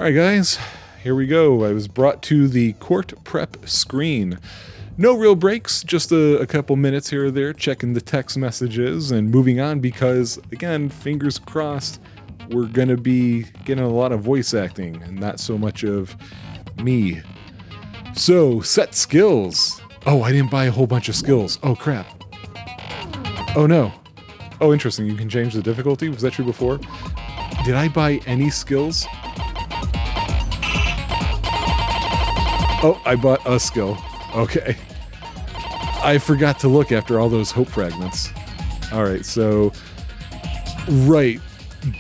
Alright guys, here we go. I was brought to the court prep screen. No real breaks, just a couple minutes here or there, checking the text messages and moving on because, again, fingers crossed, we're gonna be getting a lot of voice acting and not so much of me. So, set skills. Oh, I didn't buy a whole bunch of skills. Oh crap. Oh no. Oh, interesting, you can change the difficulty? Was that true before? Did I buy any skills? Oh, I bought a skill. Okay. I forgot to look after all those hope fragments. Alright, so... Right.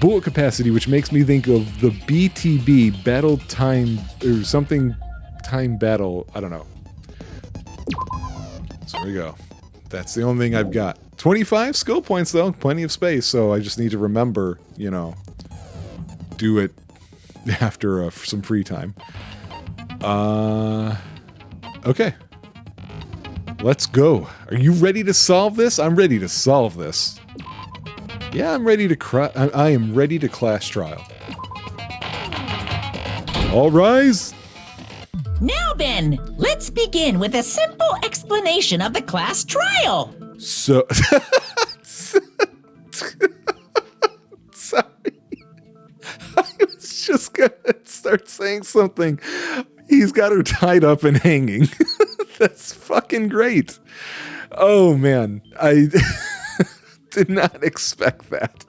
Bullet capacity, which makes me think of the BTB, battle time... or something... time battle... I don't know. So there we go. That's the only thing I've got. 25 skill points, though. Plenty of space, so I just need to remember, you know... do it after some free time. Okay. Let's go. Are you ready to solve this? I'm ready to solve this. Yeah, I'm ready to I am ready to class trial. All rise. Now then, let's begin with a simple explanation of the class trial. So... Sorry. I was just gonna start saying something. He's got her tied up and hanging. That's fucking great. Oh man, I did not expect that.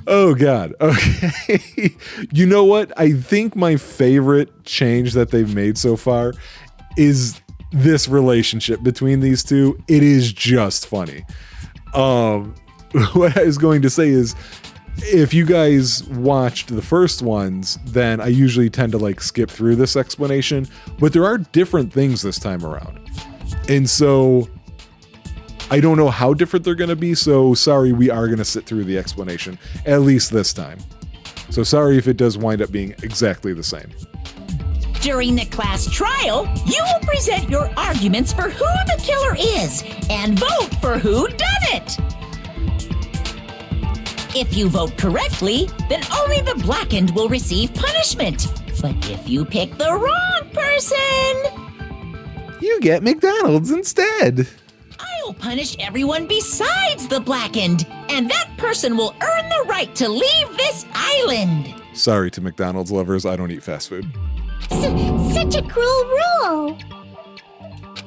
Oh god. Okay. You know what? I think my favorite change that they've made so far is this relationship between these two. It is just funny. What I was going to say is, if you guys watched the first ones, then I usually tend to like skip through this explanation, but there are different things this time around. And so I don't know how different they're going to be, so sorry, we are going to sit through the explanation, at least this time. So sorry if it does wind up being exactly the same. During the class trial, you will present your arguments for who the killer is and vote for who done it. If you vote correctly, then only the blackened will receive punishment. But if you pick the wrong person, you get McDonald's instead. I'll punish everyone besides the blackened, and that person will earn the right to leave this island. Sorry to McDonald's lovers, I don't eat fast food. Such a cruel rule.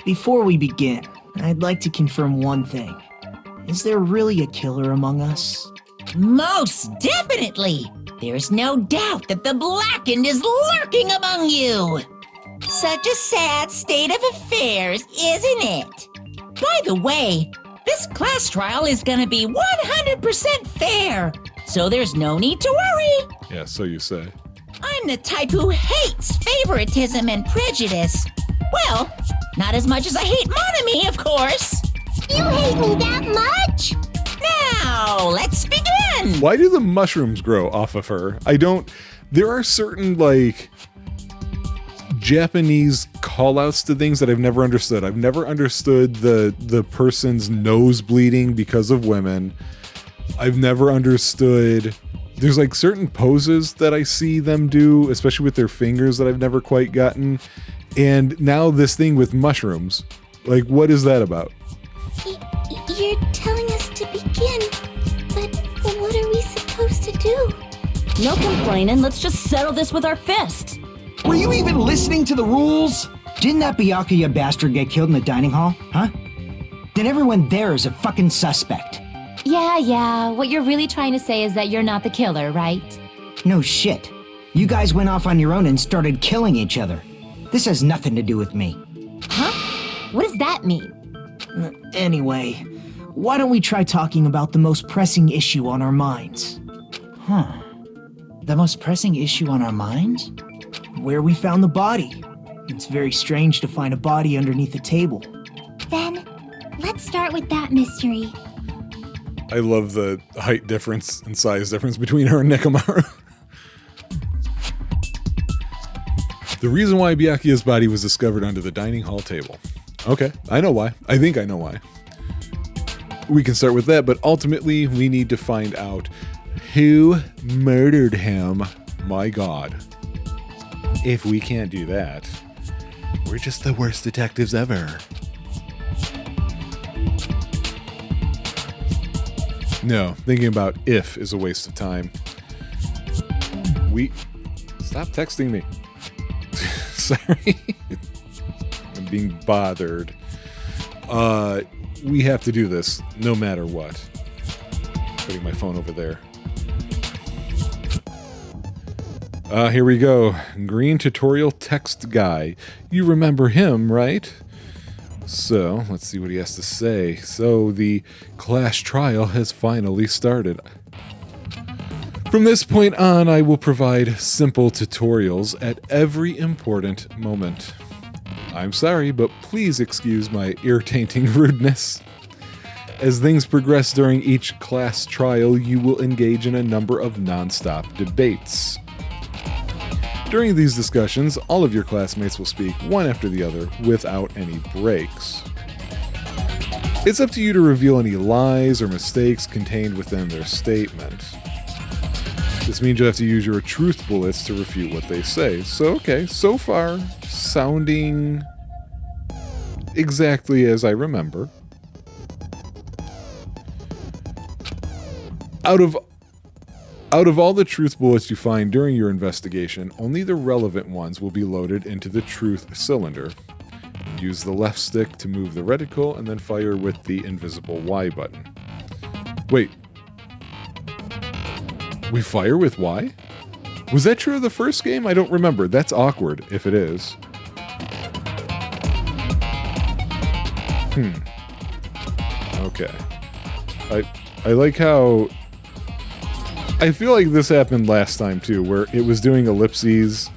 Before we begin, I'd like to confirm one thing. Is there really a killer among us? Most definitely! There's no doubt that the blackened is lurking among you! Such a sad state of affairs, isn't it? By the way, this class trial is gonna be 100% fair, so there's no need to worry. Yeah, so you say. I'm the type who hates favoritism and prejudice. Well, not as much as I hate monogamy, of course. You hate me that much? Now, let's begin! Why do the mushrooms grow off of her? There are certain, like, Japanese call-outs to things that I've never understood. I've never understood the person's nose bleeding because of women. I've never understood... There's, like, certain poses that I see them do, especially with their fingers, that I've never quite gotten. And now this thing with mushrooms. Like, what is that about? You're telling us to begin, but what are we supposed to do? No complaining, let's just settle this with our fists. Were you even listening to the rules? Didn't that Byakuya bastard get killed in the dining hall, huh? Then everyone there is a fucking suspect. Yeah, what you're really trying to say is that you're not the killer, right? No shit. You guys went off on your own and started killing each other. This has nothing to do with me. Huh? What does that mean? Anyway, why don't we try talking about the most pressing issue on our minds? The most pressing issue on our minds? Where we found the body. It's very strange to find a body underneath a table. Then, let's start with that mystery. I love the height difference and size difference between her and Nekomaru. The reason why Byakuya's body was discovered under the dining hall table. Okay, I know why. I think I know why. We can start with that, but ultimately we need to find out who murdered him. My god. If we can't do that, we're just the worst detectives ever. No, thinking about if is a waste of time. Stop texting me. Sorry. I'm being bothered. We have to do this no matter what. Putting my phone over there. Here we go. Green tutorial text guy. You remember him, right? So, let's see what he has to say. So, the class trial has finally started. From this point on, I will provide simple tutorials at every important moment. I'm sorry, but please excuse my irritating rudeness. As things progress during each class trial, you will engage in a number of non-stop debates. During these discussions, all of your classmates will speak one after the other without any breaks. It's up to you to reveal any lies or mistakes contained within their statement. This means you'll have to use your truth bullets to refute what they say. So, okay, so far, sounding exactly as I remember. Out of all the truth bullets you find during your investigation, only the relevant ones will be loaded into the truth cylinder. Use the left stick to move the reticle and then fire with the invisible Y button. Wait. We fire with Y? Was that true of the first game? I don't remember. That's awkward, if it is. Okay. I like how... I feel like this happened last time too, where it was doing ellipses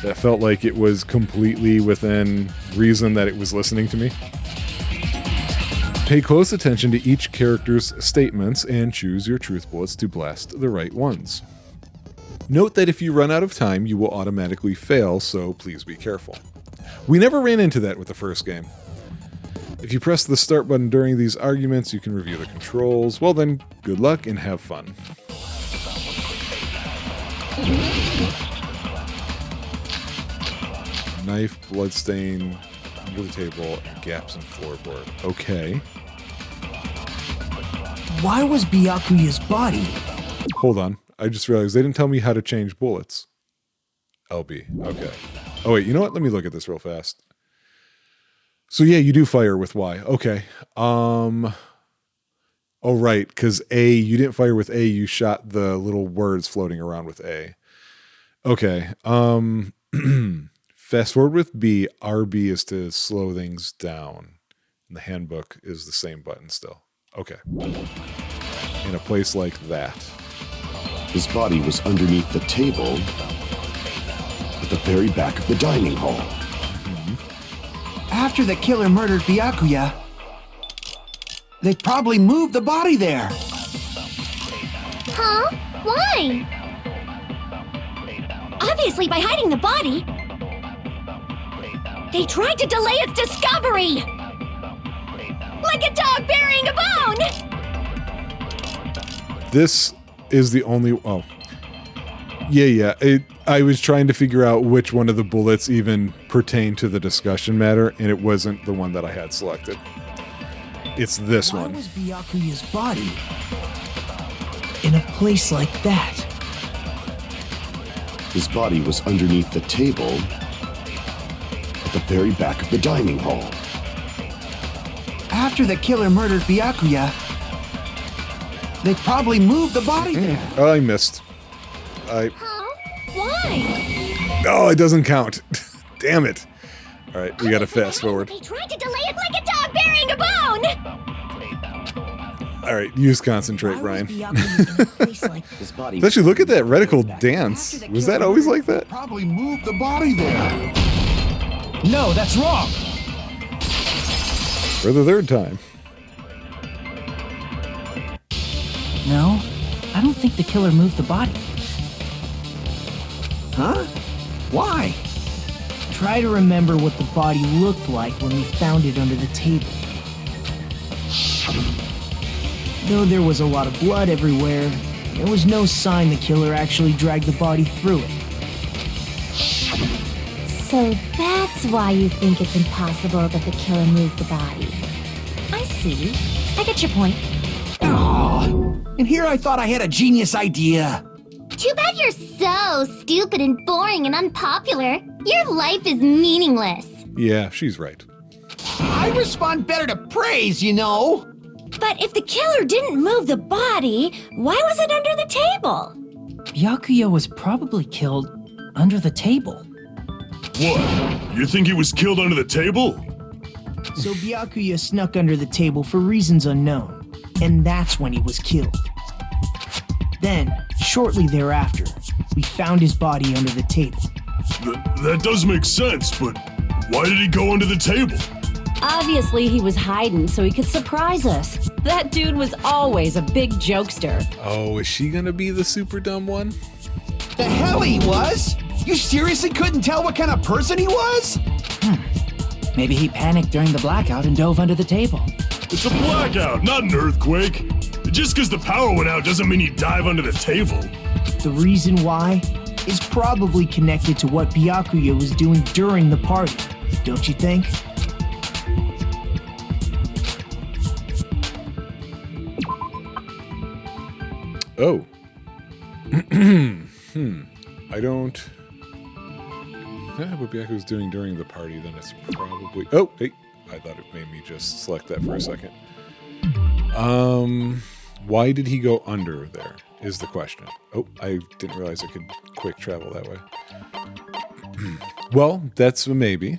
that felt like it was completely within reason that it was listening to me. Pay close attention to each character's statements and choose your truth bullets to blast the right ones. Note that if you run out of time, you will automatically fail, so please be careful. We never ran into that with the first game. If you press the start button during these arguments, you can review the controls. Well then, good luck and have fun. Knife, bloodstain, under the table, and gaps in floorboard. Okay. Why was Byakuya's body? Hold on. I just realized they didn't tell me how to change bullets. LB. Okay. Oh wait, you know what? Let me look at this real fast. So yeah, you do fire with Y. Okay. Oh right, because A, you didn't fire with A, you shot the little words floating around with A. Okay. Fast forward with B. RB is to slow things down. And the handbook is the same button still. Okay. In a place like that. His body was underneath the table at the very back of the dining hall. After the killer murdered Byakuya, they probably moved the body there. Huh? Why? Obviously by hiding the body. They tried to delay its discovery! Like a dog burying a bone! This is the only... Oh. Yeah. I was trying to figure out which one of the bullets even pertained to the discussion matter, and it wasn't the one that I had selected. It's this one. Why was Byakuya's body in a place like that? His body was underneath the table at the very back of the dining hall. After the killer murdered Byakuya, they probably moved the body there. Oh, I missed. Huh? Why? Oh, it doesn't count. Damn it. All right, we gotta fast forward. They tried to delay it like a dog burying a bone! All right, use concentrate, Why was Ryan. Byakuya in a place like that? His body Actually, look at that reticle dance. Was that always like that? probably moved the body there. No, that's wrong. For the third time. No, I don't think the killer moved the body. Huh? Why? Try to remember what the body looked like when we found it under the table. Though there was a lot of blood everywhere, there was no sign the killer actually dragged the body through it. So that's why you think it's impossible that the killer moved the body. I see. I get your point. Oh, and here I thought I had a genius idea. Too bad you're so stupid and boring and unpopular. Your life is meaningless. Yeah, she's right. I respond better to praise, you know. But if the killer didn't move the body, why was it under the table? Byakuya was probably killed under the table. What? You think he was killed under the table? So Byakuya snuck under the table for reasons unknown, and that's when he was killed. Then, shortly thereafter, we found his body under the table. That does make sense, but why did he go under the table? Obviously, he was hiding so he could surprise us. That dude was always a big jokester. Oh, is she gonna be the super dumb one? The hell he was? You seriously couldn't tell what kind of person he was? Maybe he panicked during the blackout and dove under the table. It's a blackout, not an earthquake. Just because the power went out doesn't mean you dive under the table. The reason why is probably connected to what Byakuya was doing during the party, don't you think? Oh. I don't... What Byakuya's doing during the party, then it's probably... Oh, hey. I thought it made me just select that for a second. Why did he go under there, is the question. Oh, I didn't realize I could quick travel that way. Well, that's a maybe.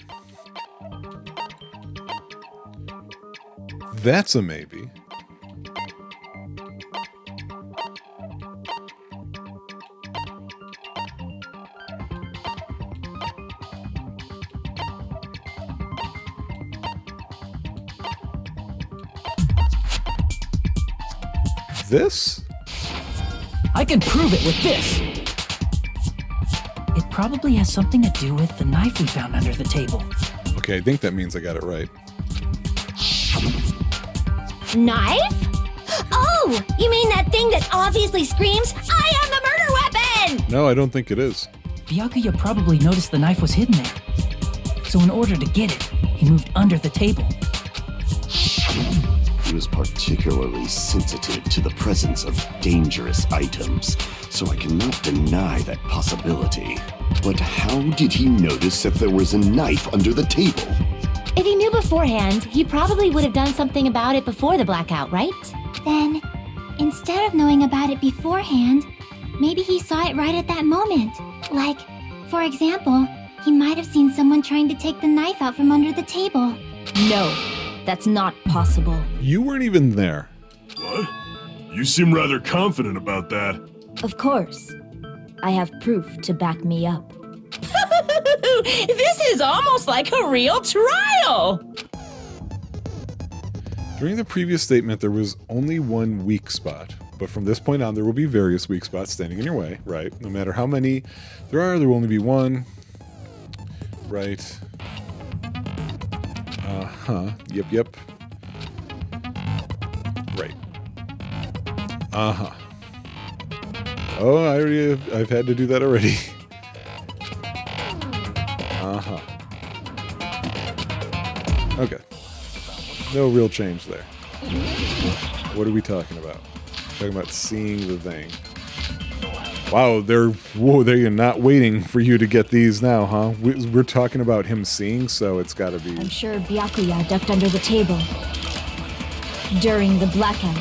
That's a maybe. This? I can prove it with this. It probably has something to do with the knife we found under the table. Okay, I think that means I got it right. Knife? Oh, you mean that thing that obviously screams, I am the murder weapon! No, I don't think it is. Byakuya probably noticed the knife was hidden there. So in order to get it, he moved under the table. He was particularly sensitive to the presence of dangerous items, so I cannot deny that possibility. But how did he notice that there was a knife under the table? If he knew beforehand, he probably would have done something about it before the blackout, right? Then, instead of knowing about it beforehand, maybe he saw it right at that moment. Like, for example, he might have seen someone trying to take the knife out from under the table. No, that's not possible. You weren't even there. What? You seem rather confident about that. Of course. I have proof to back me up. This is almost like a real trial! During the previous statement, there was only one weak spot. But from this point on, there will be various weak spots standing in your way, right? No matter how many there will only be one. Right. Uh-huh. Yep. Right. Uh-huh. Oh, I've had to do that already. Uh-huh. Okay. No real change there. What are we talking about? Talking about seeing the thing. Wow, they're not waiting for you to get these now, huh? We're talking about him seeing, so it's gotta be... I'm sure Byakuya ducked under the table during the blackout.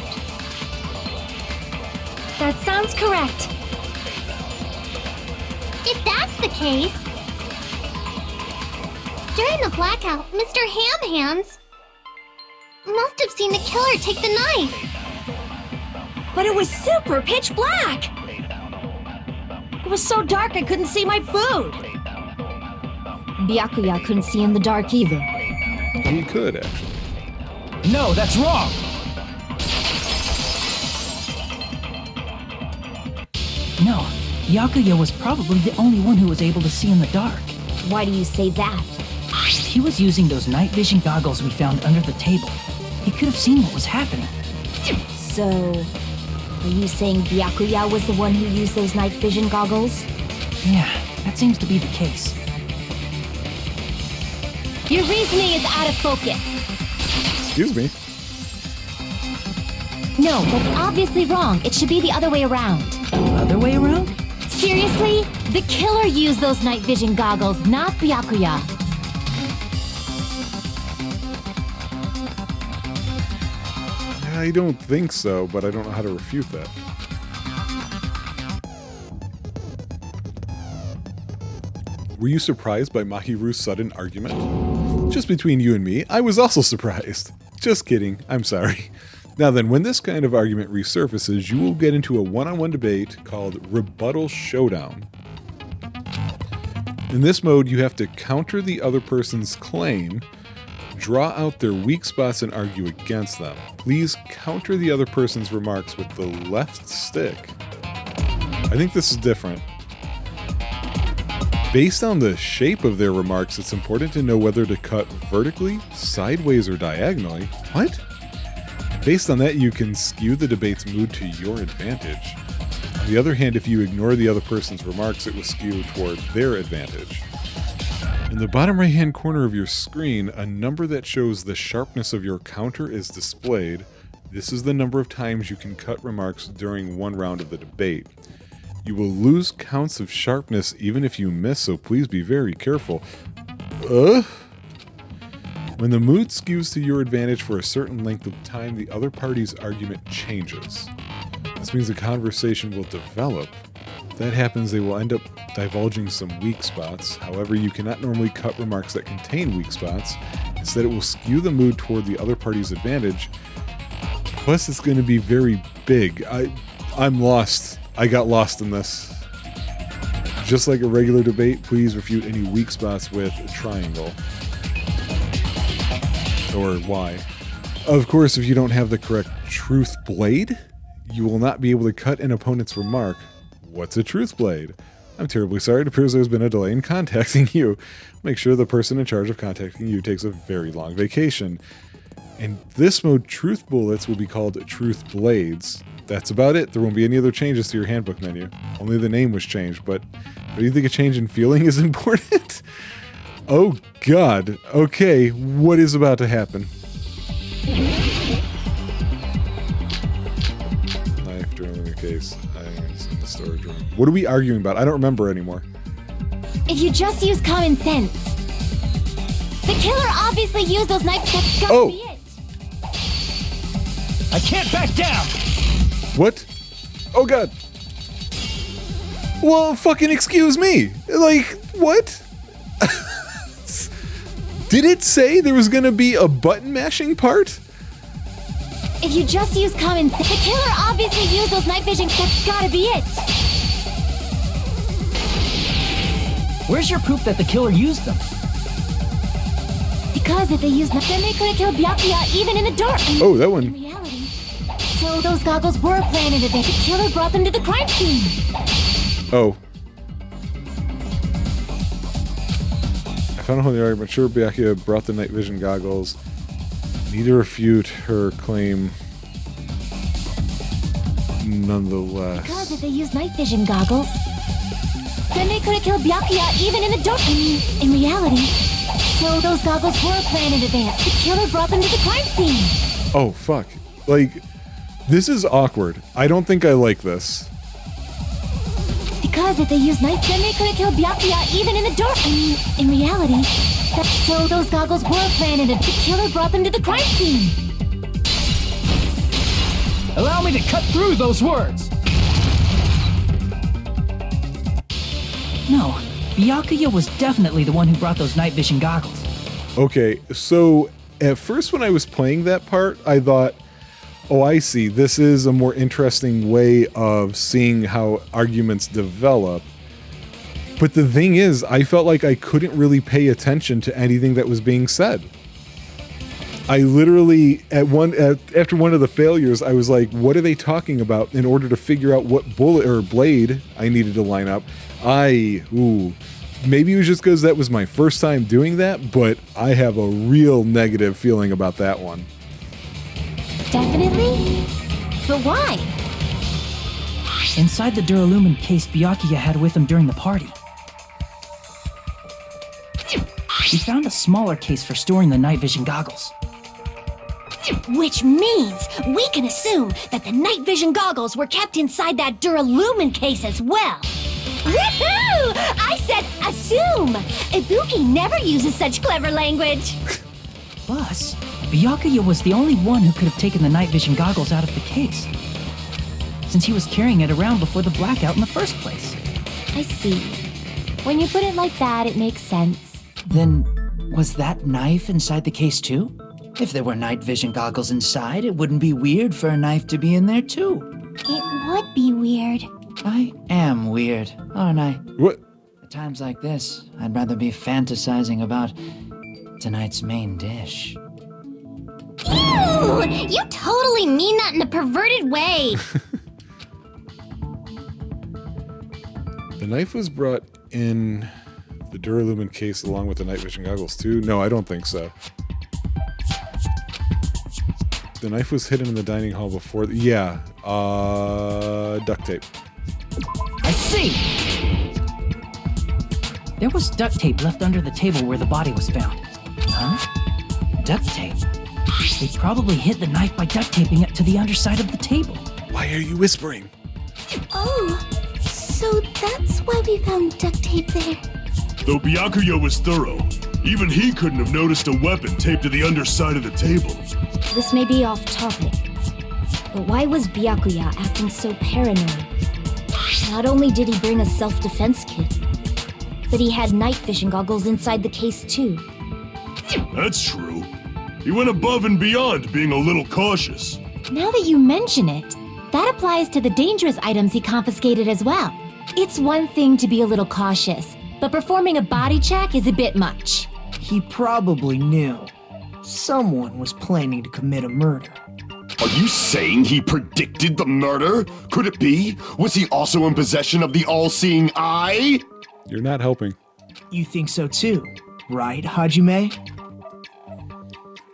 That sounds correct. If that's the case, during the blackout, Mr. Ham Hands must have seen the killer take the knife. But it was super pitch black! It was so dark I couldn't see my food! Byakuya couldn't see in the dark either. He could, actually. No, that's wrong! No, Byakuya was probably the only one who was able to see in the dark. Why do you say that? He was using those night vision goggles we found under the table. He could have seen what was happening. So, are you saying Byakuya was the one who used those night vision goggles? Yeah, That seems to be the case. Your reasoning is out of focus. Excuse me. No, that's obviously wrong. It should be the other way around. Other way around? Seriously? The killer used those night vision goggles, not Byakuya. I don't think so, but I don't know how to refute that. Were you surprised by Mahiru's sudden argument? Just between you and me, I was also surprised. Just kidding, I'm sorry. Now then, when this kind of argument resurfaces, you will get into a one-on-one debate called Rebuttal Showdown. In this mode, you have to counter the other person's claim, draw out their weak spots, and argue against them. Please counter the other person's remarks with the left stick. I think this is different. Based on the shape of their remarks, it's important to know whether to cut vertically, sideways, or diagonally. What? Based on that, you can skew the debate's mood to your advantage. On the other hand, if you ignore the other person's remarks, it will skew toward their advantage. In the bottom right-hand corner of your screen, a number that shows the sharpness of your counter is displayed. This is the number of times you can cut remarks during one round of the debate. You will lose counts of sharpness even if you miss, so please be very careful. When the mood skews to your advantage for a certain length of time, the other party's argument changes. This means the conversation will develop. If that happens, they will end up divulging some weak spots. However, you cannot normally cut remarks that contain weak spots. Instead, it will skew the mood toward the other party's advantage. Plus, it's going to be very big. I'm lost. I got lost in this. Just like a regular debate, please refute any weak spots with a triangle. Or Y. Of course, if you don't have the correct truth blade, you will not be able to cut an opponent's remark. What's a truth blade? I'm terribly sorry. It appears there's been a delay in contacting you. Make sure the person in charge of contacting you takes a very long vacation. In this mode, truth bullets will be called truth blades. That's about it. There won't be any other changes to your handbook menu. Only the name was changed, but do you think a change in feeling is important? Oh god. Okay, what is about to happen? Knife during the case. Irons in the storage room. What are we arguing about? I don't remember anymore. If you just use common sense. The killer obviously used those knives. That's gotta be it. I can't back down! What? Oh god. Well, fucking excuse me. Like, what? Did it say there was gonna be a button mashing part? If you just use common sense. The killer obviously used those night vision. That's gotta be it. Where's your proof that the killer used them? Because if they used them, then they could have killed Byakuya even in the dark. Oh, that one. In reality. So those goggles were planted in. The killer brought them to the crime scene. Oh. I found a whole argument. Sure, Byakuya brought the night vision goggles. Need to refute her claim. Nonetheless. Because if they used night vision goggles, then they could have killed Byakuya even in the dark. In reality. So those goggles were planned in advance. The killer brought them to the crime scene. Oh, fuck. Like, this is awkward. I don't think I like this. Because if they used night, then they could have killed Byakuya even in the dark. In reality. So those goggles were planned in advance. The killer brought them to the crime scene. Allow me to cut through those words! No, Byakuya was definitely the one who brought those night vision goggles. Okay, so at first when I was playing that part, I thought, oh, I see. This is a more interesting way of seeing how arguments develop. But the thing is, I felt like I couldn't really pay attention to anything that was being said. I literally, after one of the failures, I was like, what are they talking about in order to figure out what bullet or blade I needed to line up? Maybe it was just because that was my first time doing that, but I have a real negative feeling about that one. Definitely? But why? Inside the Duralumin case Byakuya had with him during the party, we found a smaller case for storing the night vision goggles. Which means we can assume that the night vision goggles were kept inside that Duralumin case as well. Woohoo! I said assume! Ibuki never uses such clever language. Plus, Byakuya was the only one who could have taken the night vision goggles out of the case, since he was carrying it around before the blackout in the first place. I see. When you put it like that, it makes sense. Then, was that knife inside the case too? If there were night vision goggles inside, it wouldn't be weird for a knife to be in there too. It would be weird. I am weird, aren't I? What? At times like this, I'd rather be fantasizing about tonight's main dish. Ew! You totally mean that in a perverted way. The knife was brought in the Duralumin case along with the night vision goggles too? No, I don't think so. The knife was hidden in the dining hall before. Duct tape. I see! There was duct tape left under the table where the body was found. Huh? Duct tape? They probably hid the knife by duct taping it to the underside of the table. Why are you whispering? Oh, so that's why we found duct tape there. Though Byakuya was thorough, even he couldn't have noticed a weapon taped to the underside of the table. This may be off topic, but why was Byakuya acting so paranoid? Not only did he bring a self-defense kit, but he had night vision goggles inside the case too. That's true. He went above and beyond being a little cautious. Now that you mention it, that applies to the dangerous items he confiscated as well. It's one thing to be a little cautious, but performing a body check is a bit much. He probably knew someone was planning to commit a murder. Are you saying he predicted the murder? Could it be? Was he also in possession of the all-seeing eye? You're not helping. You think so too, right, Hajime?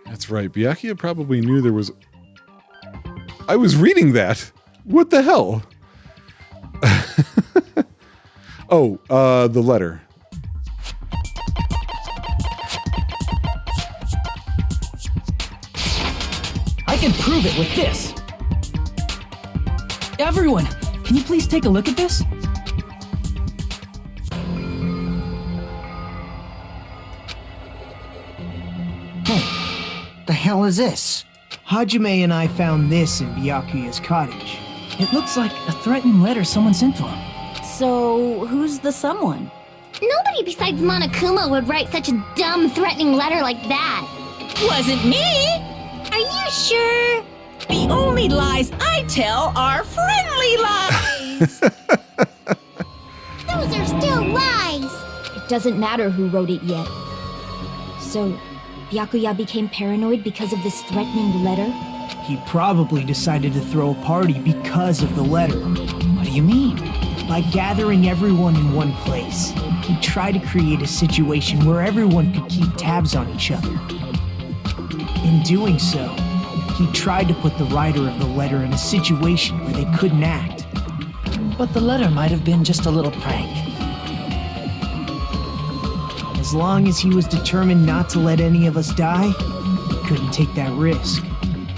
That's right. Byakuya probably knew there was... I was reading that! What the hell? Oh, the letter. I can prove it with this. Everyone, can you please take a look at this? The hell is this? Hajime and I found this in Byakuya's cottage. It looks like a threatening letter someone sent to him. So, who's the someone? Nobody besides Monokuma would write such a dumb, threatening letter like that. Wasn't me! Are you sure? The only lies I tell are friendly lies! Those are still lies. It doesn't matter who wrote it yet. So, Byakuya became paranoid because of this threatening letter? He probably decided to throw a party because of the letter. What do you mean? By gathering everyone in one place, he tried to create a situation where everyone could keep tabs on each other. In doing so, he tried to put the writer of the letter in a situation where they couldn't act. But the letter might have been just a little prank. As long as he was determined not to let any of us die, he couldn't take that risk.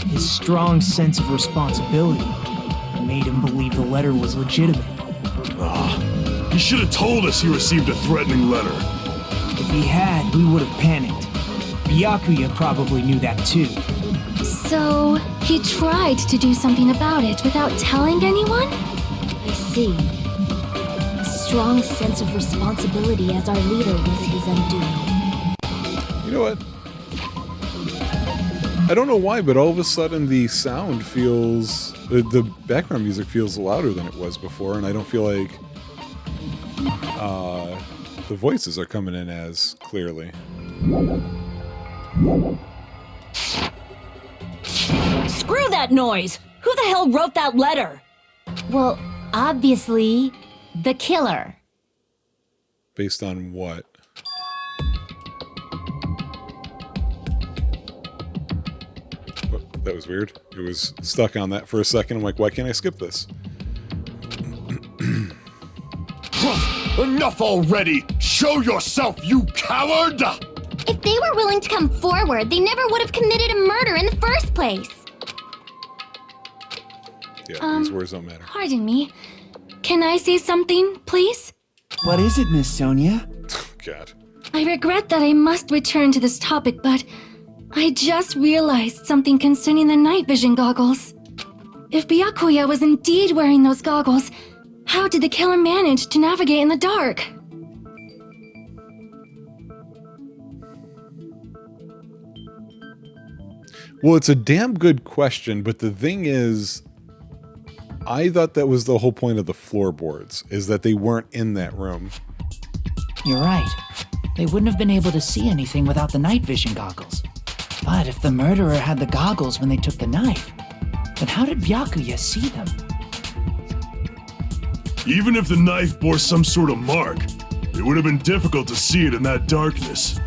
His strong sense of responsibility made him believe the letter was legitimate. He should have told us he received a threatening letter. If he had, we would have panicked. Byakuya probably knew that too. So, he tried to do something about it without telling anyone? I see. A strong sense of responsibility as our leader was his undoing. You know what? I don't know why, but all of a sudden the sound feels... The background music feels louder than it was before, and I don't feel like the voices are coming in as clearly. Screw that noise! Who the hell wrote that letter? Well, obviously, the killer. Based on what? Oh, that was weird. It was stuck on that for a second. I'm like, why can't I skip this? Enough already! Show yourself, you coward! If they were willing to come forward, they never would have committed a murder in the first place. Yeah, these words don't matter. Pardon me. Can I say something, please? What is it, Miss Sonia? God. I regret that I must return to this topic, but I just realized something concerning the night vision goggles. If Byakuya was indeed wearing those goggles, how did the killer manage to navigate in the dark? Well, it's a damn good question, but the thing is, I thought that was the whole point of the floorboards, is that they weren't in that room. You're right. They wouldn't have been able to see anything without the night vision goggles. But if the murderer had the goggles when they took the knife, then how did Byakuya see them? Even if the knife bore some sort of mark, it would have been difficult to see it in that darkness.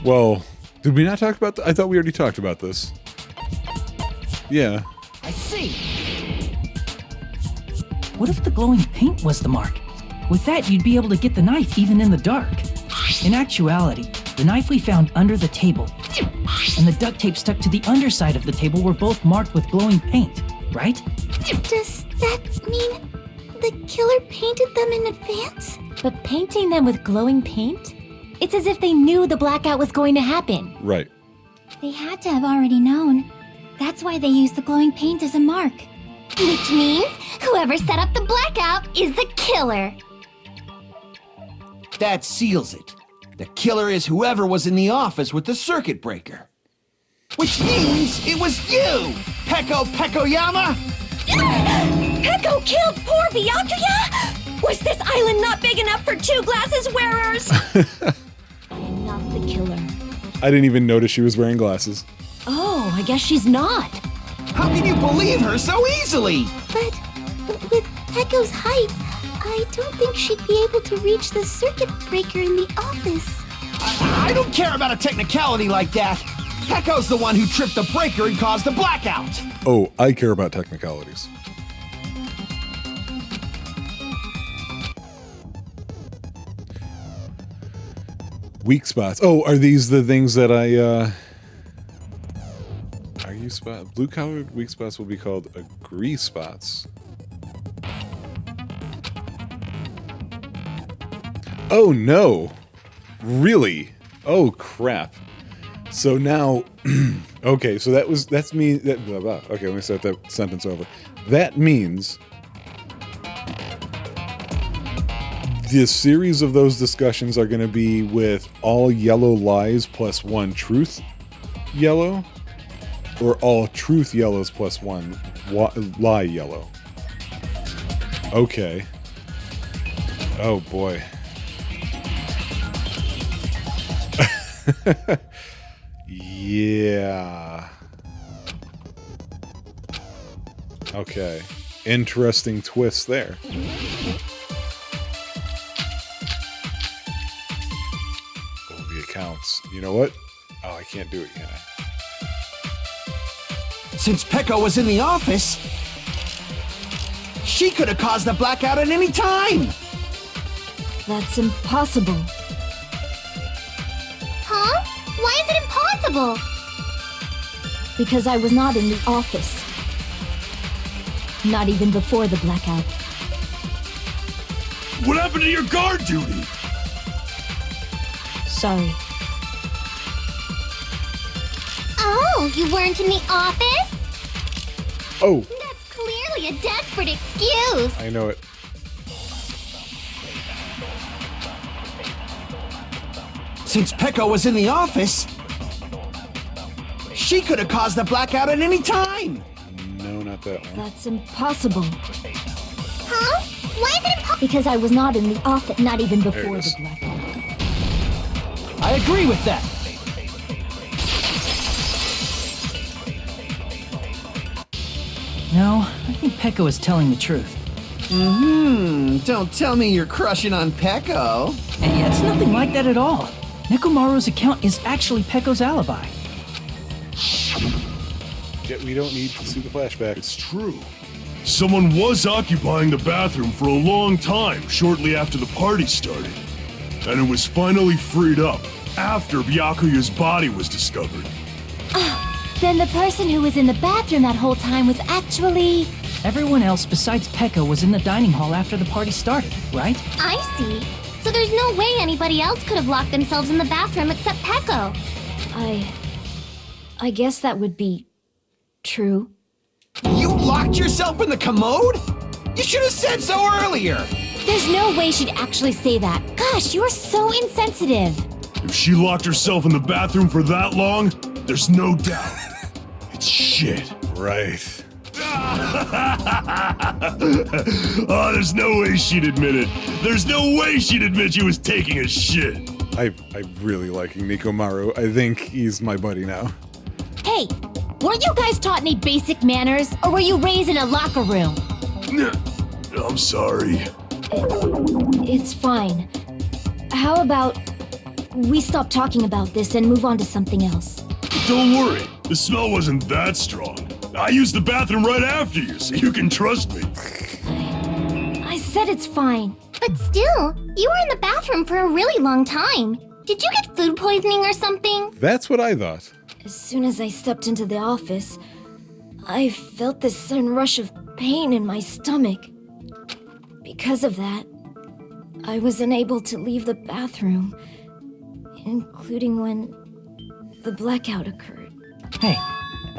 Well, did we not talk about I thought we already talked about this. Yeah. I see. What if the glowing paint was the mark? With that, you'd be able to get the knife even in the dark. In actuality, the knife we found under the table and the duct tape stuck to the underside of the table were both marked with glowing paint, right? Does that mean the killer painted them in advance? But painting them with glowing paint? It's as if they knew the blackout was going to happen. Right. They had to have already known. That's why they used the glowing paint as a mark. Which means whoever set up the blackout is the killer. That seals it. The killer is whoever was in the office with the circuit breaker. Which means it was you, Peko Pekoyama! Peko killed poor Byakuya? Was this island not big enough for 2 glasses wearers? I am not the killer. I didn't even notice she was wearing glasses. Oh, I guess she's not. How can you believe her so easily? But with Peko's height, I don't think she'd be able to reach the circuit breaker in the office. I don't care about a technicality like that. Peko's the one who tripped the breaker and caused the blackout. Oh, I care about technicalities. Weak spots. Oh, are these the things that are you spot? Blue colored weak spots will be called agree spots. Oh no. Really? Oh crap. So now okay, so that's me that blah, blah. Okay, let me start that sentence over. That means the series of those discussions are going to be with all yellow lies plus 1 truth yellow, or all truth yellows plus 1 lie yellow. Okay. Oh boy. Yeah. Okay. Interesting twist there. Oh, the accounts. You know what? Oh, I can't do it, can I? Since Peko was in the office, she could have caused the blackout at any time. That's impossible. Huh? Why is it impossible? Because I was not in the office. Not even before the blackout. What happened to your guard duty? Sorry. Oh, you weren't in the office? Oh, That's clearly a desperate excuse. I know it. Since Peko was in the office, she could have caused the blackout at any time. No, not that one. That's impossible. Huh? Why is it impossible? Because I was not in the office, not even There before it the is. blackout. I agree with that. No, I think Peko is telling the truth. Don't tell me you're crushing on Peko. And it's nothing like that at all. Nekomaru's account is actually Peko's alibi. Yet we don't need to see the flashback. It's true. Someone was occupying the bathroom for a long time shortly after the party started. and it was finally freed up after Byakuya's body was discovered. Then the person who was in the bathroom that whole time was actually... Everyone else besides Pekka was in the dining hall after the party started, right? I see. So there's no way anybody else could have locked themselves in the bathroom except Pecco. I guess that would be true. You locked yourself in the commode? You should have said so earlier! There's no way she'd actually say that. Gosh, you're so insensitive. If she locked herself in the bathroom for that long, there's no doubt. It's shit. Right. Oh, there's no way she'd admit it. There's no way she'd admit she was taking a shit. I'm really liking Nikomaru. I think he's my buddy now. Hey, weren't you guys taught any basic manners, or were you raised in a locker room? I'm sorry. It's fine. How about we stop talking about this and move on to something else? Don't worry. The smell wasn't that strong. I used the bathroom right after you, so you can trust me. I said it's fine. But still, you were in the bathroom for a really long time. Did you get food poisoning or something? That's what I thought. As soon as I stepped into the office, I felt this sudden rush of pain in my stomach. Because of that, I was unable to leave the bathroom, including when the blackout occurred. Hey,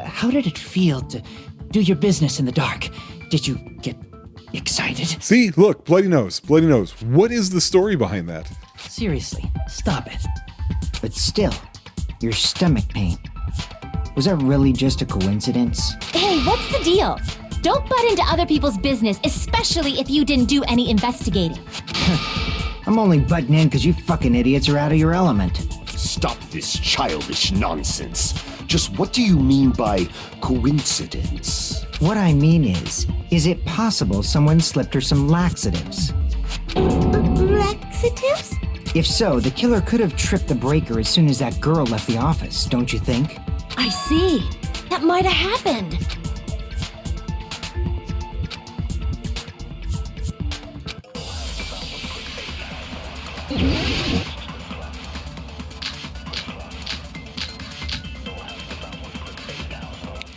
how did it feel to do your business in the dark? Did you get excited? See, look, bloody nose, bloody nose. What is the story behind that? Seriously, stop it. But still, your stomach pain. Was that really just a coincidence? Hey, what's the deal? Don't butt into other people's business, especially if you didn't do any investigating. I'm only butting in because you fucking idiots are out of your element. Stop this childish nonsense. Just what do you mean by coincidence? What I mean is it possible someone slipped her some laxatives? Laxatives? If so, the killer could have tripped the breaker as soon as that girl left the office, don't you think? I see. That might have happened.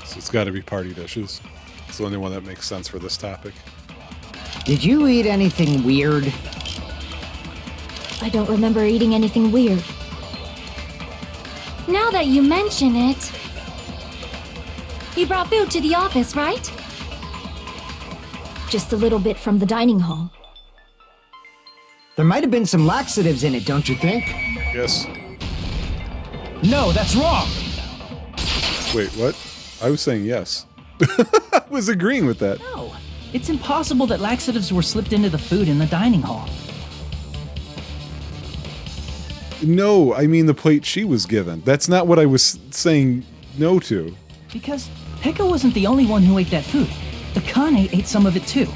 So it's got to be party dishes. It's the only one that makes sense for this topic. Did you eat anything weird? I don't remember eating anything weird. Now that you mention it... You brought food to the office, right? Just a little bit from the dining hall. There might have been some laxatives in it, don't you think? Yes. No, that's wrong! Wait, what? I was saying yes. I was agreeing with that. No, it's impossible that laxatives were slipped into the food in the dining hall. No, I mean the plate she was given. That's not what I was saying no to. Because Pekka wasn't the only one who ate that food. Akane ate some of it too.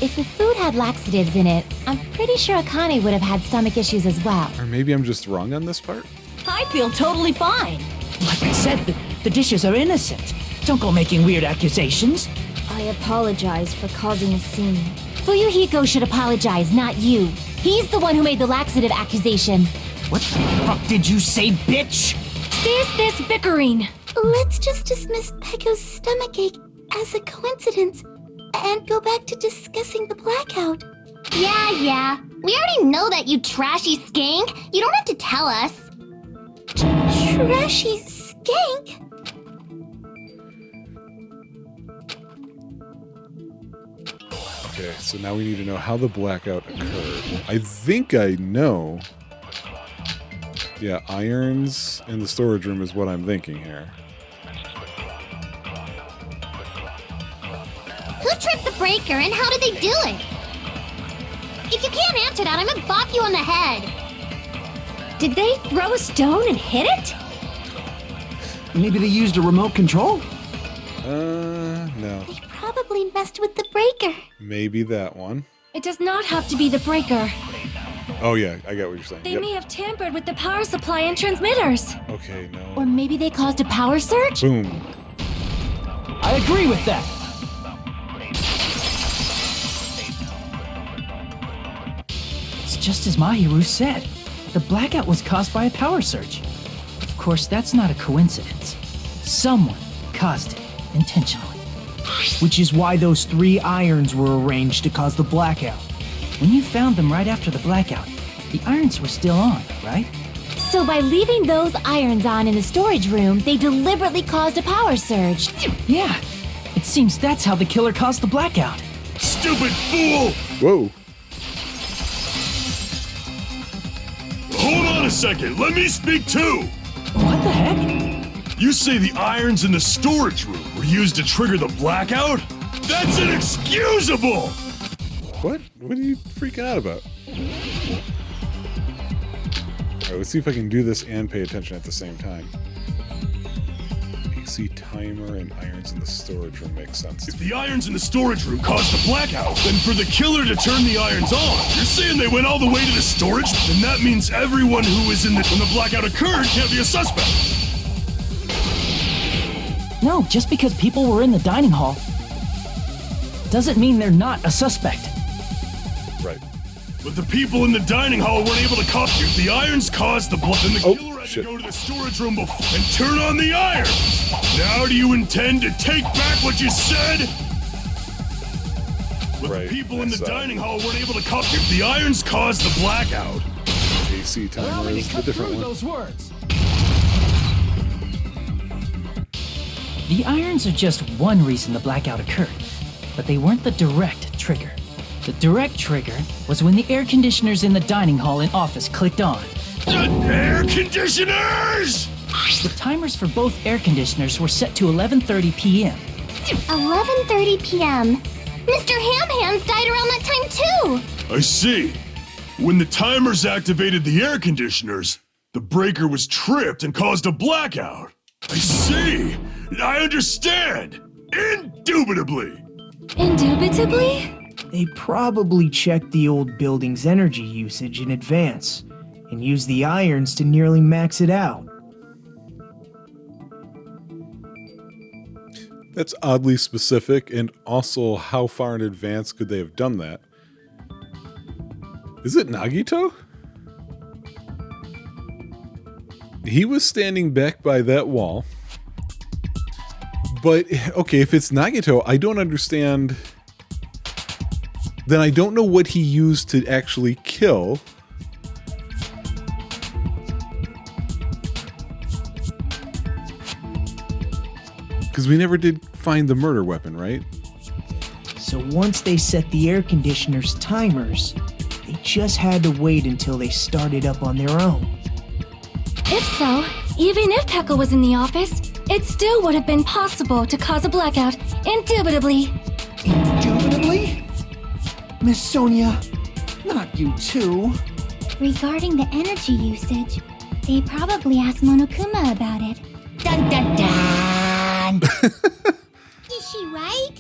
If the food had laxatives in it, I'm pretty sure Akane would have had stomach issues as well. Or maybe I'm just wrong on this part? I feel totally fine. Like I said, the dishes are innocent. Don't go making weird accusations. I apologize for causing a scene. Fuyuhiko should apologize, not you. He's the one who made the laxative accusation. What the fuck did you say, bitch? There's this bickering. Let's just dismiss Pecco's stomachache as a coincidence and go back to discussing the blackout. Yeah. We already know that, you trashy skank. You don't have to tell us. Trashy skank? Okay, so now we need to know how the blackout occurred. I think I know. Yeah, irons in the storage room is what I'm thinking here. Who tripped the breaker and how did they do it? If you can't answer that, I'm gonna bop you on the head. Did they throw a stone and hit it? Maybe they used a remote control? No. They probably messed with the breaker. Maybe that one. It does not have to be the breaker. Oh yeah, I get what you're saying. They Yep. may have tampered with the power supply and transmitters. Okay, no. Or maybe they caused a power surge? Boom. I agree with that. It's just as Mahiru said. The blackout was caused by a power surge. Of course, that's not a coincidence. Someone caused it intentionally. Which is why those 3 irons were arranged to cause the blackout. When you found them right after the blackout, the irons were still on, right? So by leaving those irons on in the storage room, they deliberately caused a power surge. Yeah, it seems that's how the killer caused the blackout. Stupid fool! Whoa. Hold on a second, let me speak too! What the heck? You say the irons in the storage room were used to trigger the blackout? That's inexcusable! What? What are you freaking out about? Alright, let's see if I can do this and pay attention at the same time. AC timer and irons in the storage room makes sense. If the irons in the storage room caused the blackout, then for the killer to turn the irons on, you're saying they went all the way to the storage? Then that means everyone who was in when the blackout occurred can't be a suspect. No, just because people were in the dining hall doesn't mean they're not a suspect. Right. But the people in the dining hall weren't able to cause you. If the irons caused the blood, then the killer had to go to the storage room before and turn on the irons. Now do you intend to take back what you said? But Right, the people in the that's, dining hall weren't able to cause. If the irons caused the blackout, AC timer is the different one. Those words. The irons are just one reason the blackout occurred, but they weren't the direct trigger. The direct trigger was when the air conditioners in the dining hall and office clicked on. air conditioners! The timers for both air conditioners were set to 11:30 p.m. 11:30 p.m. Mr. Ham Hands died around that time too. I see. When the timers activated the air conditioners, the breaker was tripped and caused a blackout. I see. I understand. Indubitably. Indubitably? They probably checked the old building's energy usage in advance and used the irons to nearly max it out. That's oddly specific, and also how far in advance could they have done that? Is it Nagito? He was standing back by that wall. But, okay, if it's Nagito, I don't understand. Then I don't know what he used to actually kill. Because we never did find the murder weapon, right? So once they set the air conditioner's timers, they just had to wait until they started up on their own. If so, even if Pekka was in the office, it still would have been possible to cause a blackout, indubitably. Indubitably? Miss Sonia, not you too. Regarding the energy usage, they probably asked Monokuma about it. Dun dun dun! Is she right?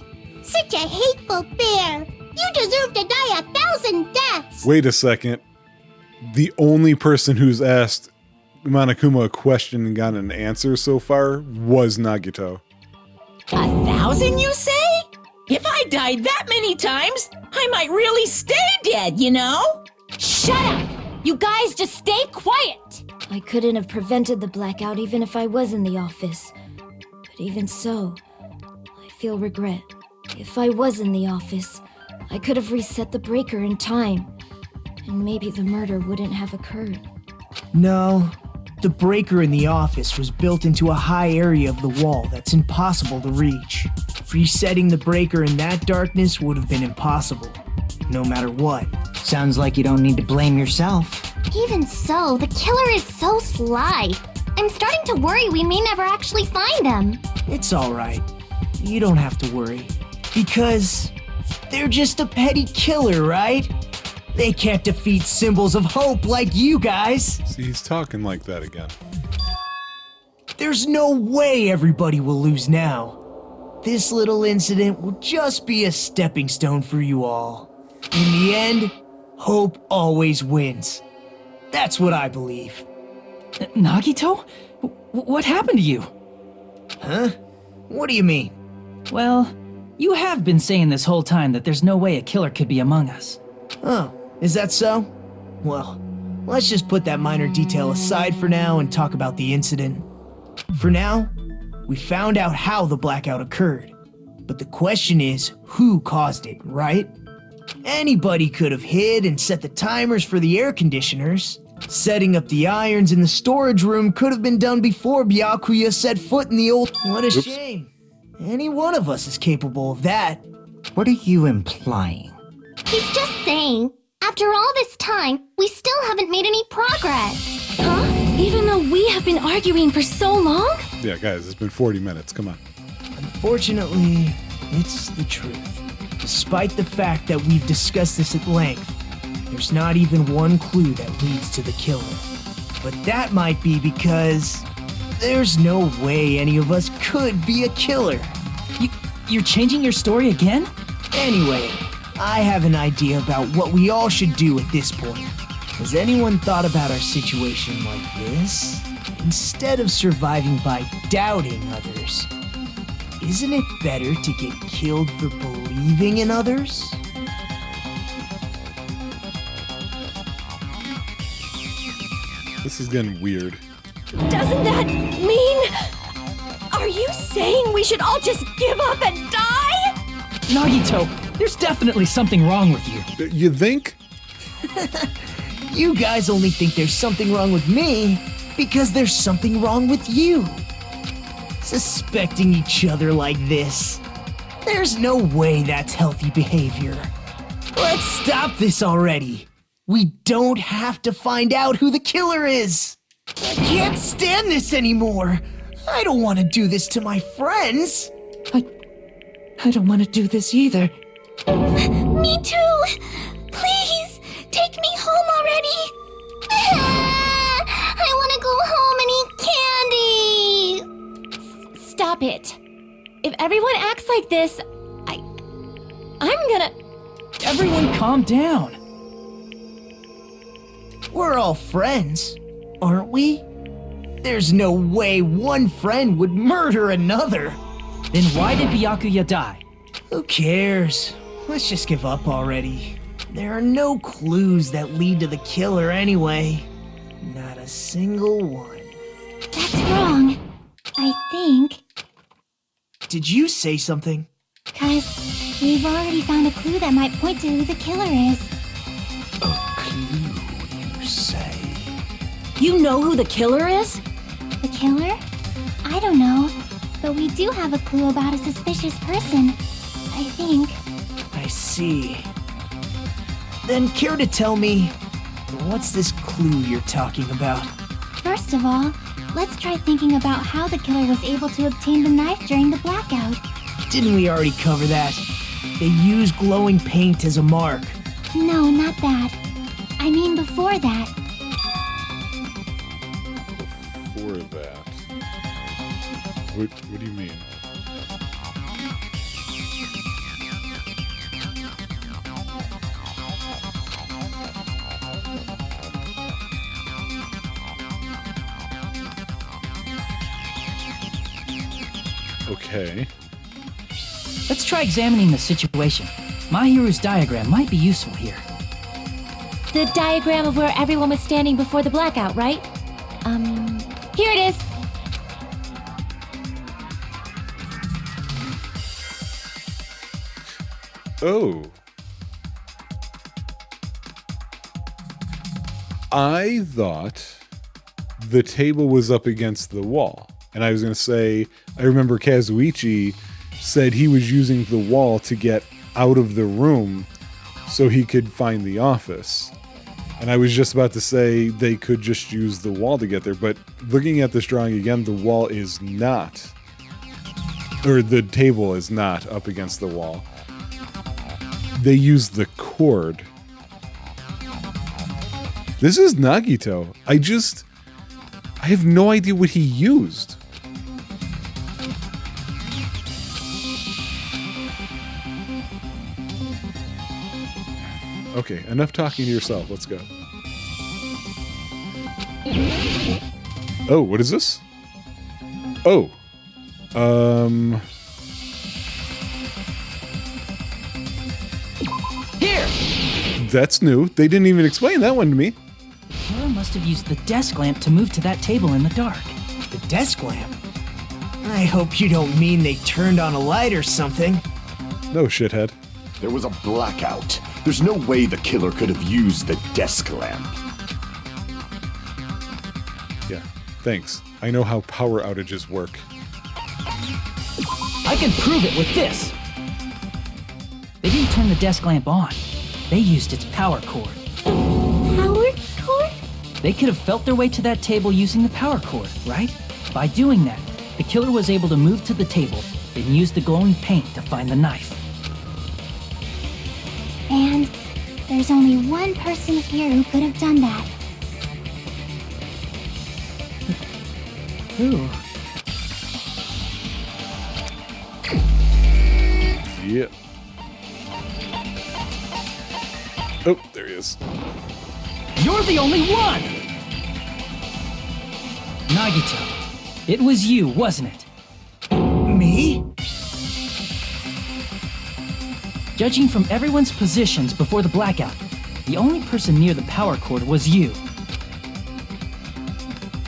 Such a hateful bear! You deserve to die 1,000 deaths! Wait a second. The only person who's asked Monokuma a question and gotten an answer so far was Nagito. 1,000, you say? If I died that many times, I might really stay dead, you know? Shut up! You guys just stay quiet! I couldn't have prevented the blackout even if I was in the office. But even so, I feel regret. If I was in the office, I could have reset the breaker in time, and maybe the murder wouldn't have occurred. No, the breaker in the office was built into a high area of the wall that's impossible to reach. Resetting the breaker in that darkness would have been impossible, no matter what. Sounds like you don't need to blame yourself. Even so, the killer is so sly. I'm starting to worry we may never actually find him. It's alright. You don't have to worry. Because they're just a petty killer, right? They can't defeat symbols of hope like you guys. See, he's talking like that again. There's no way everybody will lose now. This little incident will just be a stepping stone for you all. In the end, hope always wins. That's what I believe. Nagito? What happened to you? Huh? What do you mean? Well, you have been saying this whole time that there's no way a killer could be among us. Oh, is that so? Well, let's just put that minor detail aside for now and talk about the incident. For now, we found out how the blackout occurred. But the question is, who caused it, right? Anybody could have hid and set the timers for the air conditioners. Setting up the irons in the storage room could have been done before Byakuya set foot in the old... What a shame. Any one of us is capable of that. What are you implying? He's just saying, after all this time, we still haven't made any progress. Huh? Even though we have been arguing for so long? Yeah, guys, it's been 40 minutes. Come on. Unfortunately, it's the truth. Despite the fact that we've discussed this at length, there's not even one clue that leads to the killer. But that might be because there's no way any of us could be a killer. You're changing your story again? Anyway, I have an idea about what we all should do at this point. Has anyone thought about our situation like this? Instead of surviving by doubting others, isn't it better to get killed for believing in others? This is getting weird. Doesn't that mean... Are you saying we should all just give up and die? Nagito, there's definitely something wrong with you. You think? You guys only think there's something wrong with me because there's something wrong with you. Suspecting each other like this. There's no way that's healthy behavior. Let's stop this already. We don't have to find out who the killer is. I can't stand this anymore. I don't want to do this to my friends. I don't want to do this either. Me too. Please, take me home already. I want to go home and eat candy. Stop it. If everyone acts like this, I'm gonna... Everyone calm down. We're all friends, aren't we? There's no way one friend would murder another. Then why did Byakuya die? Who cares? Let's just give up already. There are no clues that lead to the killer anyway. Not a single one. That's wrong. I think. Did you say something? 'Cause we've already found a clue that might point to who the killer is. A clue, you say? You know who the killer is? The killer? I don't know. But we do have a clue about a suspicious person. I think. I see. Then care to tell me, what's this clue you're talking about? First of all, let's try thinking about how the killer was able to obtain the knife during the blackout. Didn't we already cover that? They use glowing paint as a mark. No, not that. I mean before that. Before that. What do you mean? Okay. Let's try examining the situation. Mahiru's diagram might be useful here. The diagram of where everyone was standing before the blackout, right? Here it is. Oh. I thought the table was up against the wall. And I was going to say, I remember Kazuichi said he was using the wall to get out of the room so he could find the office. And I was just about to say they could just use the wall to get there, but looking at this drawing again, the wall is not, or the table is not up against the wall. They use the cord. This is Nagito. I have no idea what he used. Okay, enough talking to yourself. Let's go. Oh, what is this? Oh. Here! That's new. They didn't even explain that one to me. killer must have used the desk lamp to move to that table in the dark. The desk lamp? I hope you don't mean they turned on a light or something. No, shithead. There was a blackout. There's no way the killer could have used the desk lamp. Yeah, thanks. I know how power outages work. I can prove it with this. They didn't turn the desk lamp on. They used its power cord. Power cord? They could have felt their way to that table using the power cord, right? By doing that, the killer was able to move to the table, then use the glowing paint to find the knife. And there's only one person here who could have done that. Who? Yep. Oh, there he is. You're the only one! Nagito, it was you, wasn't it? Me? Judging from everyone's positions before the blackout, the only person near the power cord was you.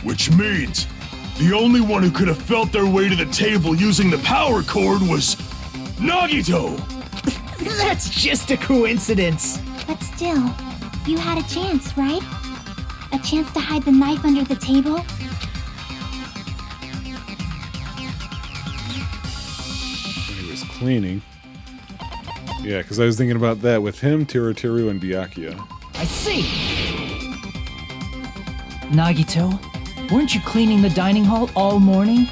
Which means the only one who could have felt their way to the table using the power cord was Nagito! That's just a coincidence. But still, you had a chance, right? A chance to hide the knife under the table? When he was cleaning. Yeah, because I was thinking about that with him, Teruteru, and Byakuya. I see! Nagito, weren't you cleaning the dining hall all morning?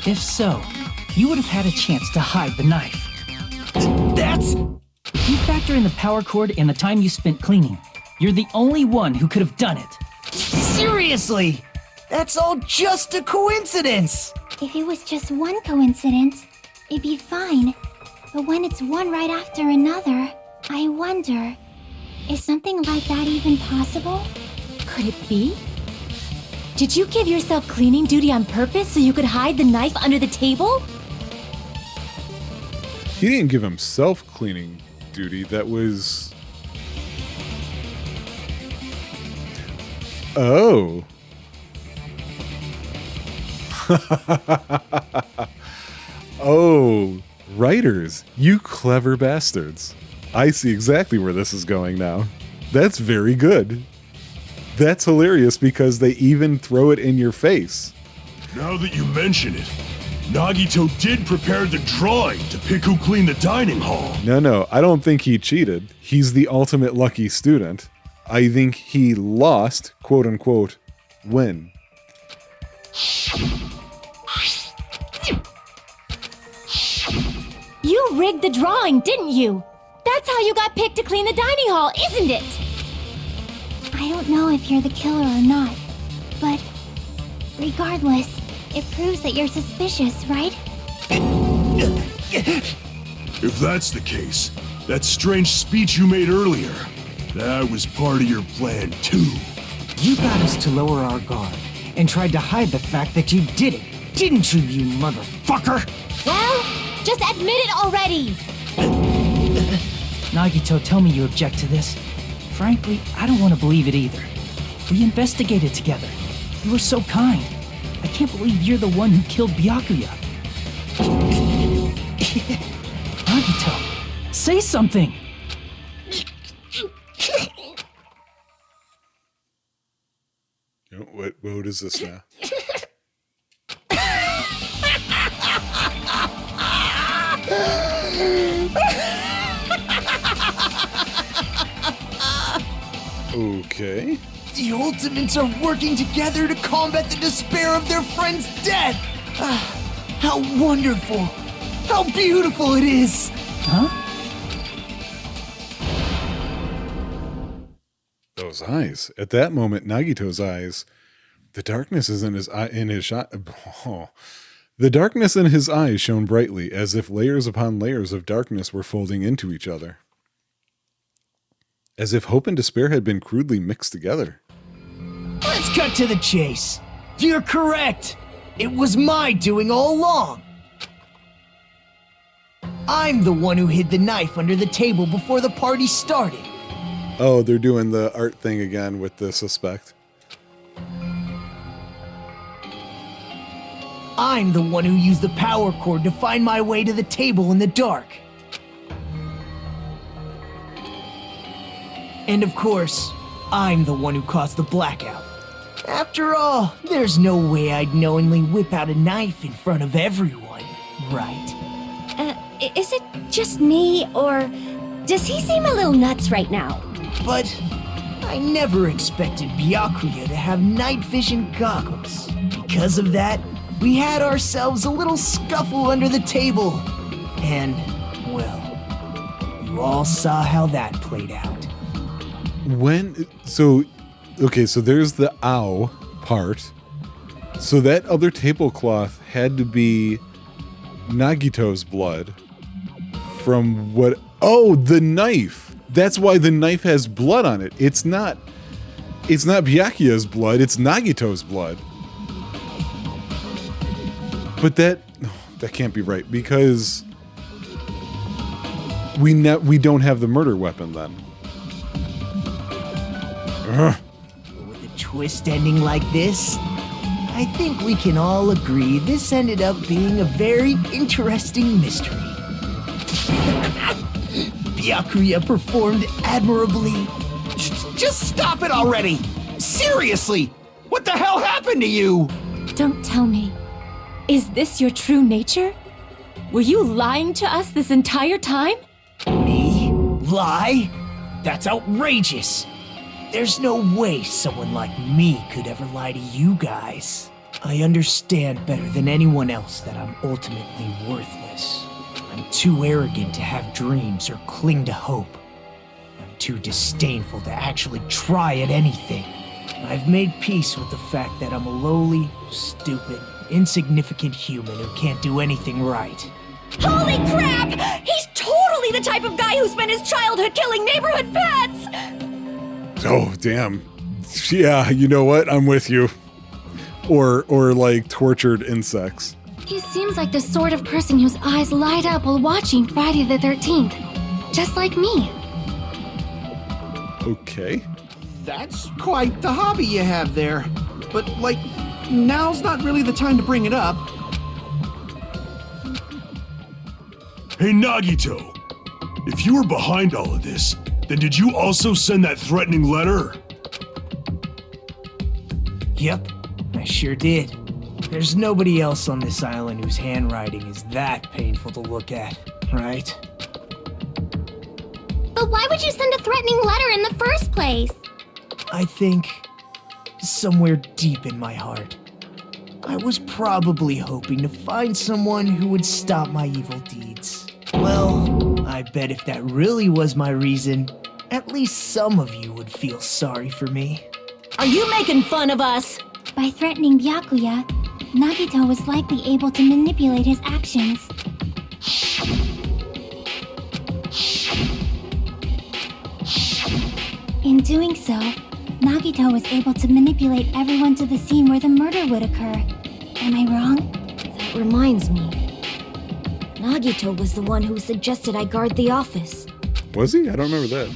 If so, you would have had a chance to hide the knife. That's... If you factor in the power cord and the time you spent cleaning, you're the only one who could have done it. Seriously! That's all just a coincidence! If it was just one coincidence, it'd be fine. But when it's one right after another, I wonder, is something like that even possible? Could it be? Did you give yourself cleaning duty on purpose so you could hide the knife under the table? He didn't give himself cleaning duty. That was... Oh. Oh, writers, you clever bastards. I see exactly where this is going now. That's very good. That's hilarious because they even throw it in your face. Now that you mention it, Nagito did prepare the drawing to pick who cleaned the dining hall. No, I don't think he cheated. He's the ultimate lucky student. I think he lost, quote unquote, win. You rigged the drawing, didn't you? That's how you got picked to clean the dining hall, isn't it? I don't know if you're the killer or not, but regardless, it proves that you're suspicious, right? If that's the case, that strange speech you made earlier, that was part of your plan too. You got us to lower our guard and tried to hide the fact that you did it, didn't you, you motherfucker? Well, just admit it already! Nagito, tell me you object to this. Frankly, I don't want to believe it either. We investigated together. You were so kind. I can't believe you're the one who killed Byakuya. Nagito, say something! What is this now? Okay. The Ultimates are working together to combat the despair of their friend's death! How wonderful! How beautiful it is! Huh? Those eyes. At that moment, Nagito's eyes, the darkness is in his eye, the darkness in his eyes shone brightly, as if layers upon layers of darkness were folding into each other. As if hope and despair had been crudely mixed together. Let's cut to the chase. You're correct. It was my doing all along. I'm the one who hid the knife under the table before the party started. Oh, they're doing the art thing again with the suspect. I'm the one who used the power cord to find my way to the table in the dark. And of course, I'm the one who caused the blackout. After all, there's no way I'd knowingly whip out a knife in front of everyone, right? Is it just me, or does he seem a little nuts right now? But I never expected Byakuya to have night vision goggles. Because of that, we had ourselves a little scuffle under the table. And, well, you all saw how that played out. So there's the ow part. So that other tablecloth had to be Nagito's blood from what? Oh, the knife. That's why the knife has blood on it. It's not Byakuya's blood, it's Nagito's blood. But that can't be right because we don't have the murder weapon then. With a twist ending like this, I think we can all agree this ended up being a very interesting mystery. Byakuya performed admirably. Just stop it already! Seriously! What the hell happened to you? Don't tell me. Is this your true nature? Were you lying to us this entire time? Me? Lie? That's outrageous. There's no way someone like me could ever lie to you guys. I understand better than anyone else that I'm ultimately worthless. I'm too arrogant to have dreams or cling to hope. I'm too disdainful to actually try at anything. I've made peace with the fact that I'm a lowly, stupid, insignificant human who can't do anything right. Holy crap! He's totally the type of guy who spent his childhood killing neighborhood pets! Oh, damn. Yeah, you know what? I'm with you. Or like tortured insects. He seems like the sort of person whose eyes light up while watching Friday the 13th. Just like me. Okay. That's quite the hobby you have there. But, like, now's not really the time to bring it up. Hey, Nagito. If you were behind all of this, then did you also send that threatening letter? Yep, I sure did. There's nobody else on this island whose handwriting is that painful to look at, right? But why would you send a threatening letter in the first place? I think, somewhere deep in my heart, I was probably hoping to find someone who would stop my evil deeds. Well, I bet if that really was my reason, at least some of you would feel sorry for me. Are you making fun of us? By threatening Byakuya, Nagito was likely able to manipulate his actions. In doing so, Nagito was able to manipulate everyone to the scene where the murder would occur. Am I wrong? That reminds me. Nagito was the one who suggested I guard the office. Was he? I don't remember that.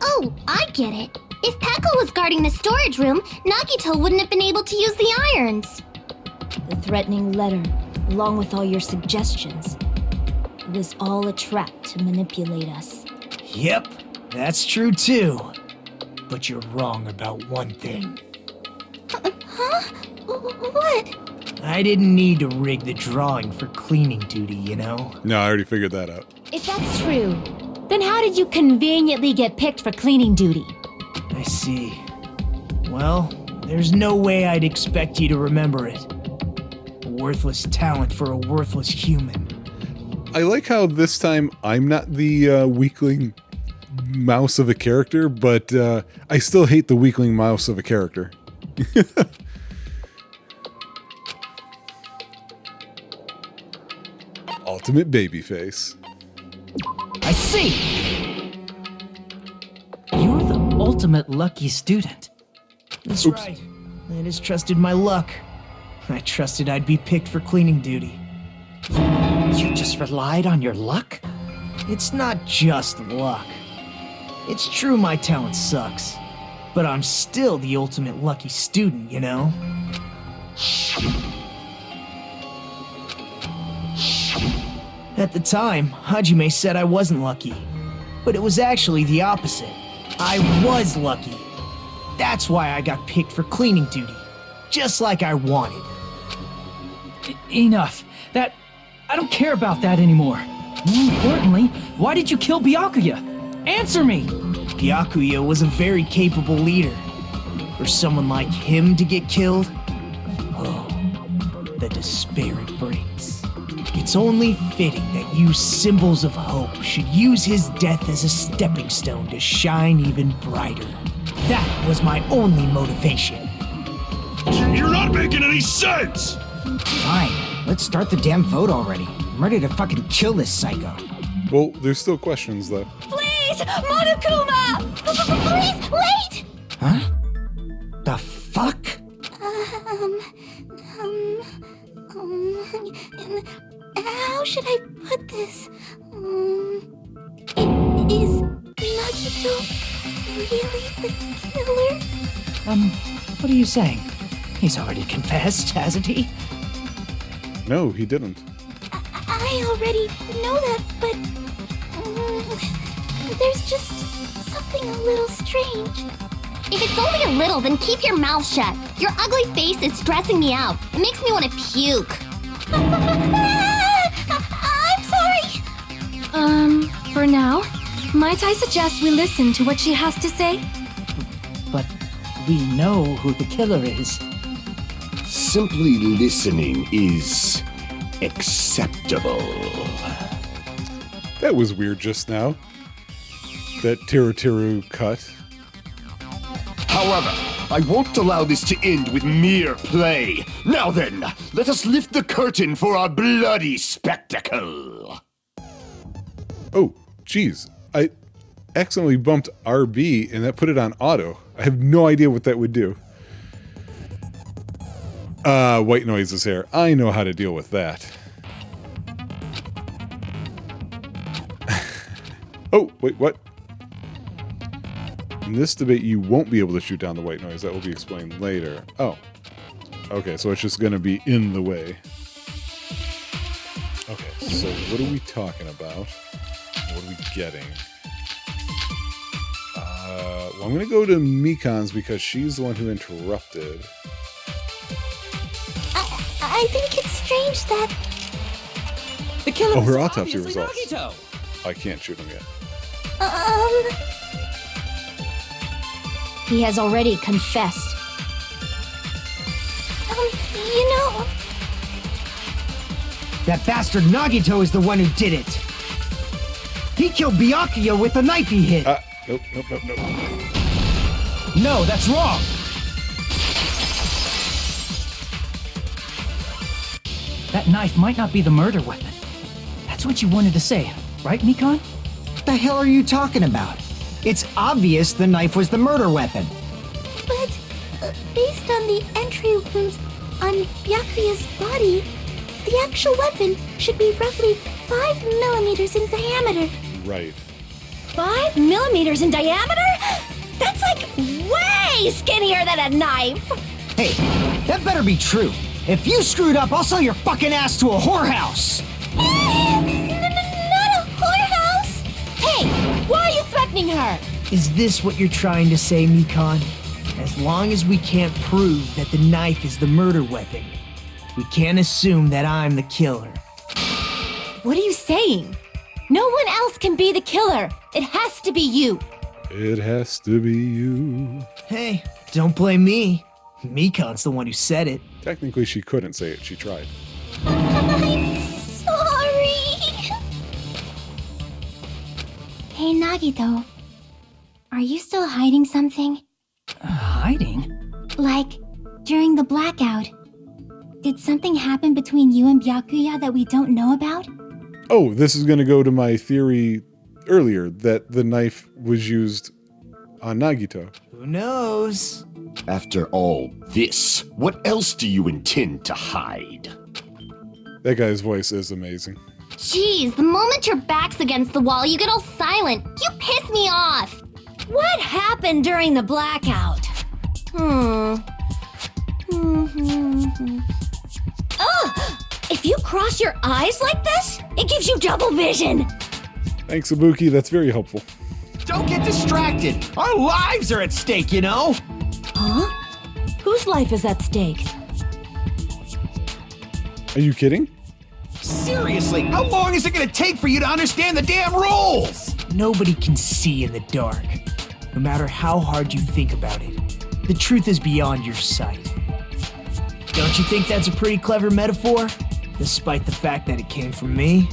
Oh, I get it. If Pekka was guarding the storage room, Nagito wouldn't have been able to use the irons. The threatening letter, along with all your suggestions, it was all a trap to manipulate us. Yep, that's true too. But you're wrong about one thing. Huh? What? I didn't need to rig the drawing for cleaning duty, you know? No, I already figured that out. If that's true, then how did you conveniently get picked for cleaning duty? I see. Well, there's no way I'd expect you to remember it. A worthless talent for a worthless human. I like how this time I'm not the weakling mouse of a character, but I still hate the weakling mouse of a character. Ultimate babyface. I see! You're the ultimate lucky student. That's Oops. right. I just trusted my luck. I trusted I'd be picked for cleaning duty. You just relied on your luck? It's not just luck. It's true my talent sucks, but I'm still the ultimate lucky student, you know? At the time, Hajime said I wasn't lucky, but it was actually the opposite. I was lucky. That's why I got picked for cleaning duty, just like I wanted. Enough. I don't care about that anymore. More importantly, why did you kill Byakuya? Answer me! Byakuya was a very capable leader. For someone like him to get killed, oh, the despair it brings. It's only fitting that you symbols of hope should use his death as a stepping stone to shine even brighter. That was my only motivation. You're not making any sense! Fine, let's start the damn vote already. I'm ready to fucking kill this psycho. Well, there's still questions, though. Please, Monokuma! Please, wait! Huh? The fuck? How should I put this? Is Nagito really the killer? What are you saying? He's already confessed, hasn't he? No, he didn't. I already know that, but there's just something a little strange. If it's only a little, then keep your mouth shut. Your ugly face is stressing me out. It makes me want to puke. I'm sorry. For now, might I suggest we listen to what she has to say? But we know who the killer is. Simply listening is acceptable. That was weird just now. That Tiru cut. However, I won't allow this to end with mere play. Now then, let us lift the curtain for our bloody spectacle. Oh, geez. I accidentally bumped RB and that put it on auto. I have no idea what that would do. White noise is here. I know how to deal with that. Oh, wait, what? In this debate, you won't be able to shoot down the white noise. That will be explained later. Oh. Okay, so it's just going to be in the way. Okay, so what are we talking about? What are we getting? Well, I'm going to go to Mikan's because she's the one who interrupted. I think it's strange that... The killer Oh, her is autopsy obviously results. Nagito. I can't shoot him yet. He has already confessed. You know... That bastard Nagito is the one who did it. He killed Byakuya with the knife he hit. Nope. No, that's wrong. That knife might not be the murder weapon. That's what you wanted to say, right, Mikan? What the hell are you talking about? It's obvious the knife was the murder weapon. But based on the entry wounds on Byakuya's body, the actual weapon should be roughly 5 millimeters in diameter. Right. 5 millimeters in diameter? That's like way skinnier than a knife. Hey, that better be true. If you screwed up, I'll sell your fucking ass to a whorehouse. Not a whorehouse! Hey, why are you threatening her? Is this what you're trying to say, Mikan? As long as we can't prove that the knife is the murder weapon, we can't assume that I'm the killer. What are you saying? No one else can be the killer. It has to be you. It has to be you. Hey, don't blame me. Mikan's the one who said it. Technically, she couldn't say it. She tried. I'm sorry. Hey, Nagito. Are you still hiding something? Hiding? Like, during the blackout, did something happen between you and Byakuya that we don't know about? Oh, this is going to go to my theory earlier that the knife was used on Nagito. Who knows? After all this, what else do you intend to hide? That guy's voice is amazing. Jeez, the moment your back's against the wall, you get all silent. You piss me off. What happened during the blackout? Oh, If you cross your eyes like this, it gives you double vision. Thanks, Ibuki. That's very helpful. Don't get distracted. Our lives are at stake, you know? Huh? Whose life is at stake? Are you kidding? Seriously, how long is it gonna take for you to understand the damn rules? Nobody can see in the dark, no matter how hard you think about it. The truth is beyond your sight. Don't you think that's a pretty clever metaphor? Despite the fact that it came from me?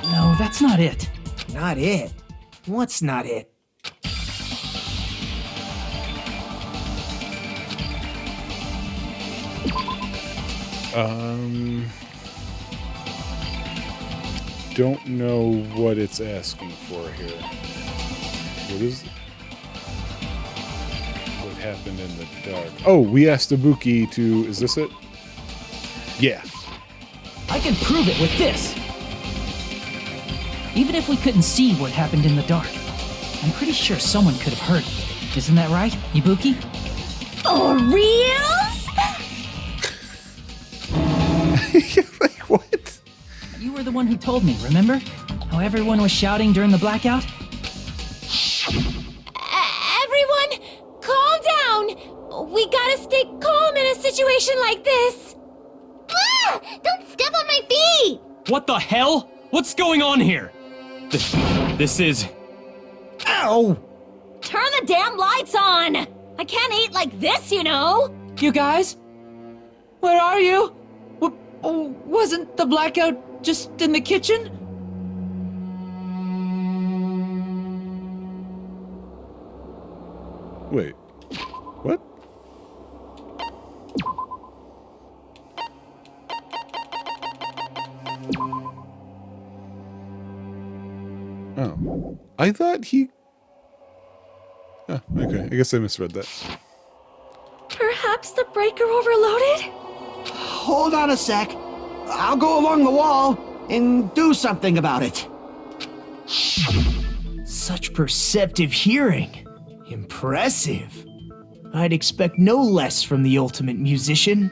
No, that's not it. Not it. What's not it? Don't know what it's asking for here. What is... What happened in the dark? Oh, we asked Ibuki to... Is this it? Yeah. I can prove it with this. Even if we couldn't see what happened in the dark, I'm pretty sure someone could have heard it. Isn't that right, Ibuki? For reals? Like, what? You were the one who told me, remember? How everyone was shouting during the blackout? everyone, calm down. We gotta stay calm in a situation like this. Ah! Don't step on my feet. What the hell? What's going on here? This is... Ow! Turn the damn lights on! I can't eat like this, you know! You guys? Where are you? Wasn't the blackout just in the kitchen? Wait. What? Oh. I thought he... Oh, okay. I guess I misread that. Perhaps the breaker overloaded? Hold on a sec. I'll go along the wall and do something about it. Such perceptive hearing. Impressive. I'd expect no less from the ultimate musician.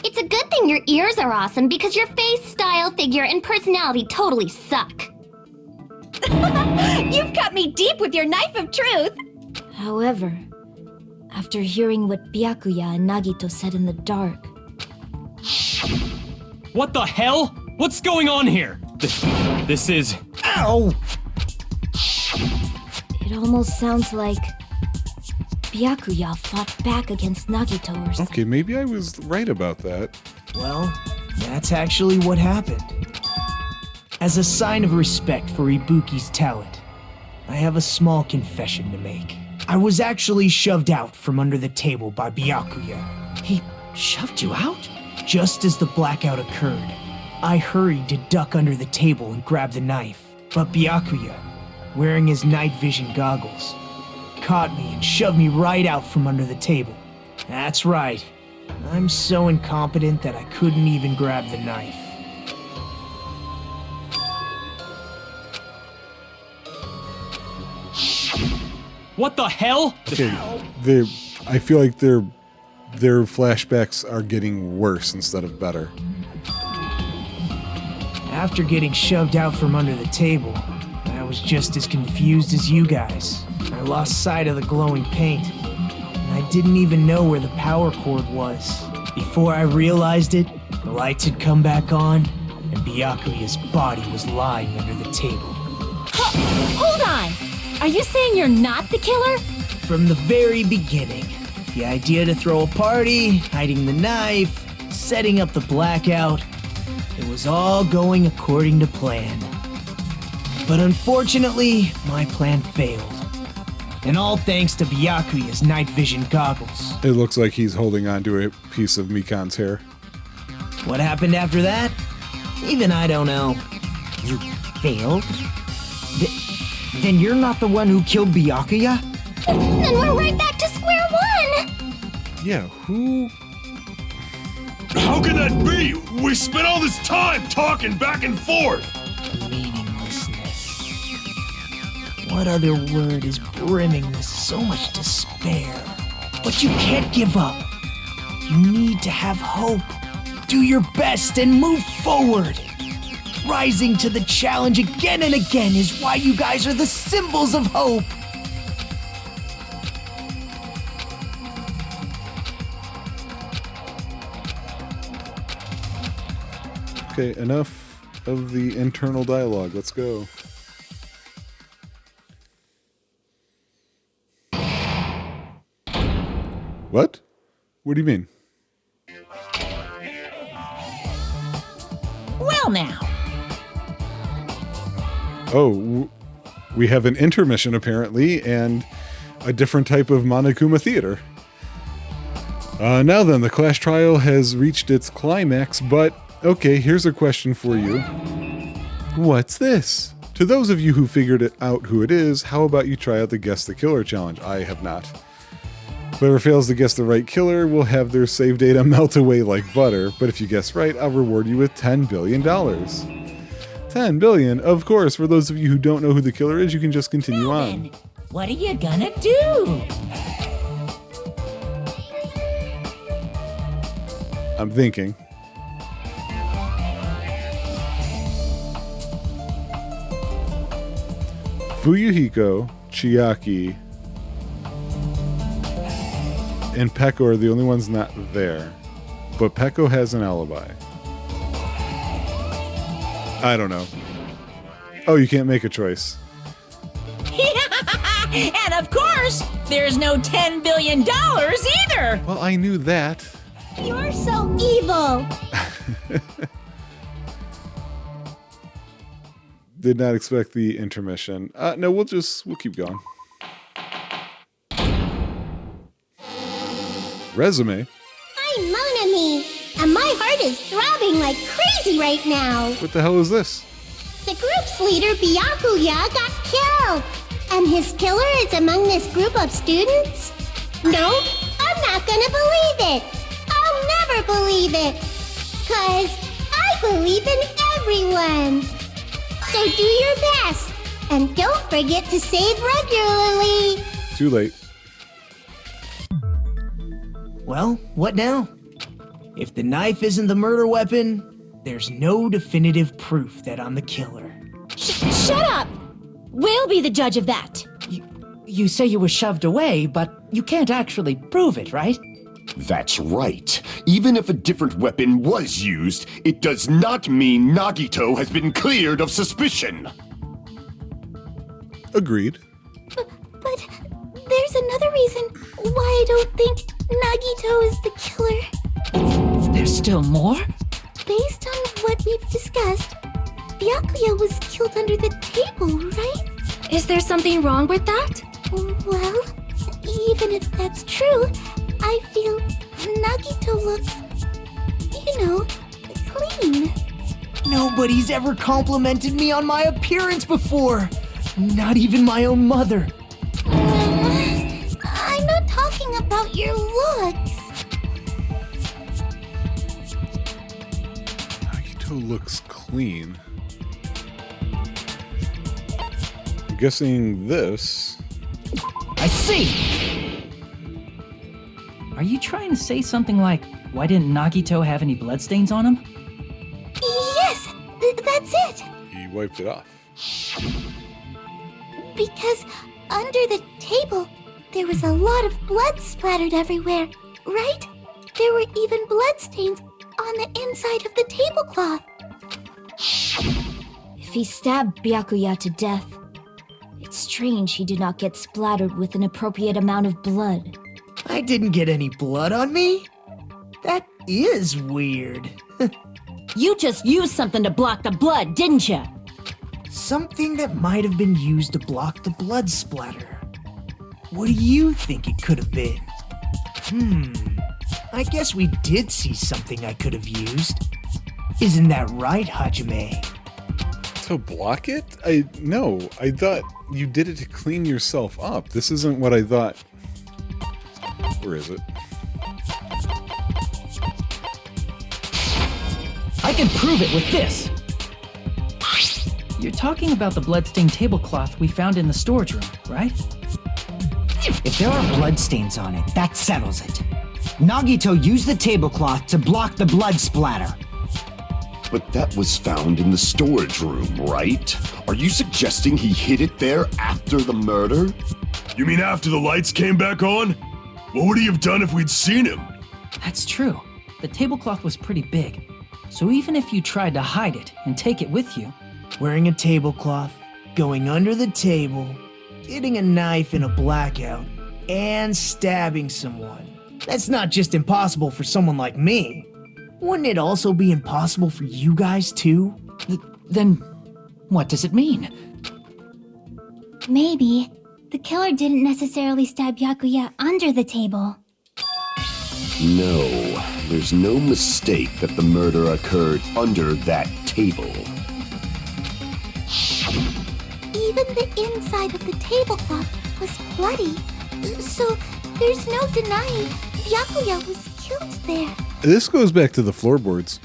It's a good thing your ears are awesome because your face, style, figure, and personality totally suck. You've cut me deep with your knife of truth! However, after hearing what Byakuya and Nagito said in the dark... What the hell? What's going on here? This is... Ow! It almost sounds like Byakuya fought back against Nagito or something. Okay, maybe I was right about that. Well, that's actually what happened. As a sign of respect for Ibuki's talent, I have a small confession to make. I was actually shoved out from under the table by Byakuya. He shoved you out? Just as the blackout occurred, I hurried to duck under the table and grab the knife. But Byakuya, wearing his night vision goggles, caught me and shoved me right out from under the table. That's right. I'm so incompetent that I couldn't even grab the knife. What the hell? Okay, I feel like their flashbacks are getting worse instead of better. After getting shoved out from under the table, I was just as confused as you guys. I lost sight of the glowing paint, and I didn't even know where the power cord was. Before I realized it, the lights had come back on, and Byakuya's body was lying under the table. Hold on! Are you saying you're not the killer? From the very beginning, the idea to throw a party, hiding the knife, setting up the blackout, it was all going according to plan. But unfortunately, my plan failed. And all thanks to Byakuya's night vision goggles. It looks like he's holding onto a piece of Mikan's hair. What happened after that? Even I don't know. You failed? Then you're not the one who killed Byakuya? Then we're right back to square one! Yeah, who... How can that be? We spent all this time talking back and forth. Meaninglessness. What other word is brimming with so much despair? But you can't give up. You need to have hope. Do your best and move forward. Rising to the challenge again and again is why you guys are the symbols of hope. Okay, enough of the internal dialogue. Let's go. What? What do you mean? Well now, Oh, we have an intermission apparently, and a different type of Monokuma theater. Now then, the class trial has reached its climax, but okay, here's a question for you. What's this? To those of you who figured it out who it is, how about you try out the Guess the Killer challenge? I have not. Whoever fails to guess the right killer will have their save data melt away like butter, but if you guess right, I'll reward you with $10 billion. 10 billion, of course. For those of you who don't know who the killer is, you can just continue on. then, what are you gonna do? I'm thinking. Fuyuhiko, Chiaki, and Peko are the only ones not there. But Peko has an alibi. I don't know. Oh, you can't make a choice. And of course, there's no $10 billion either. Well, I knew that. You're so evil. Did not expect the intermission. No, we'll keep going. Resume? I'm Monami, and my heart is throbbing like crazy right now. What the hell is this? The group's leader, Byakuya, got killed. And his killer is among this group of students? No, I'm not gonna believe it. I'll never believe it. 'Cause I believe in everyone. So do your best. And don't forget to save regularly. Too late. Well, what now? If the knife isn't the murder weapon, there's no definitive proof that I'm the killer. Shut up! We'll be the judge of that. You say you were shoved away, but you can't actually prove it, right? That's right. Even if a different weapon was used, it does not mean Nagito has been cleared of suspicion. Agreed. But there's another reason why I don't think Nagito is the killer. There's still more? Based on what we've discussed, Byakuya was killed under the table, right? Is there something wrong with that? Well, even if that's true, I feel Nagito looks, clean. Nobody's ever complimented me on my appearance before. Not even my own mother. I'm not talking about your looks. Nagito looks clean. I'm guessing this. I see! Are you trying to say something like, why didn't Nagito have any bloodstains on him? Yes, that's it. He wiped it off. Because under the table, there was a lot of blood splattered everywhere, right? There were even bloodstains on the inside of the tablecloth. If he stabbed Byakuya to death, it's strange he did not get splattered with an appropriate amount of blood. I didn't get any blood on me? That is weird. You just used something to block the blood, didn't you? Something that might have been used to block the blood splatter. What do you think it could have been? I guess we did see something I could have used. Isn't that right, Hajime? To block it? I thought you did it to clean yourself up. This isn't what I thought. Where is it? I can prove it with this. You're talking about the bloodstained tablecloth we found in the storage room, right? If there are bloodstains on it, that settles it. Nagito used the tablecloth to block the blood splatter. But that was found in the storage room, right? Are you suggesting he hid it there after the murder? You mean after the lights came back on? What would he have done if we'd seen him? That's true. The tablecloth was pretty big. So even if you tried to hide it and take it with you, Wearing a tablecloth, going under the table, getting a knife in a blackout, and stabbing someone. That's not just impossible for someone like me. Wouldn't it also be impossible for you guys too? then what does it mean? Maybe the killer didn't necessarily stab Byakuya under the table. No, there's no mistake that the murder occurred under that table. Even the inside of the tablecloth was bloody, so there's no denying Byakuya was killed there. This goes back to the floorboards.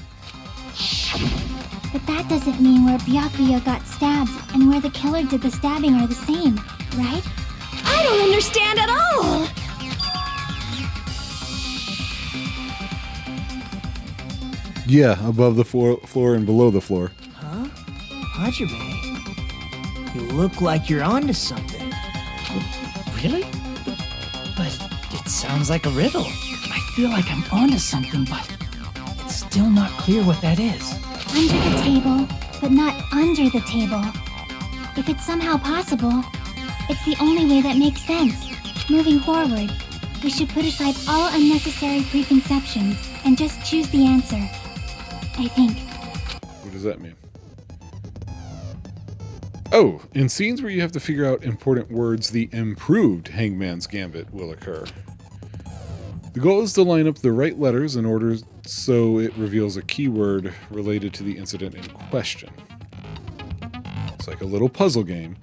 But that doesn't mean where Byakuya got stabbed and where the killer did the stabbing are the same, right? I don't understand at all! Yeah, above the floor and below the floor. Huh? Hajime, you look like you're onto something. Really? But it sounds like a riddle. I feel like I'm onto something, but it's still not clear what that is. Under the table, but not under the table. If it's somehow possible, it's the only way that makes sense. Moving forward, we should put aside all unnecessary preconceptions and just choose the answer. I think. What does that mean? Oh, in scenes where you have to figure out important words, the improved Hangman's Gambit will occur. The goal is to line up the right letters in order so it reveals a keyword related to the incident in question. It's like a little puzzle game.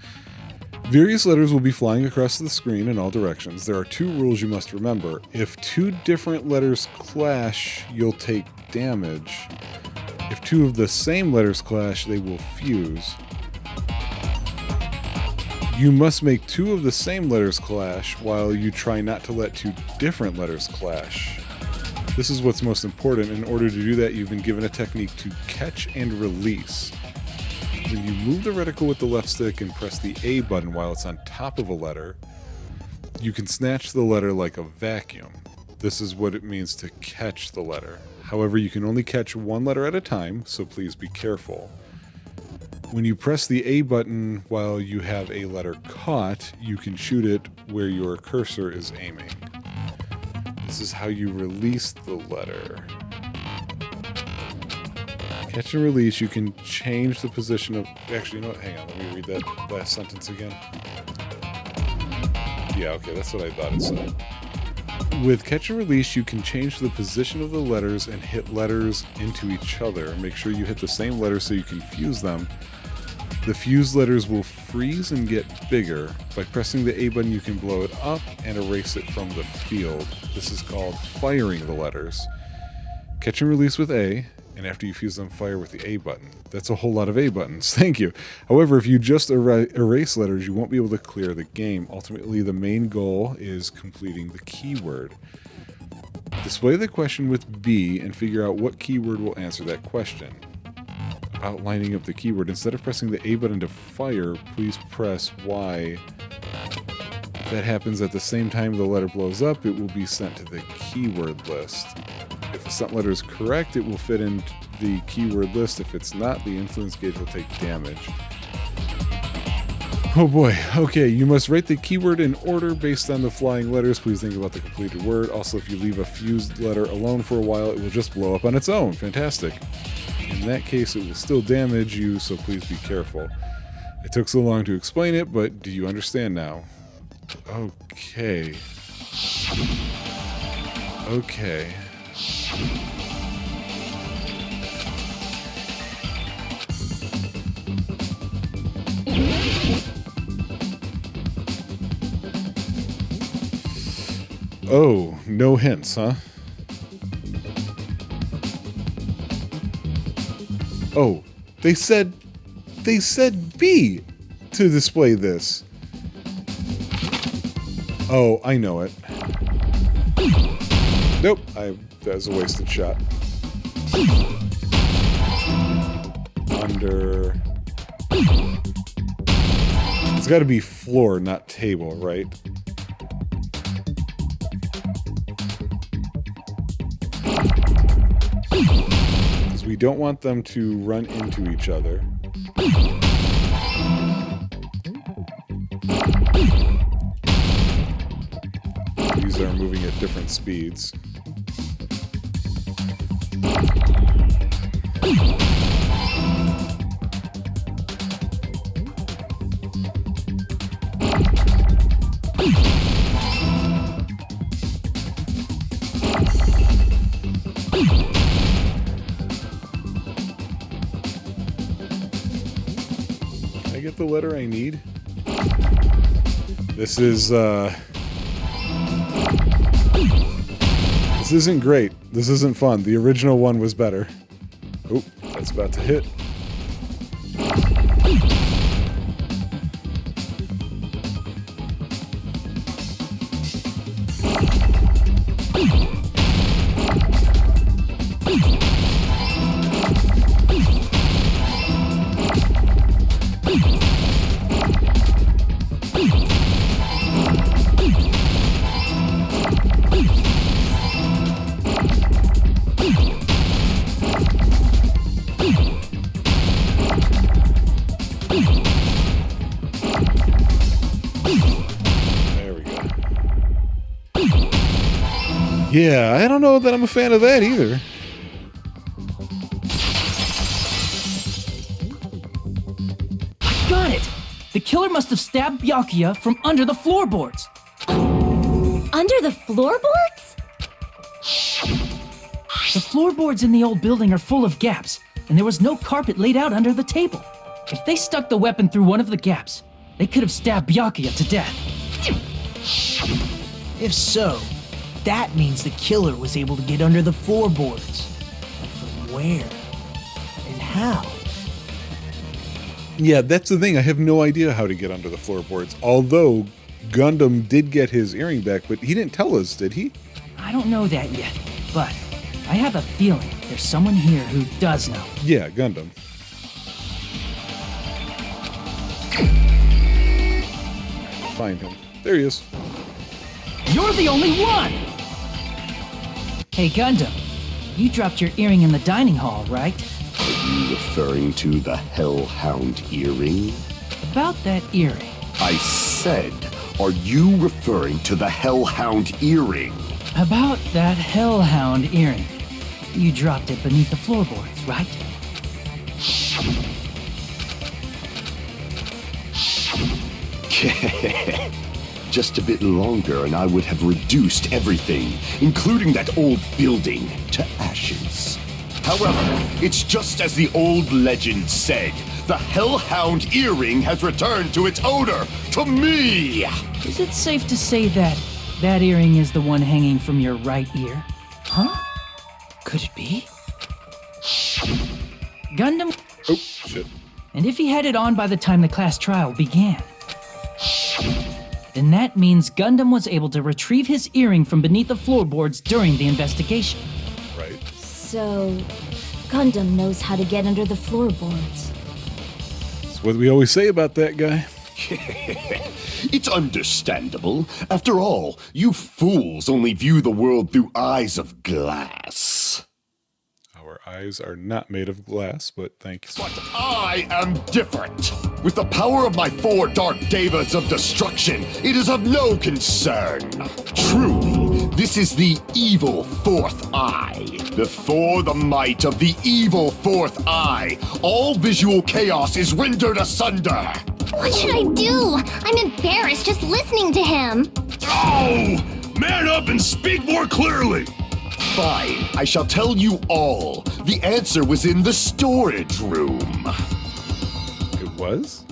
Various letters will be flying across the screen in all directions. There are 2 rules you must remember. If 2 different letters clash, you'll take damage. If 2 of the same letters clash, they will fuse. You must make 2 of the same letters clash while you try not to let 2 different letters clash. This is what's most important. In order to do that, you've been given a technique to catch and release. When you move the reticle with the left stick and press the A button while it's on top of a letter, you can snatch the letter like a vacuum. This is what it means to catch the letter. However, you can only catch 1 letter at a time, so please be careful. When you press the A button while you have a letter caught, you can shoot it where your cursor is aiming. This is how you release the letter. Catch and release, you can change the position of... Actually, you know what? Hang on, let me read that last sentence again. Yeah, okay, that's what I thought it said. With catch and release, you can change the position of the letters and hit letters into each other. Make sure you hit the same letters so you can fuse them. The fused letters will freeze and get bigger. By pressing the A button, you can blow it up and erase it from the field. This is called firing the letters. Catch and release with A, and after you fuse them, fire with the A button. That's a whole lot of A buttons. Thank you. However, if you just erase letters, you won't be able to clear the game. Ultimately, the main goal is completing the keyword. Display the question with B and figure out what keyword will answer that question. About lining up the keyword, instead of pressing the A button to fire, please press Y. If that happens at the same time the letter blows up, it will be sent to the keyword list. If the sent letter is correct, it will fit in the keyword list. If it's not, the influence gauge will take damage. Oh boy. Okay, you must write the keyword in order based on the flying letters. Please think about the completed word. Also, if you leave a fused letter alone for a while, it will just blow up on its own. Fantastic. In that case, it will still damage you, so please be careful. It took so long to explain it, but do you understand now? Okay. Okay. Oh, no hints, huh? Oh, they said B to display this. Oh, I know it. Nope, that was a wasted shot. Under. It's got to be floor, not table, right? Because we don't want them to run into each other. These are moving at different speeds. Can I get the letter I need? This isn't great. This isn't fun. The original one was better. Oh, that's about to hit. Yeah, I don't know that I'm a fan of that either. Got it! The killer must have stabbed Byakuya from under the floorboards. Under the floorboards? The floorboards in the old building are full of gaps, and there was no carpet laid out under the table. If they stuck the weapon through one of the gaps, they could have stabbed Byakuya to death. If so, that means the killer was able to get under the floorboards. But from where? And how? Yeah, that's the thing. I have no idea how to get under the floorboards. Although Gundam did get his earring back, but he didn't tell us, did he? I don't know that yet, but I have a feeling there's someone here who does know. Yeah, Gundam. Find him. There he is. You're the only one! Hey, Gundam, you dropped your earring in the dining hall, right? Are you referring to the Hellhound earring? About that earring. I said, are you referring to the Hellhound earring? About that Hellhound earring. You dropped it beneath the floorboards, right? Just a bit longer and I would have reduced everything, including that old building, to ashes. However, it's just as the old legend said. The Hellhound earring has returned to its owner, to me! Is it safe to say that that earring is the one hanging from your right ear? Huh? Could it be? Gundam? Oh, shit. And if he had it on by the time the class trial began? Then that means Gundam was able to retrieve his earring from beneath the floorboards during the investigation. Right. So, Gundam knows how to get under the floorboards. That's what we always say about that guy. It's understandable. After all, you fools only view the world through eyes of glass. Our eyes are not made of glass, but thank you. But I am different. With the power of my 4 dark devas of destruction, it is of no concern. Truly, this is the evil 4th eye. Before the might of the evil 4th eye, all visual chaos is rendered asunder. What should I do? I'm embarrassed just listening to him. Oh! Man up and speak more clearly! Fine, I shall tell you all. The answer was in the storage room. It was?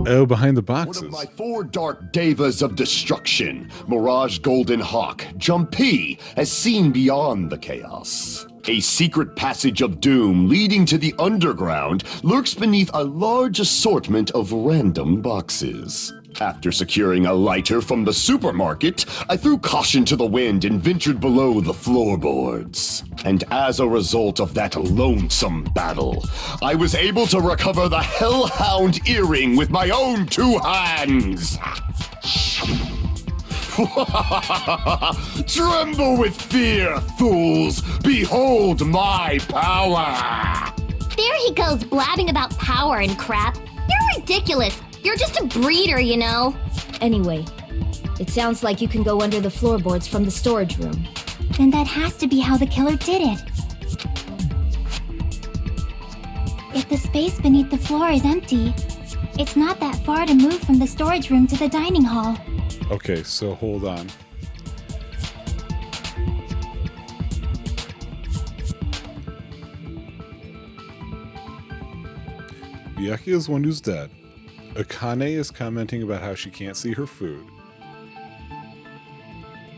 Oh, behind the One boxes. of my 4 dark devas of destruction, Mirage Golden Hawk, Jumpy, has seen beyond the chaos. A secret passage of doom leading to the underground lurks beneath a large assortment of random boxes. After securing a lighter from the supermarket, I threw caution to the wind and ventured below the floorboards. And as a result of that lonesome battle, I was able to recover the Hellhound earring with my own 2 hands. Tremble with fear, fools! Behold my power! There he goes blabbing about power and crap. You're ridiculous. You're just a breeder, you know. Anyway, it sounds like you can go under the floorboards from the storage room. Then that has to be how the killer did it. If the space beneath the floor is empty, it's not that far to move from the storage room to the dining hall. Okay, so hold on. Byakuya is one who's dead. Akane is commenting about how she can't see her food.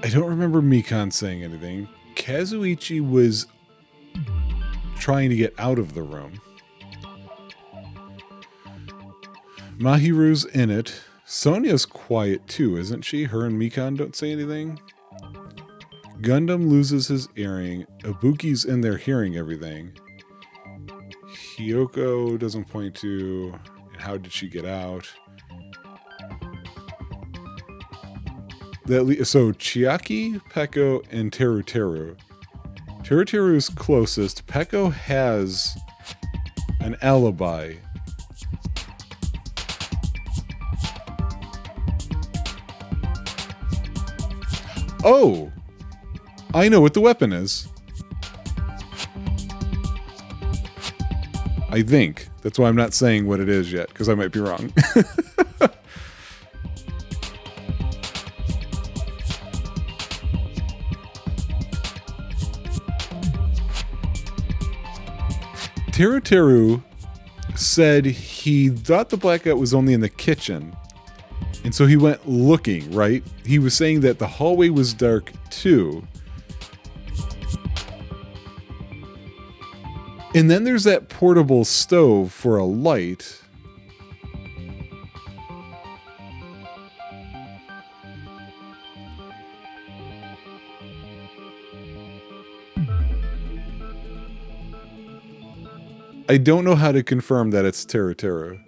I don't remember Mikan saying anything. Kazuichi was trying to get out of the room. Mahiru's in it. Sonya's quiet too, isn't she? Her and Mikan don't say anything. Gundam loses his earring. Ibuki's in there hearing everything. Hyoko doesn't point to... How did she get out? So Chiaki, Peko, and Teruteru. Teruteru's closest. Peko has an alibi. Oh! I know what the weapon is. I think. That's why I'm not saying what it is yet, because I might be wrong. Teruteru said he thought the blackout was only in the kitchen, and so he went looking, right? He was saying that the hallway was dark too. And then there's that portable stove for a light. I don't know how to confirm that it's Teruteru.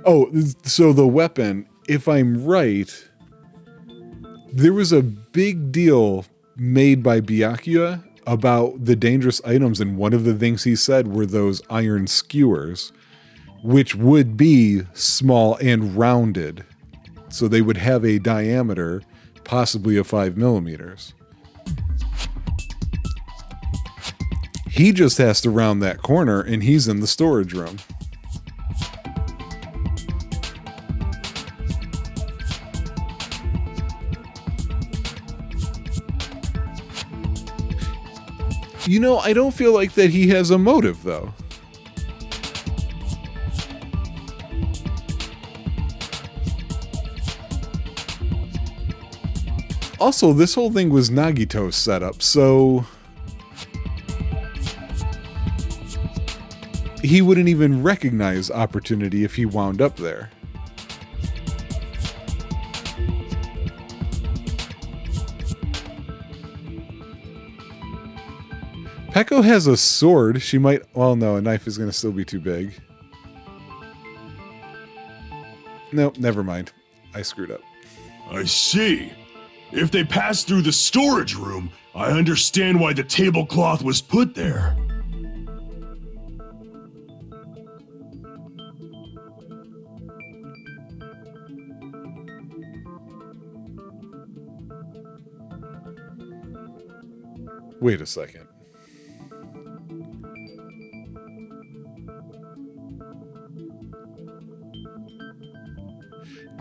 Oh, so the weapon, if I'm right, there was a big deal made by Byakuya about the dangerous items, and one of the things he said were those iron skewers, which would be small and rounded. So they would have a diameter, possibly of 5 millimeters. He just has to round that corner, and he's in the storage room. You know, I don't feel like that he has a motive, though. Also, this whole thing was Nagito's setup, so he wouldn't even recognize opportunity if he wound up there. Peko has a sword. She might... Well, no, a knife is going to still be too big. Nope, never mind. I screwed up. I see. If they passed through the storage room, I understand why the tablecloth was put there. Wait a second.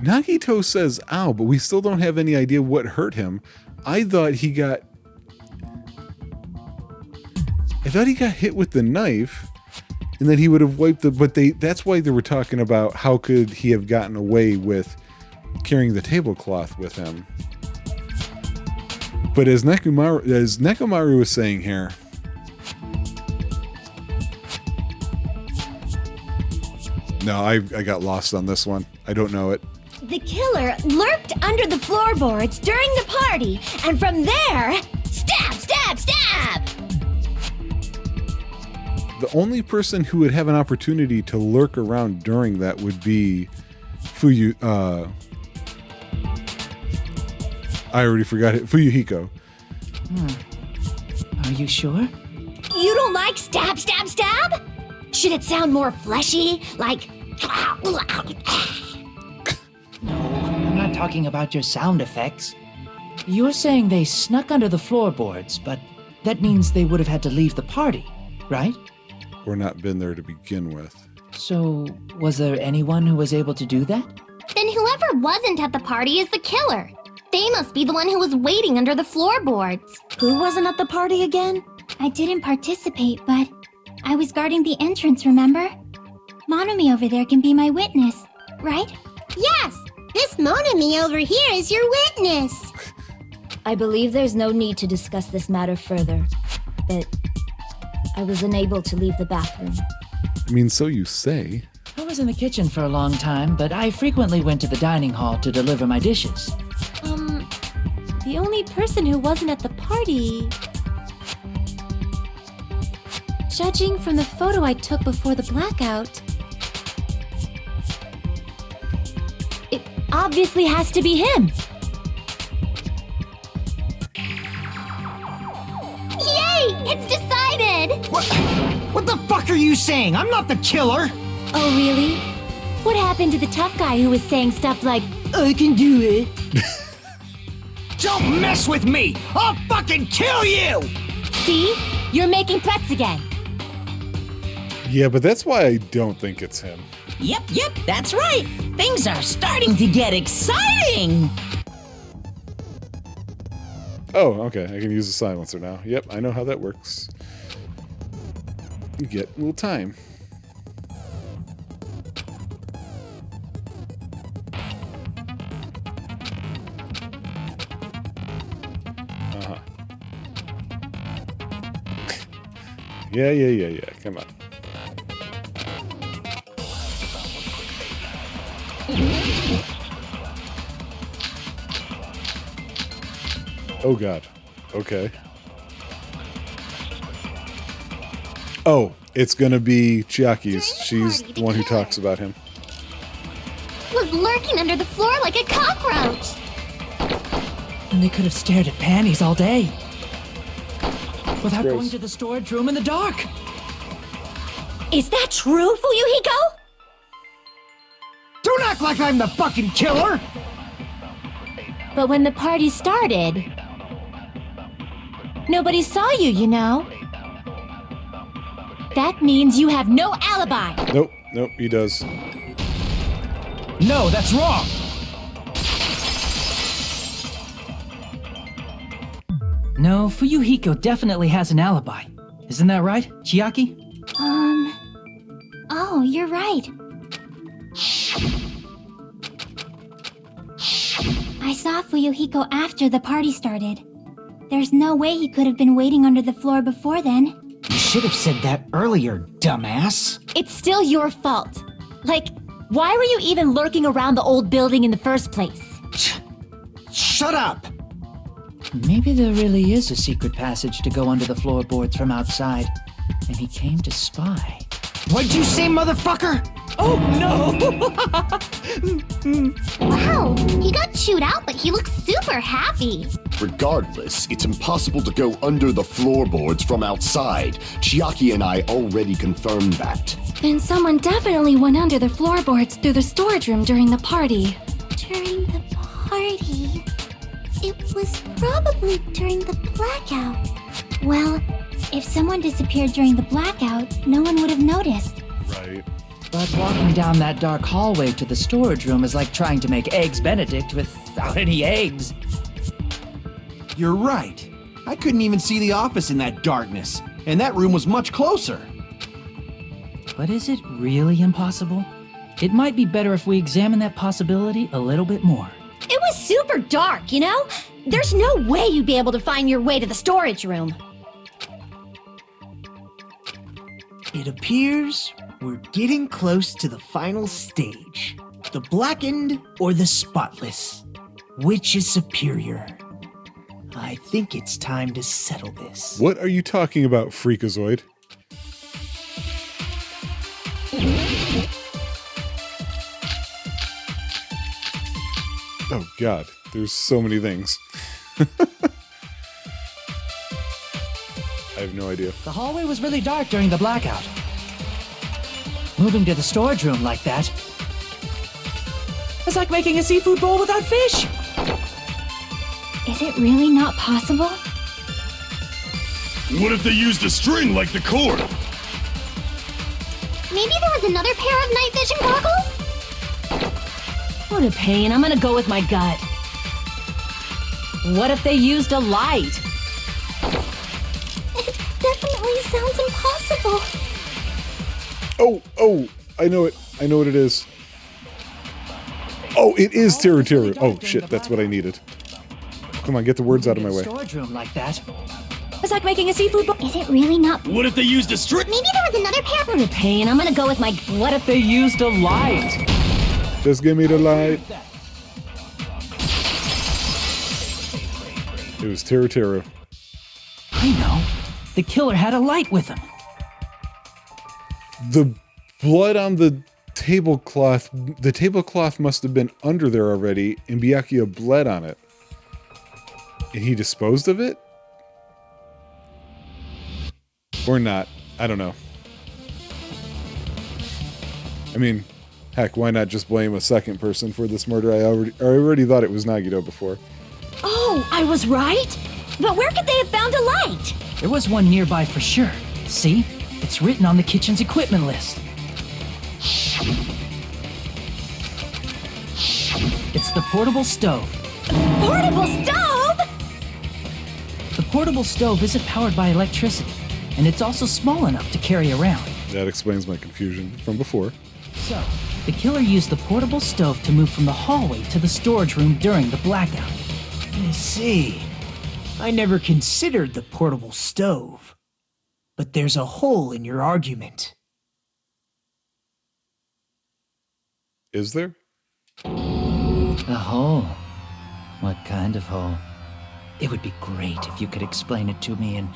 Nagito says ow, but we still don't have any idea what hurt him. I thought he got hit with the knife, and then he would have wiped that's why they were talking about how could he have gotten away with carrying the tablecloth with him. But as Nekomaru was saying here, no, I got lost on this one. I don't know it. The killer lurked under the floorboards during the party, and from there, stab, stab, stab! The only person who would have an opportunity to lurk around during that would be I already forgot it. Fuyuhiko. Are you sure? You don't like stab, stab, stab? Should it sound more fleshy, like... No, I'm not talking about your sound effects. You're saying they snuck under the floorboards, but that means they would have had to leave the party, right? Or not been there to begin with. So, was there anyone who was able to do that? Then whoever wasn't at the party is the killer. They must be the one who was waiting under the floorboards. Who wasn't at the party again? I didn't participate, but I was guarding the entrance, remember? Monomi over there can be my witness, right? Yes! This Monomi over here is your witness! I believe there's no need to discuss this matter further, but I was unable to leave the bathroom. I mean, so you say. I was in the kitchen for a long time, but I frequently went to the dining hall to deliver my dishes. The only person who wasn't at the party... Judging from the photo I took before the blackout... It obviously has to be him! Yay! It's decided! What the fuck are you saying? I'm not the killer! Oh, really? What happened to the tough guy who was saying stuff like, I can do it. Don't mess with me! I'll fucking kill you! see? You're making threats again. Yeah, but that's why I don't think it's him. Yep, that's right. Things are starting to get exciting. Oh, okay. I can use the silencer now. Yep, I know how that works. You get a little time. Uh-huh. Yeah. Come on. Oh god. Okay. Oh, it's gonna be Chiaki's. She's the one who talks about him. Was lurking under the floor like a cockroach. And they could have stared at panties all day. Without Gross. going to the storage room in the dark. Is that true, Fuyuhiko? Don't act like I'm the fucking killer! But when the party started, nobody saw you, you know. That means you have no alibi. Nope, he does. No, that's wrong! No, Fuyuhiko definitely has an alibi. Isn't that right, Chiaki? Oh, you're right. I saw Fuyuhiko after the party started. There's no way he could have been waiting under the floor before then. You should have said that earlier, dumbass. It's still your fault. Like, why were you even lurking around the old building in the first place? Shut up! Maybe there really is a secret passage to go under the floorboards from outside, and he came to spy. What'd you say, motherfucker? Oh no! Wow, he got chewed out, but he looks super happy. Regardless, it's impossible to go under the floorboards from outside. Chiaki and I already confirmed that. Then someone definitely went under the floorboards through the storage room during the party. During the party? It was probably during the blackout. Well, if someone disappeared during the blackout, no one would have noticed. Right. But walking down that dark hallway to the storage room is like trying to make Eggs Benedict without any eggs. You're right. I couldn't even see the office in that darkness, and that room was much closer. But is it really impossible? It might be better if we examine that possibility a little bit more. It was super dark, you know? There's no way you'd be able to find your way to the storage room. It appears we're getting close to the final stage. The blackened or the spotless? Which is superior? I think it's time to settle this. What are you talking about, Freakazoid? Oh god, there's so many things. I have no idea. The hallway was really dark during the blackout. Moving to the storage room like that. It's like making a seafood bowl without fish. Is it really not possible? What if they used a string like the cord? Maybe there was another pair of night vision goggles? What a pain. I'm gonna go with my gut. What if they used a light? It definitely sounds impossible. Oh, I know it. I know what it is. Oh, it is Teru Teru. Oh shit, that's what I needed. Come on, get the words out of my way. Storage room like that. It's like making a seafood bowl. Is it really not? What if they used a string? Maybe there was another pair. What a pain. I'm gonna go with my. What if they used a light? Just give me the light. It was Teru Teru. I know. The killer had a light with him. The blood on the tablecloth must have been under there already, and Byakuya bled on it. And he disposed of it? Or not. I don't know. I mean, heck, why not just blame a second person for this murder? I already thought it was Nagito before. Oh, I was right? But where could they have found a light? There was one nearby for sure. See? It's written on the kitchen's equipment list. It's the portable stove. Portable stove? The portable stove isn't powered by electricity, and it's also small enough to carry around. That explains my confusion from before. So, the killer used the portable stove to move from the hallway to the storage room during the blackout. I see. I never considered the portable stove. But there's a hole in your argument. Is there? A hole? What kind of hole? It would be great if you could explain it to me in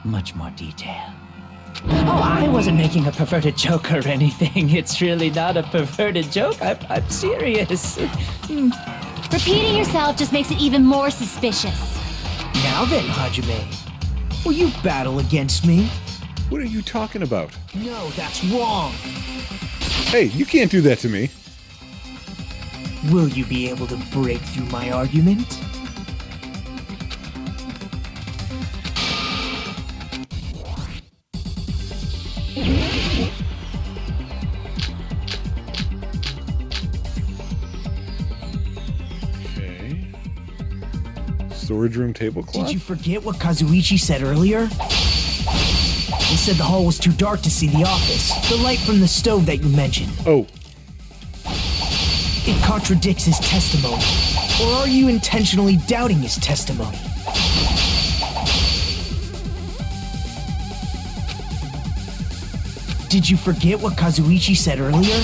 much more detail. Oh, I wasn't making a perverted joke or anything. It's really not a perverted joke. I'm serious. Repeating yourself just makes it even more suspicious. Now then, Hajime, will you battle against me? What are you talking about? No, that's wrong. Hey, you can't do that to me. Will you be able to break through my argument? Okay. Storage room tablecloth? Did you forget what Kazuichi said earlier? He said the hall was too dark to see the office. The light from the stove that you mentioned. Oh, It contradicts his testimony. Or are you intentionally doubting his testimony? Did you forget what Kazuichi said earlier?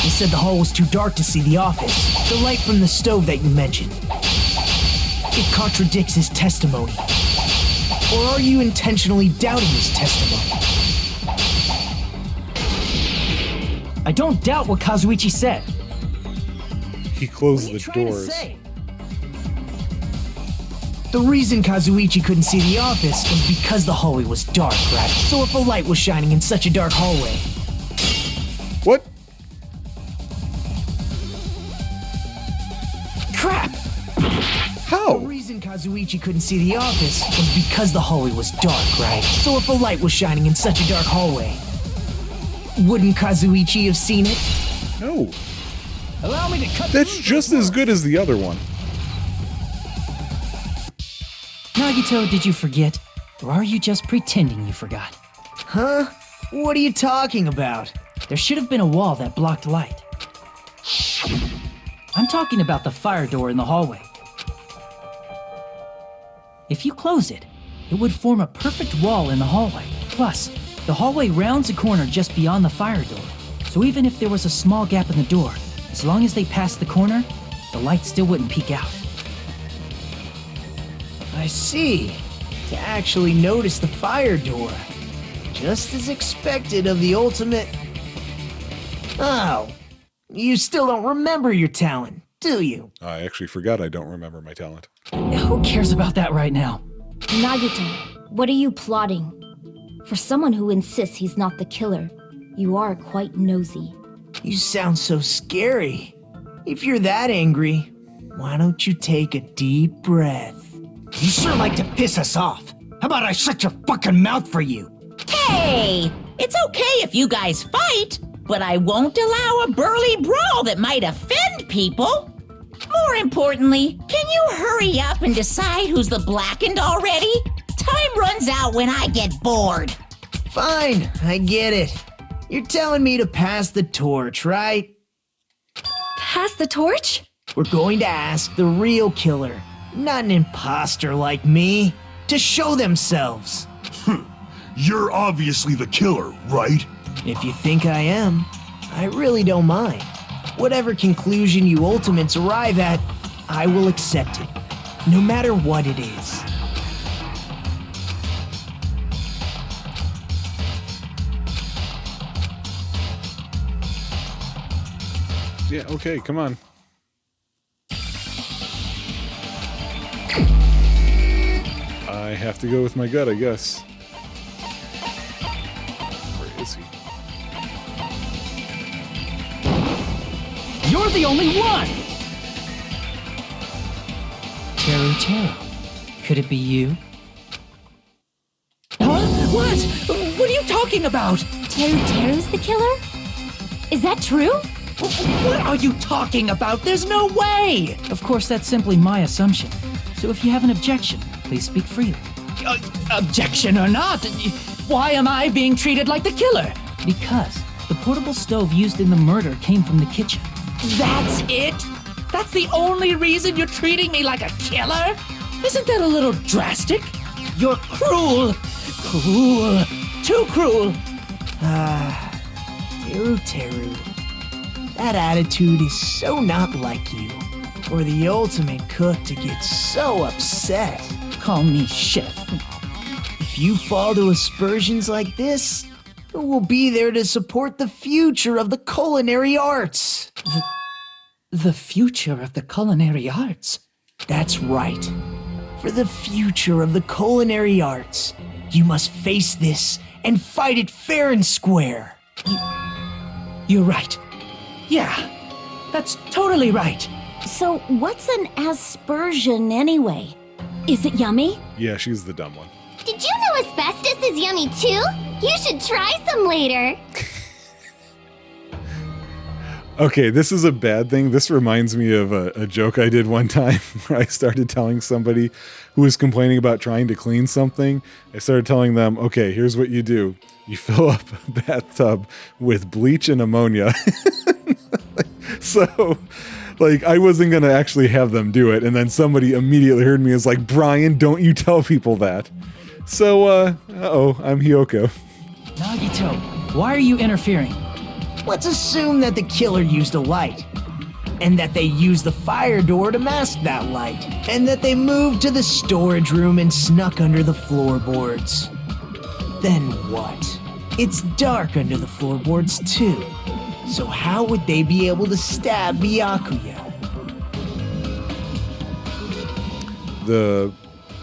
He said the hall was too dark to see the office. The light from the stove that you mentioned. It contradicts his testimony. Or are you intentionally doubting his testimony? I don't doubt what Kazuichi said. he closed What are you the trying to doors. say? The reason Kazuichi couldn't see the office was because the hallway was dark, right? So if a light was shining in such a dark hallway, What? crap! The How? reason Kazuichi couldn't see the office was because the hallway was dark, right? So if a light was shining in such a dark hallway, wouldn't Kazuichi have seen it? No. Allow me to cut That's through just this as good as the other one. Nagito, did you forget? Or are you just pretending you forgot? Huh? What are you talking about? There should have been a wall that blocked light. I'm talking about the fire door in the hallway. If you close it, it would form a perfect wall in the hallway. Plus, the hallway rounds a corner just beyond the fire door. So even if there was a small gap in the door, as long as they passed the corner, the light still wouldn't peek out. I see. To actually notice the fire door. Just as expected of the ultimate... Oh, you still don't remember your talent, do you? I actually forgot I don't remember my talent. Who cares about that right now? Nagito, what are you plotting? For someone who insists he's not the killer, you are quite nosy. You sound so scary. If you're that angry, why don't you take a deep breath? You sure like to piss us off. How about I shut your fucking mouth for you? Hey, it's okay if you guys fight, but I won't allow a burly brawl that might offend people. More importantly, can you hurry up and decide who's the blackened already? Time runs out when I get bored. Fine, I get it. You're telling me to pass the torch, right? Pass the torch? We're going to ask the real killer, not an imposter like me, to show themselves. You're obviously the killer, right? If you think I am, I really don't mind. Whatever conclusion you ultimates arrive at, I will accept it, no matter what it is. Yeah, okay, come on. I have to go with my gut, I guess. Where is he? You're the only one! Teru. Could it be you? Huh? What? What are you talking about? Teru's the killer? Is that true? What are you talking about? There's no way! Of course, that's simply my assumption. So if you have an objection, please speak freely. Objection or not, why am I being treated like the killer? Because the portable stove used in the murder came from the kitchen. That's it? That's the only reason you're treating me like a killer? Isn't that a little drastic? You're cruel. Cruel. Too cruel. Teru. That attitude is so not like you. For the ultimate cook to get so upset. Call me chef. If you fall to aspersions like this, who will be there to support the future of the culinary arts? The future of the culinary arts? That's right. For the future of the culinary arts, you must face this and fight it fair and square. You're right. Yeah, that's totally right. So what's an aspersion anyway? Is it yummy? Yeah, she's the dumb one. Did you know asbestos is yummy too? You should try some later. Okay, this is a bad thing. This reminds me of a joke I did one time where I started telling somebody who was complaining about trying to clean something. I started telling them, okay, here's what you do. You fill up a bathtub with bleach and ammonia. So, like, I wasn't going to actually have them do it. And then somebody immediately heard me as like, Brian, don't you tell people that. So, I'm Hiyoko. Nagito, why are you interfering? Let's assume that the killer used a light, and that they used the fire door to mask that light, and that they moved to the storage room and snuck under the floorboards. Then what? It's dark under the floorboards too. So how would they be able to stab Byakuya?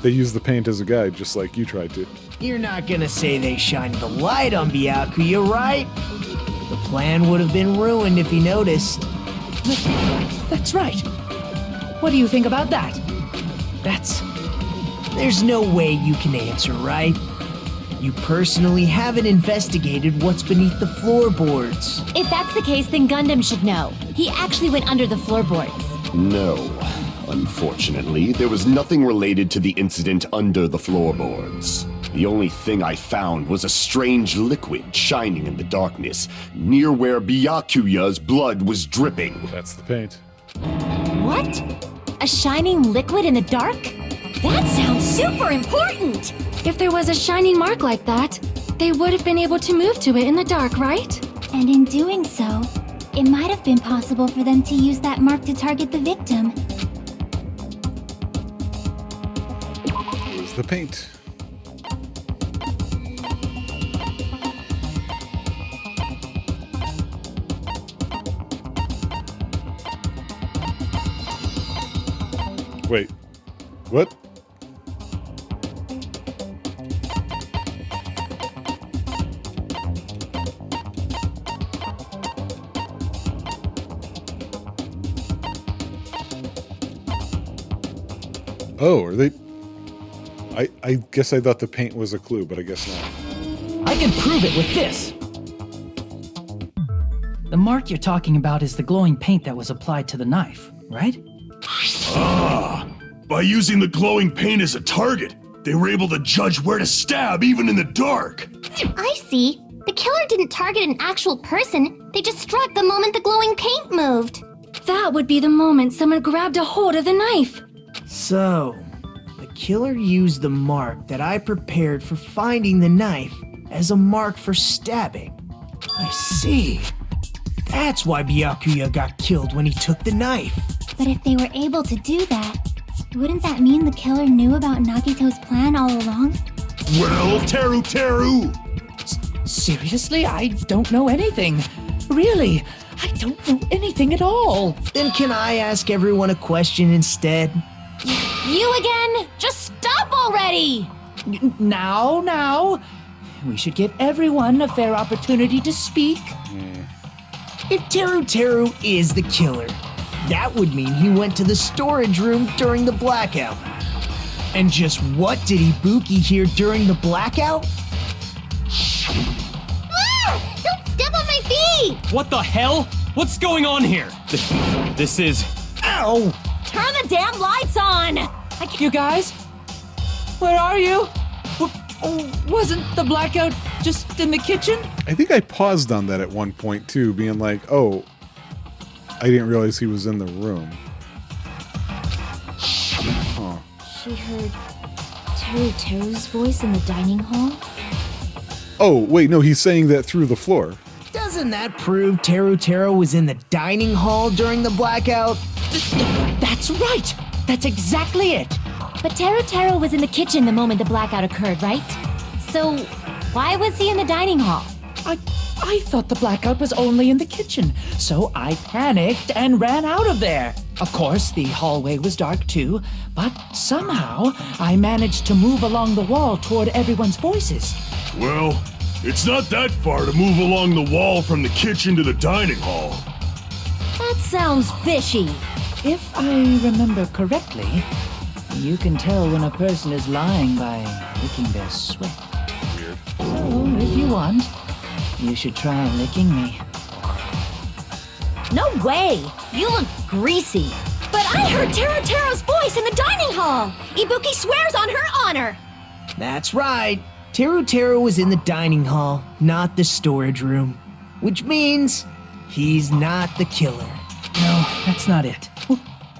They use the paint as a guide, just like you tried to. You're not gonna say they shined the light on Byakuya, right? The plan would have been ruined if he noticed. That's right. What do you think about that? There's no way you can answer, right? You personally haven't investigated what's beneath the floorboards. If that's the case, then Gundam should know. He actually went under the floorboards. No. Unfortunately, there was nothing related to the incident under the floorboards. The only thing I found was a strange liquid shining in the darkness, near where Byakuya's blood was dripping. That's the paint. What? A shining liquid in the dark? That sounds super important! If there was a shining mark like that, they would have been able to move to it in the dark, right? And in doing so, it might have been possible for them to use that mark to target the victim. Here's the paint. Wait, what? Oh, are they? I guess I thought the paint was a clue, but I guess not. I can prove it with this. The mark you're talking about is the glowing paint that was applied to the knife, right? Ah, by using the glowing paint as a target, they were able to judge where to stab even in the dark. I see. The killer didn't target an actual person. They just struck the moment the glowing paint moved. That would be the moment someone grabbed a hold of the knife. So, the killer used the mark that I prepared for finding the knife as a mark for stabbing. I see. That's why Byakuya got killed when he took the knife. But if they were able to do that, wouldn't that mean the killer knew about Nagito's plan all along? Well, Teru! Seriously? I don't know anything. Really, I don't know anything at all. Then can I ask everyone a question instead? You again? Just stop already! Now. We should give everyone a fair opportunity to speak. If Teru is the killer, that would mean he went to the storage room during the blackout. And just what did Ibuki hear during the blackout? Ah! Don't step on my feet! What the hell? What's going on here? This is... Ow! Turn the damn lights on! You guys? Where are you? Wasn't the blackout just in the kitchen? I think I paused on that at one point too, being like, oh, I didn't realize he was in the room. Huh. She heard Teru's voice in the dining hall? Oh, wait, no, he's saying that through the floor. Doesn't that prove Teru was in the dining hall during the blackout? That's right! That's exactly it! But Teru was in the kitchen the moment the blackout occurred, right? So, why was he in the dining hall? I thought the blackout was only in the kitchen, so I panicked and ran out of there. Of course, the hallway was dark too, but somehow I managed to move along the wall toward everyone's voices. Well, it's not that far to move along the wall from the kitchen to the dining hall. That sounds fishy. If I remember correctly, you can tell when a person is lying by licking their sweat. Weird. So, if you want, you should try licking me. No way! You look greasy. But I heard Teru's voice in the dining hall! Ibuki swears on her honor! That's right. Teru was in the dining hall, not the storage room. Which means he's not the killer. No, that's not it.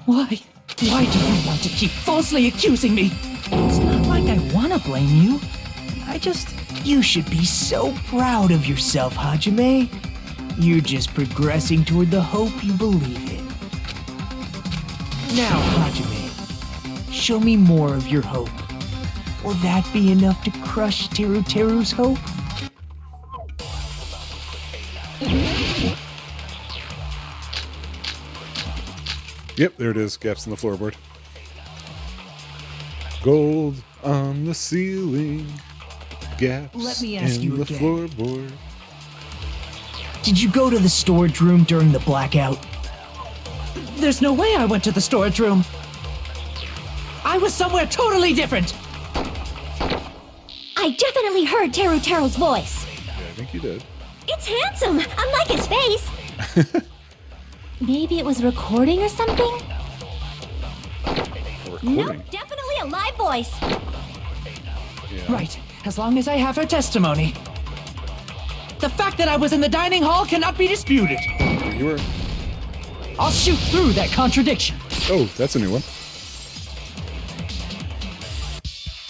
Why? Why do you want to keep falsely accusing me? It's not like I want to blame you. You should be so proud of yourself, Hajime. You're just progressing toward the hope you believe in. Now, Hajime, show me more of your hope. Will that be enough to crush Teru's hope? Yep, there it is. Gaps in the floorboard. Gold on the ceiling. Gaps Let me ask in you the again. floorboard. Did you go to the storage room during the blackout? There's no way I went to the storage room. I was somewhere totally different. I definitely heard Teru's voice. Yeah, I think you did. It's handsome, unlike his face. Maybe it was recording or something? A recording. Nope, definitely a live voice. Yeah. Right. as long as I have her testimony. The fact that I was in the dining hall cannot be disputed. You were. I'll shoot through that contradiction. Oh, that's a new one.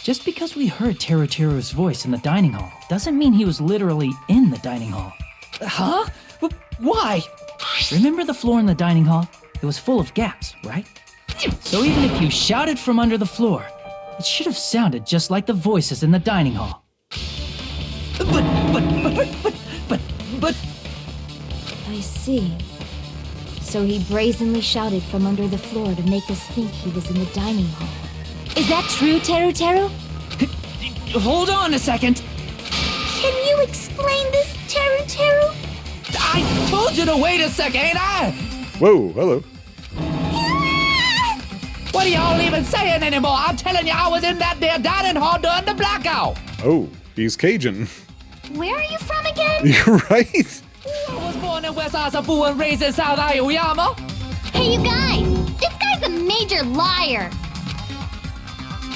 Just because we heard Teru's voice in the dining hall doesn't mean he was literally in the dining hall. Huh? Why? Remember the floor in the dining hall? It was full of gaps, right? So even if you shouted from under the floor, it should have sounded just like the voices in the dining hall. But... I see. So he brazenly shouted from under the floor to make us think he was in the dining hall. Is that true, Teru? Hold on a second. Can you explain this, Teru? I told you to wait a second, ain't I? Whoa, hello. What are y'all even saying anymore? I'm telling you, I was in that there dining hall during the blackout. Oh, he's Cajun. Where are you from again? You're right. I was born in West Asabu and raised in South Aoyama. Hey, you guys! This guy's a major liar!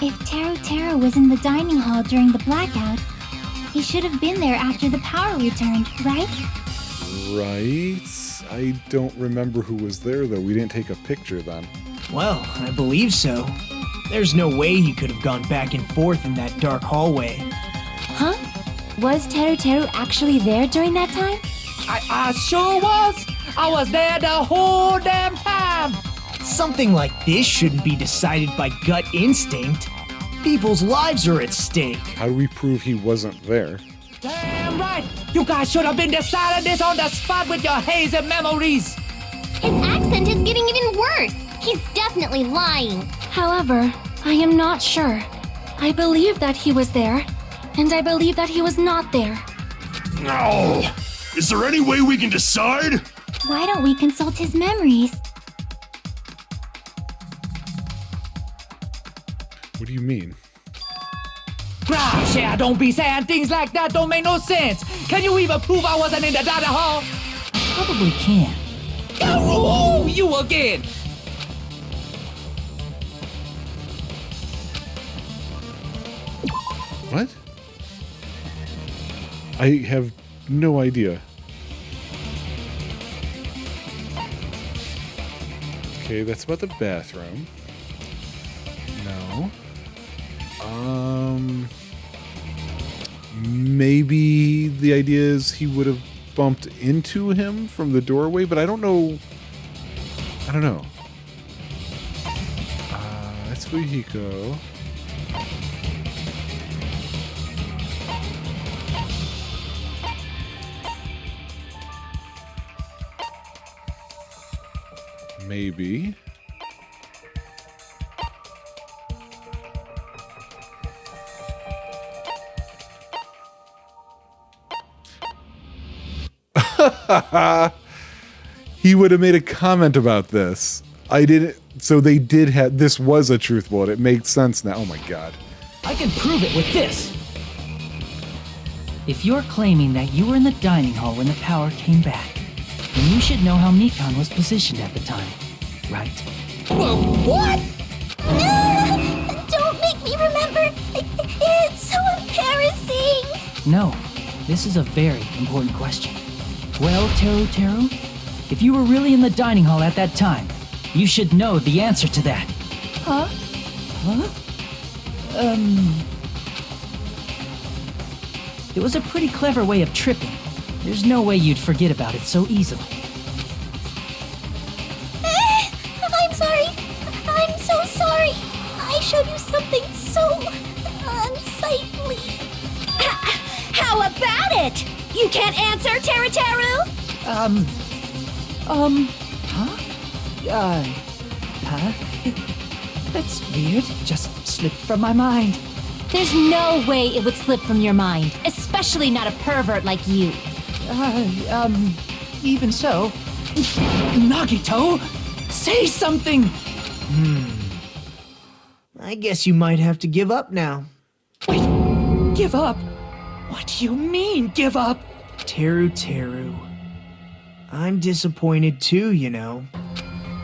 If Teru was in the dining hall during the blackout, he should have been there after the power returned, right? Right. I don't remember who was there, though. We didn't take a picture then. Well, I believe so. There's no way he could have gone back and forth in that dark hallway. Huh? Was Teru actually there during that time? I sure was. I was there the whole damn time. Something like this shouldn't be decided by gut instinct. People's lives are at stake. How do we prove he wasn't there? Damn right. You guys should have been deciding this on the spot with your hazy memories. His accent is getting even worse. He's definitely lying. However, I am not sure. I believe that he was there, and I believe that he was not there. No! Is there any way we can decide? Why don't we consult his memories? What do you mean? Gosh, yeah, don't be saying things like that. Don't make no sense. Can you even prove I wasn't in the dining hall? I probably can. Oh, you again. What? I have no idea. Okay, that's about the bathroom. No. Maybe the idea is he would have bumped into him from the doorway, but I don't know. I don't know. That's Fujiko. Maybe. He would have made a comment about this. I didn't. So they did have. This was a truth bullet. It makes sense now. Oh my god. I can prove it with this. If you're claiming that you were in the dining hall when the power came back, then you should know how Mikan was positioned at the time, right? Whoa, what? Don't make me remember. It's so embarrassing. No, this is a very important question. Well, Teru, if you were really in the dining hall at that time, you should know the answer to that. Huh? It was a pretty clever way of tripping. There's no way you'd forget about it so easily. I'm sorry. I'm so sorry. I showed you something so unsightly. How about it? You can't answer, Teru? That's weird. Just slipped from my mind. There's no way it would slip from your mind, especially not a pervert like you. Even so. Nagito, say something! I guess you might have to give up now. Wait, give up? What do you mean, give up? Teru. I'm disappointed too, you know.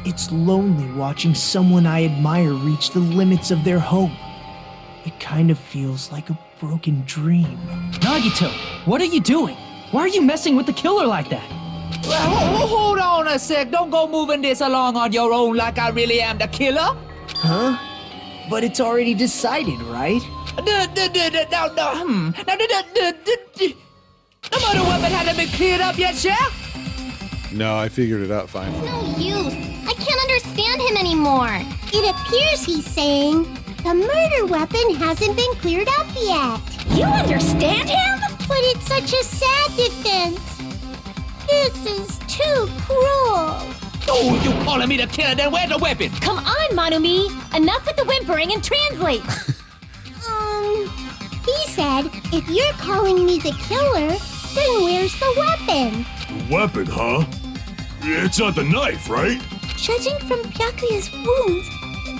It's lonely watching someone I admire reach the limits of their hope. It kind of feels like a broken dream. Nagito, what are you doing? Why are you messing with the killer like that? Hold on a sec. Don't go moving this along on your own like I really am the killer. Huh? But it's already decided, right? No, the murder weapon hasn't been cleared up yet, Chef? No, I figured it out fine. No use. I can't understand him anymore. It appears he's saying the murder weapon hasn't been cleared up yet. You understand him? But it's such a sad defense. This is too cruel. Oh, you calling me the killer, then where's the weapon? Come on, Manumi. Enough with the whimpering and translate. He said, if you're calling me the killer, then where's the weapon? Weapon, huh? It's not the knife, right? Judging from Byakuya's wounds,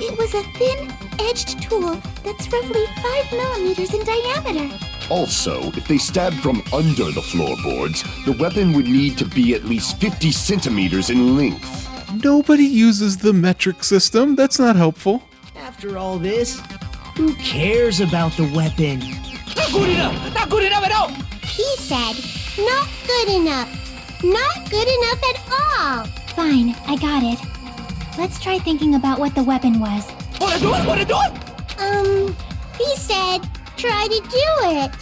it was a thin-edged tool that's roughly 5 millimeters in diameter. Also, if they stabbed from under the floorboards, the weapon would need to be at least 50 centimeters in length. Nobody uses the metric system. That's not helpful. After all this, who cares about the weapon? Not good enough! Not good enough at all! He said, not good enough. Not good enough at all. Fine, I got it. Let's try thinking about what the weapon was. What are you doing? He said, try to do it.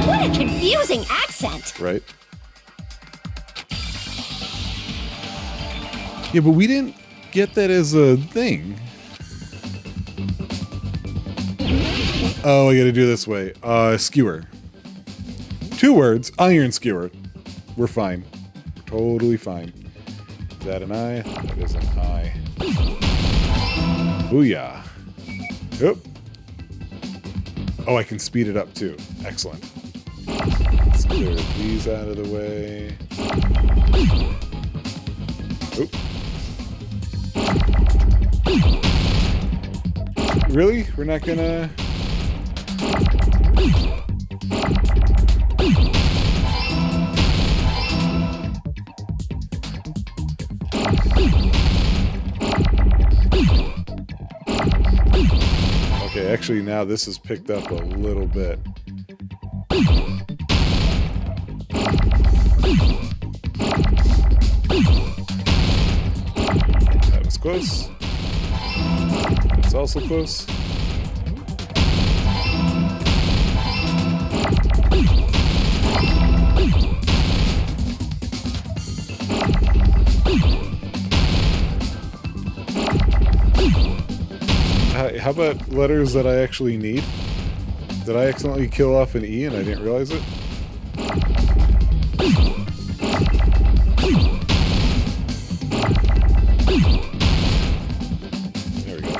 What a confusing accent. Right? Yeah, but we didn't get that as a thing. Oh, I gotta do it this way. Skewer. 2 words, iron skewer. We're fine. Totally fine. Is that an eye? That is an eye. Booyah. Oop. Oh, I can speed it up too. Excellent. Let's clear these out of the way. Oop. Really? We're not gonna... Okay, actually now this has picked up a little bit. That was close. That's also close. How about letters that I actually need? Did I accidentally kill off an E and I didn't realize it? There we go.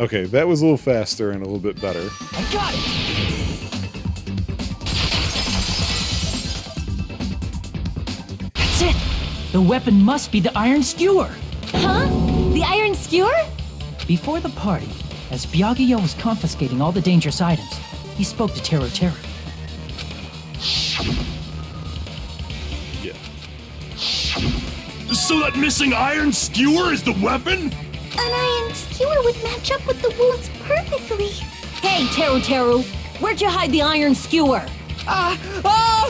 Okay, that was a little faster and a little bit better. I got it! That's it! The weapon must be the iron skewer! Huh? The iron skewer? Before the party, as Byakuya was confiscating all the dangerous items, he spoke to Teru Teru. Yeah. So that missing iron skewer is the weapon? An iron skewer would match up with the wounds perfectly. Hey, Teru Teru, where'd you hide the iron skewer? Avril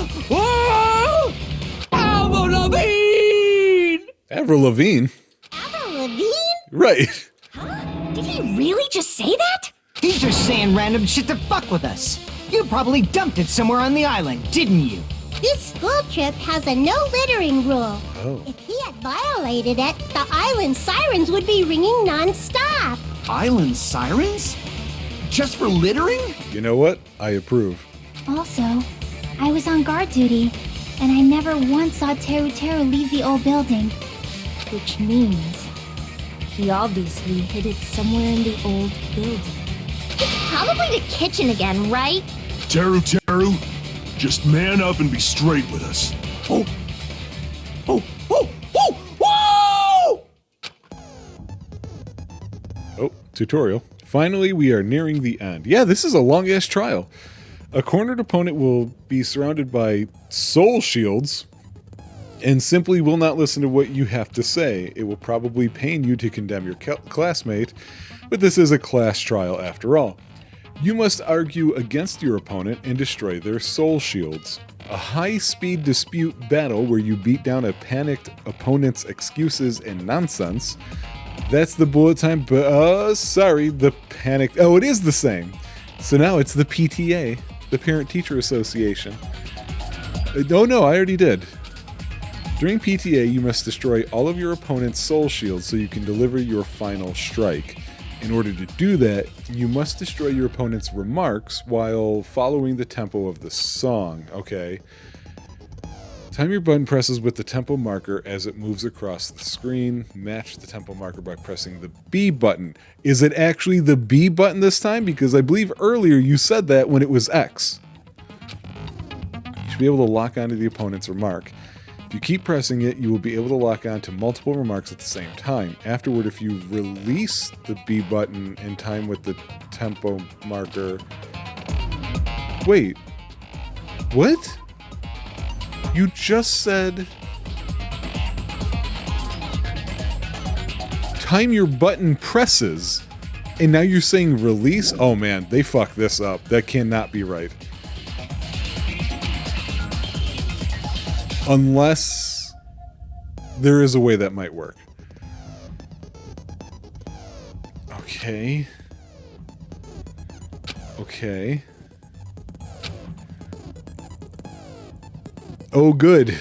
Lavigne! Avril Lavigne? Avril Lavigne? Right. Huh? Did he really just say that? He's just saying random shit to fuck with us. You probably dumped it somewhere on the island, didn't you? This school trip has a no littering rule. Oh. If he had violated it, the island sirens would be ringing non-stop. Island sirens? Just for littering? You know what? I approve. Also, I was on guard duty, and I never once saw Teru Teru leave the old building. Which means he obviously hid it somewhere in the old building. It's probably the kitchen again, right? Teru, just man up and be straight with us. Oh, Oh, tutorial. Finally, we are nearing the end. Yeah, this is a long-ass trial. A cornered opponent will be surrounded by soul shields and simply will not listen to what you have to say. It will probably pain you to condemn your classmate, But this is a class trial after all. You must argue against your opponent and destroy their soul shields. A high-speed dispute battle where you beat down a panicked opponent's excuses and nonsense. That's the bullet time, but sorry, the panicked... Oh, it is the same. So now it's the PTA, the Parent Teacher Association. No, I already did. During PTA, you must destroy all of your opponent's soul shields so you can deliver your final strike. In order to do that, you must destroy your opponent's remarks while following the tempo of the song, okay? Time your button presses with the tempo marker as it moves across the screen. Match the tempo marker by pressing the B button. Is it actually the B button this time? Because I believe earlier you said that when it was X. You should be able to lock onto the opponent's remark. If you keep pressing it, you will be able to lock on to multiple remarks at the same time. Afterward, if you release the B button in time with the tempo marker... Wait. What? You just said... Time your button presses, and now you're saying release? Oh man, they fucked this up. That cannot be right. Unless there is a way that might work. Okay. Okay. Oh, good.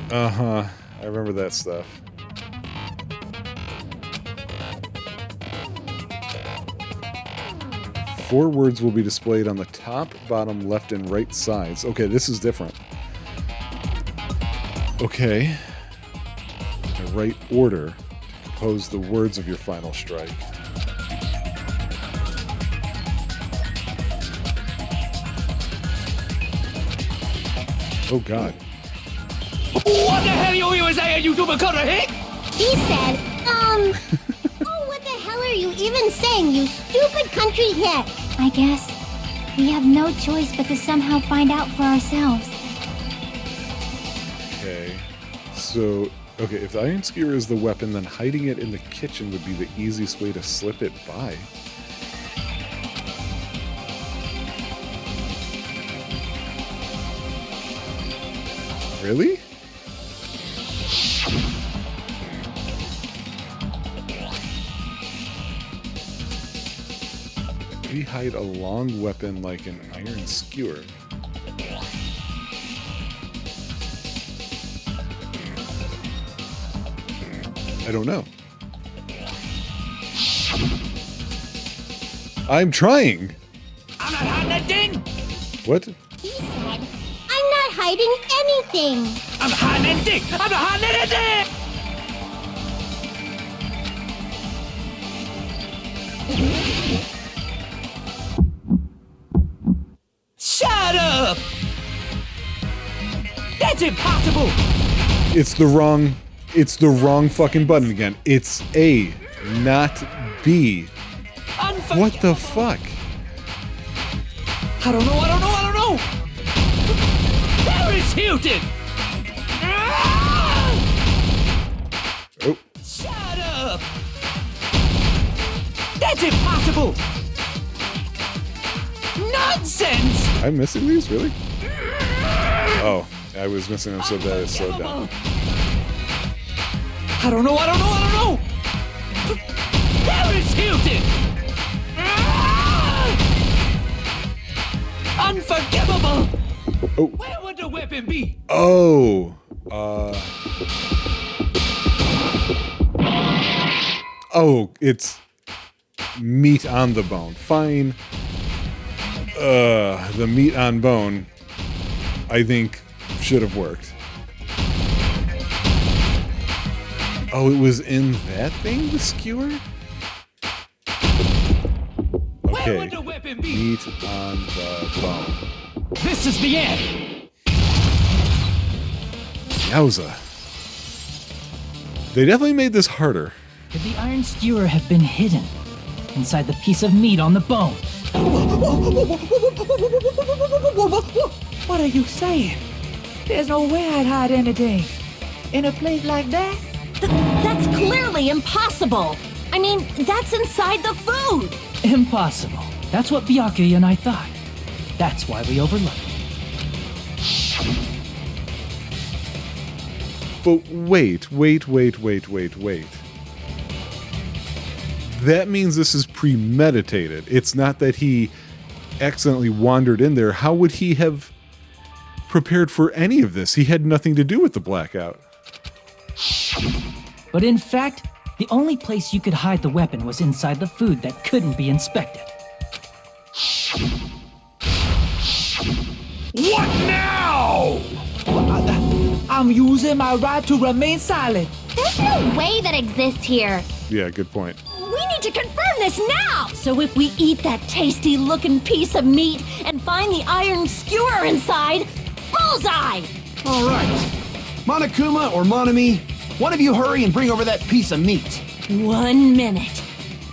Uh-huh. I remember that stuff. Four words will be displayed on the top, bottom, left, and right sides. Okay, this is different. Okay. The right order to compose the words of your final strike. Oh god. What the hell you even saying, you stupid cutter hick? He said, oh, what the hell are you even saying, you stupid country hit? I guess we have no choice but to somehow find out for ourselves. Okay. So, okay, if the iron skewer is the weapon, then hiding it in the kitchen would be the easiest way to slip it by. Really? We hide a long weapon like an iron skewer. I don't know. I'm trying! I'm not hiding that thing! What? He said, I'm not hiding anything. I'm hiding anything! I'm not hiding anything! Shut up! That's impossible! It's the wrong fucking button again. It's A, not B. What the fuck? I don't know! There is Hilton! Oh. Shut up! That's impossible! Nonsense! I'm missing these, really? Oh, I was missing them so bad it slowed down. I don't know! There is Hilton! Unforgivable! Oh. Where would the weapon be? Oh. Oh, it's meat on the bone. Fine. The meat on bone, I think, should have worked. Oh, it was in that thing, the skewer? Okay. Where would the weapon be? Meat on the bone. This is the end! Yowza. They definitely made this harder. Could the iron skewer have been hidden inside the piece of meat on the bone? What are you saying? There's no way I'd hide anything. in a place like that? That's clearly impossible. I mean, that's inside the food. Impossible. That's what Byakuya and I thought. That's why we overlooked it. But wait. That means this is premeditated. It's not that he accidentally wandered in there. How would he have prepared for any of this? He had nothing to do with the blackout. But in fact, the only place you could hide the weapon was inside the food that couldn't be inspected. What now? I'm using my right to remain silent. There's no way that exists here. Yeah, good point. We need to confirm this now! So if we eat that tasty-looking piece of meat and find the iron skewer inside, bullseye! All right. Monokuma or Monami, one of you hurry and bring over that piece of meat. 1 minute.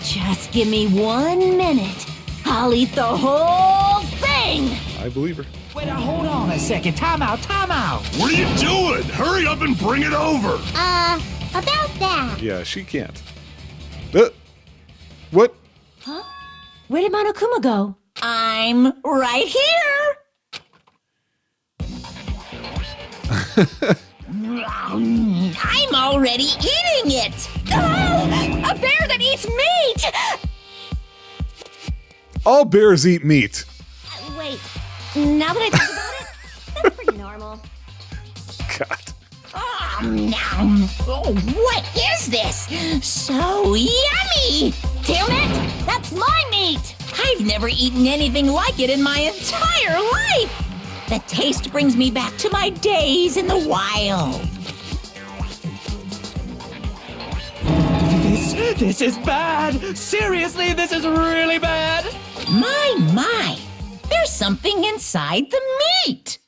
Just give me 1 minute. I'll eat the whole thing! I believe her. Wait, hold on a second. Time out. What are you doing? Hurry up and bring it over. About that. Yeah, she can't. What? Huh? Where did Monokuma go? I'm right here! I'm already eating it! A bear that eats meat! All bears eat meat. Wait, now that I think about it, that's pretty normal. God. Oh, what is this? So yummy! Damn it! That's my meat! I've never eaten anything like it in my entire life! The taste brings me back to my days in the wild. This is bad. Seriously, this is really bad. My, there's something inside the meat.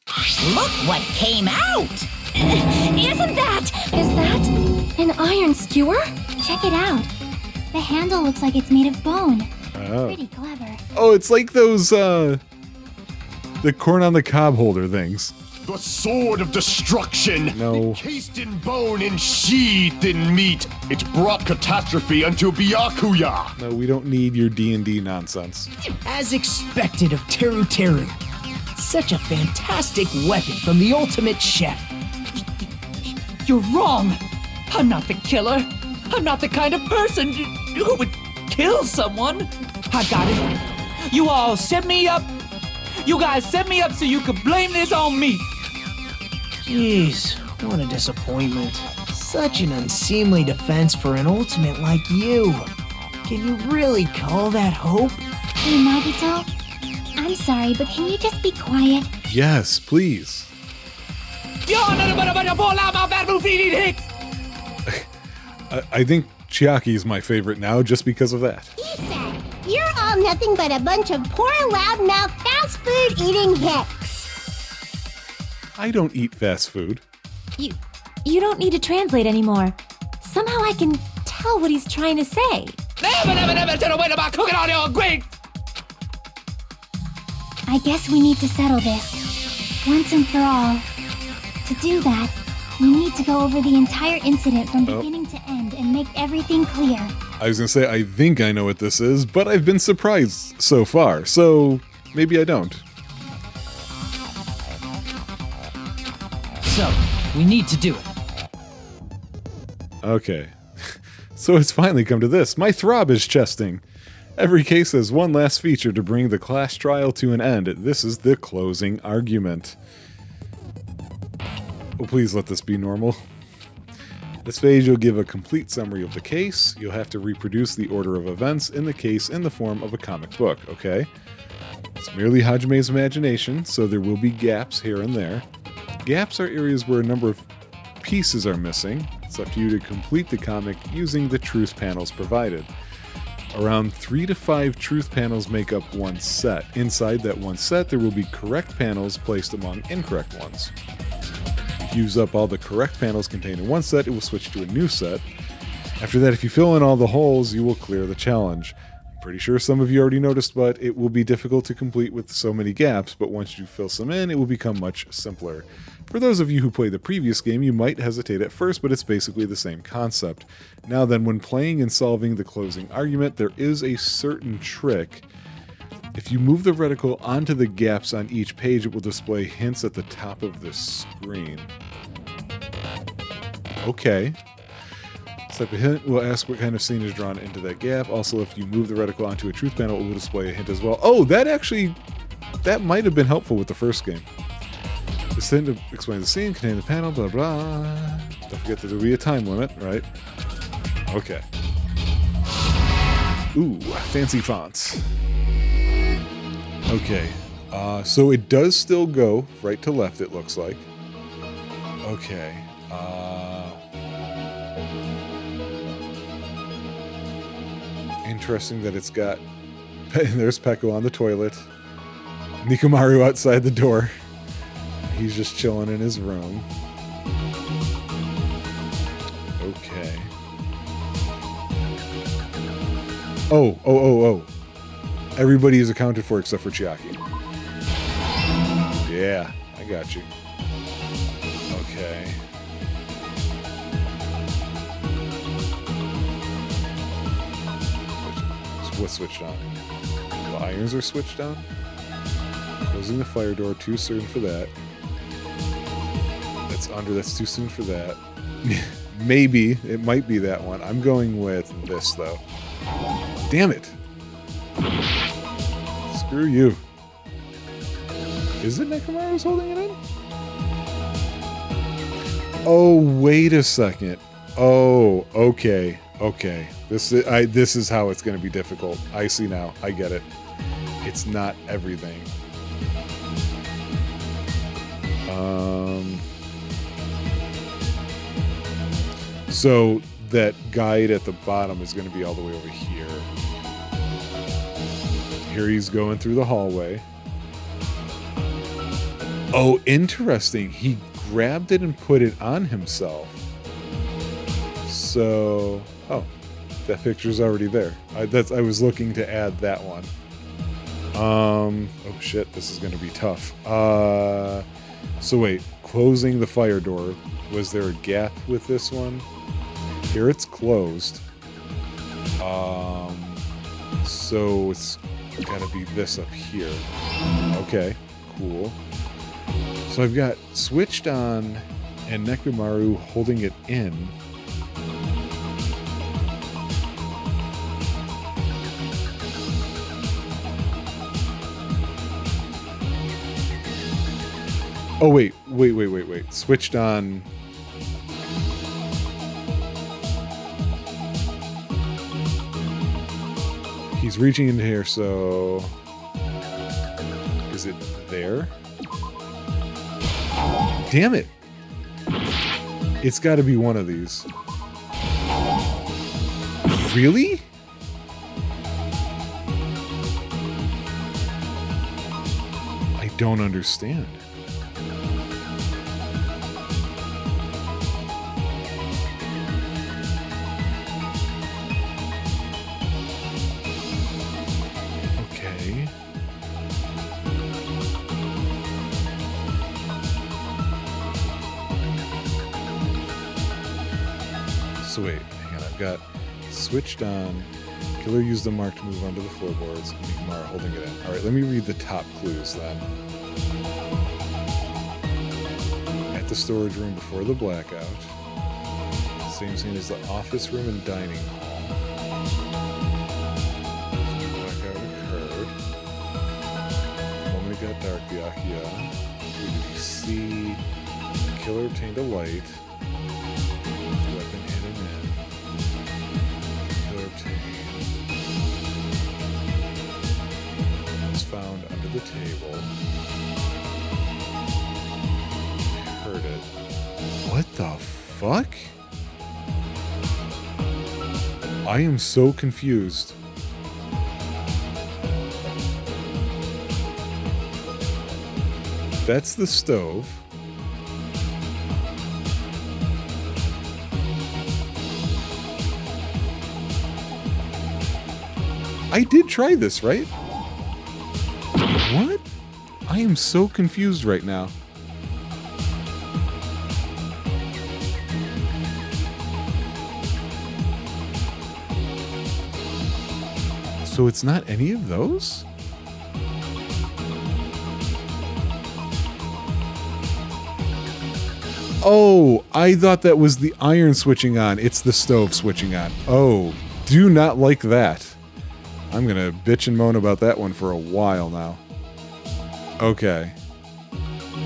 Look what came out. Is that an iron skewer? Check it out. The handle looks like it's made of bone. Oh. Pretty clever. Oh, it's like those, the corn on the cob holder things. The sword of destruction. No. Encased in bone and sheathed in meat. It brought catastrophe unto Byakuya. No, we don't need your D&D nonsense. As expected of Teru Teru. Such a fantastic weapon from the ultimate chef. You're wrong. I'm not the killer. I'm not the kind of person who would kill someone. I got it. You all set me up. You guys set me up so you could blame this on me. Jeez, what a disappointment. Such an unseemly defense for an ultimate like you. Can you really call that hope? Hey, Nagito. I'm sorry, but can you just be quiet? Yes, please. I think Chiaki is my favorite now just because of that. Isak, you're all nothing but a bunch of poor, loudmouth, fast food eating hicks. I don't eat fast food. You don't need to translate anymore. Somehow I can tell what he's trying to say. Never said a word about cooking on your grate. I guess we need to settle this. Once and for all. To do that, we need to go over the entire incident from beginning to end and make everything clear. I was going to say, I think I know what this is, but I've been surprised so far, so maybe I don't. So, we need to do it. Okay. So it's finally come to this. My throb is chesting. Every case has one last feature to bring the class trial to an end. This is the closing argument. Oh, please let this be normal. This phase, you'll give a complete summary of the case. You'll have to reproduce the order of events in the case in the form of a comic book, okay? It's merely Hajime's imagination, so there will be gaps here and there. Gaps are areas where a number of pieces are missing. It's up to you to complete the comic using the truth panels provided. Around 3 to 5 truth panels make up one set. Inside that one set, there will be correct panels placed among incorrect ones. If you use up all the correct panels contained in one set, it will switch to a new set. After that, if you fill in all the holes, you will clear the challenge. pretty sure some of you already noticed, but it will be difficult to complete with so many gaps, but once you fill some in, it will become much simpler. For those of you who played the previous game, you might hesitate at first, but it's basically the same concept. Now then, when playing and solving the closing argument, there is a certain trick. If you move the reticle onto the gaps on each page, it will display hints at the top of the screen. Okay. This type of hint will ask what kind of scene is drawn into that gap. Also, if you move the reticle onto a truth panel, it will display a hint as well. Oh, that might have been helpful with the first game. This hint explains the scene, contain the panel, blah, blah. Don't forget that there will be a time limit, right? Okay. Ooh, fancy fonts. Okay. So it does still go right to left, it looks like. Okay. Interesting that it's got... There's Peko on the toilet. Nikomaru outside the door. He's just chilling in his room. Okay. Oh. Everybody is accounted for except for Chiaki. Yeah, I got you. Okay. What's switched on? The irons are switched on? Closing the fire door, too soon for that. That's under, that's too soon for that. Maybe, it might be that one. I'm going with this, though. Damn it! Screw you. Is it Nekomaru who's holding it in? Oh, wait a second. Oh, okay. Okay. This is how it's going to be difficult. I see now. I get it. It's not everything. So that guide at the bottom is going to be all the way over here. Here he's going through the hallway. Oh, interesting. He grabbed it and put it on himself. So, oh, that picture's already there. I was looking to add that one. Oh shit, this is going to be tough. So wait, closing the fire door. Was there a gap with this one? Here it's closed. So it's gotta be this up here. Okay, cool. So I've got switched on and Nekomaru holding it in. Oh, wait. Switched on. He's reaching in here, so... Is it there? Damn it! It's got to be one of these. Really? I don't understand. Okay. So wait, hang on, I've got switched on. Killer used the mark to move onto the floorboards, and Nikamara holding it in. Alright, let me read the top clues then. At the storage room before the blackout. Same scene as the office room and dining hall. So the blackout occurred. The moment it got dark, Byakuya. Who did he see? The killer obtained a light. The weapon hit him in. The killer obtained. Was found under the table. I heard it. What the fuck? I am so confused. That's the stove. I did try this, right? What? I am so confused right now. So it's not any of those? Oh, I thought that was the iron switching on. It's the stove switching on. Oh, do not like that. I'm gonna bitch and moan about that one for a while now. Okay.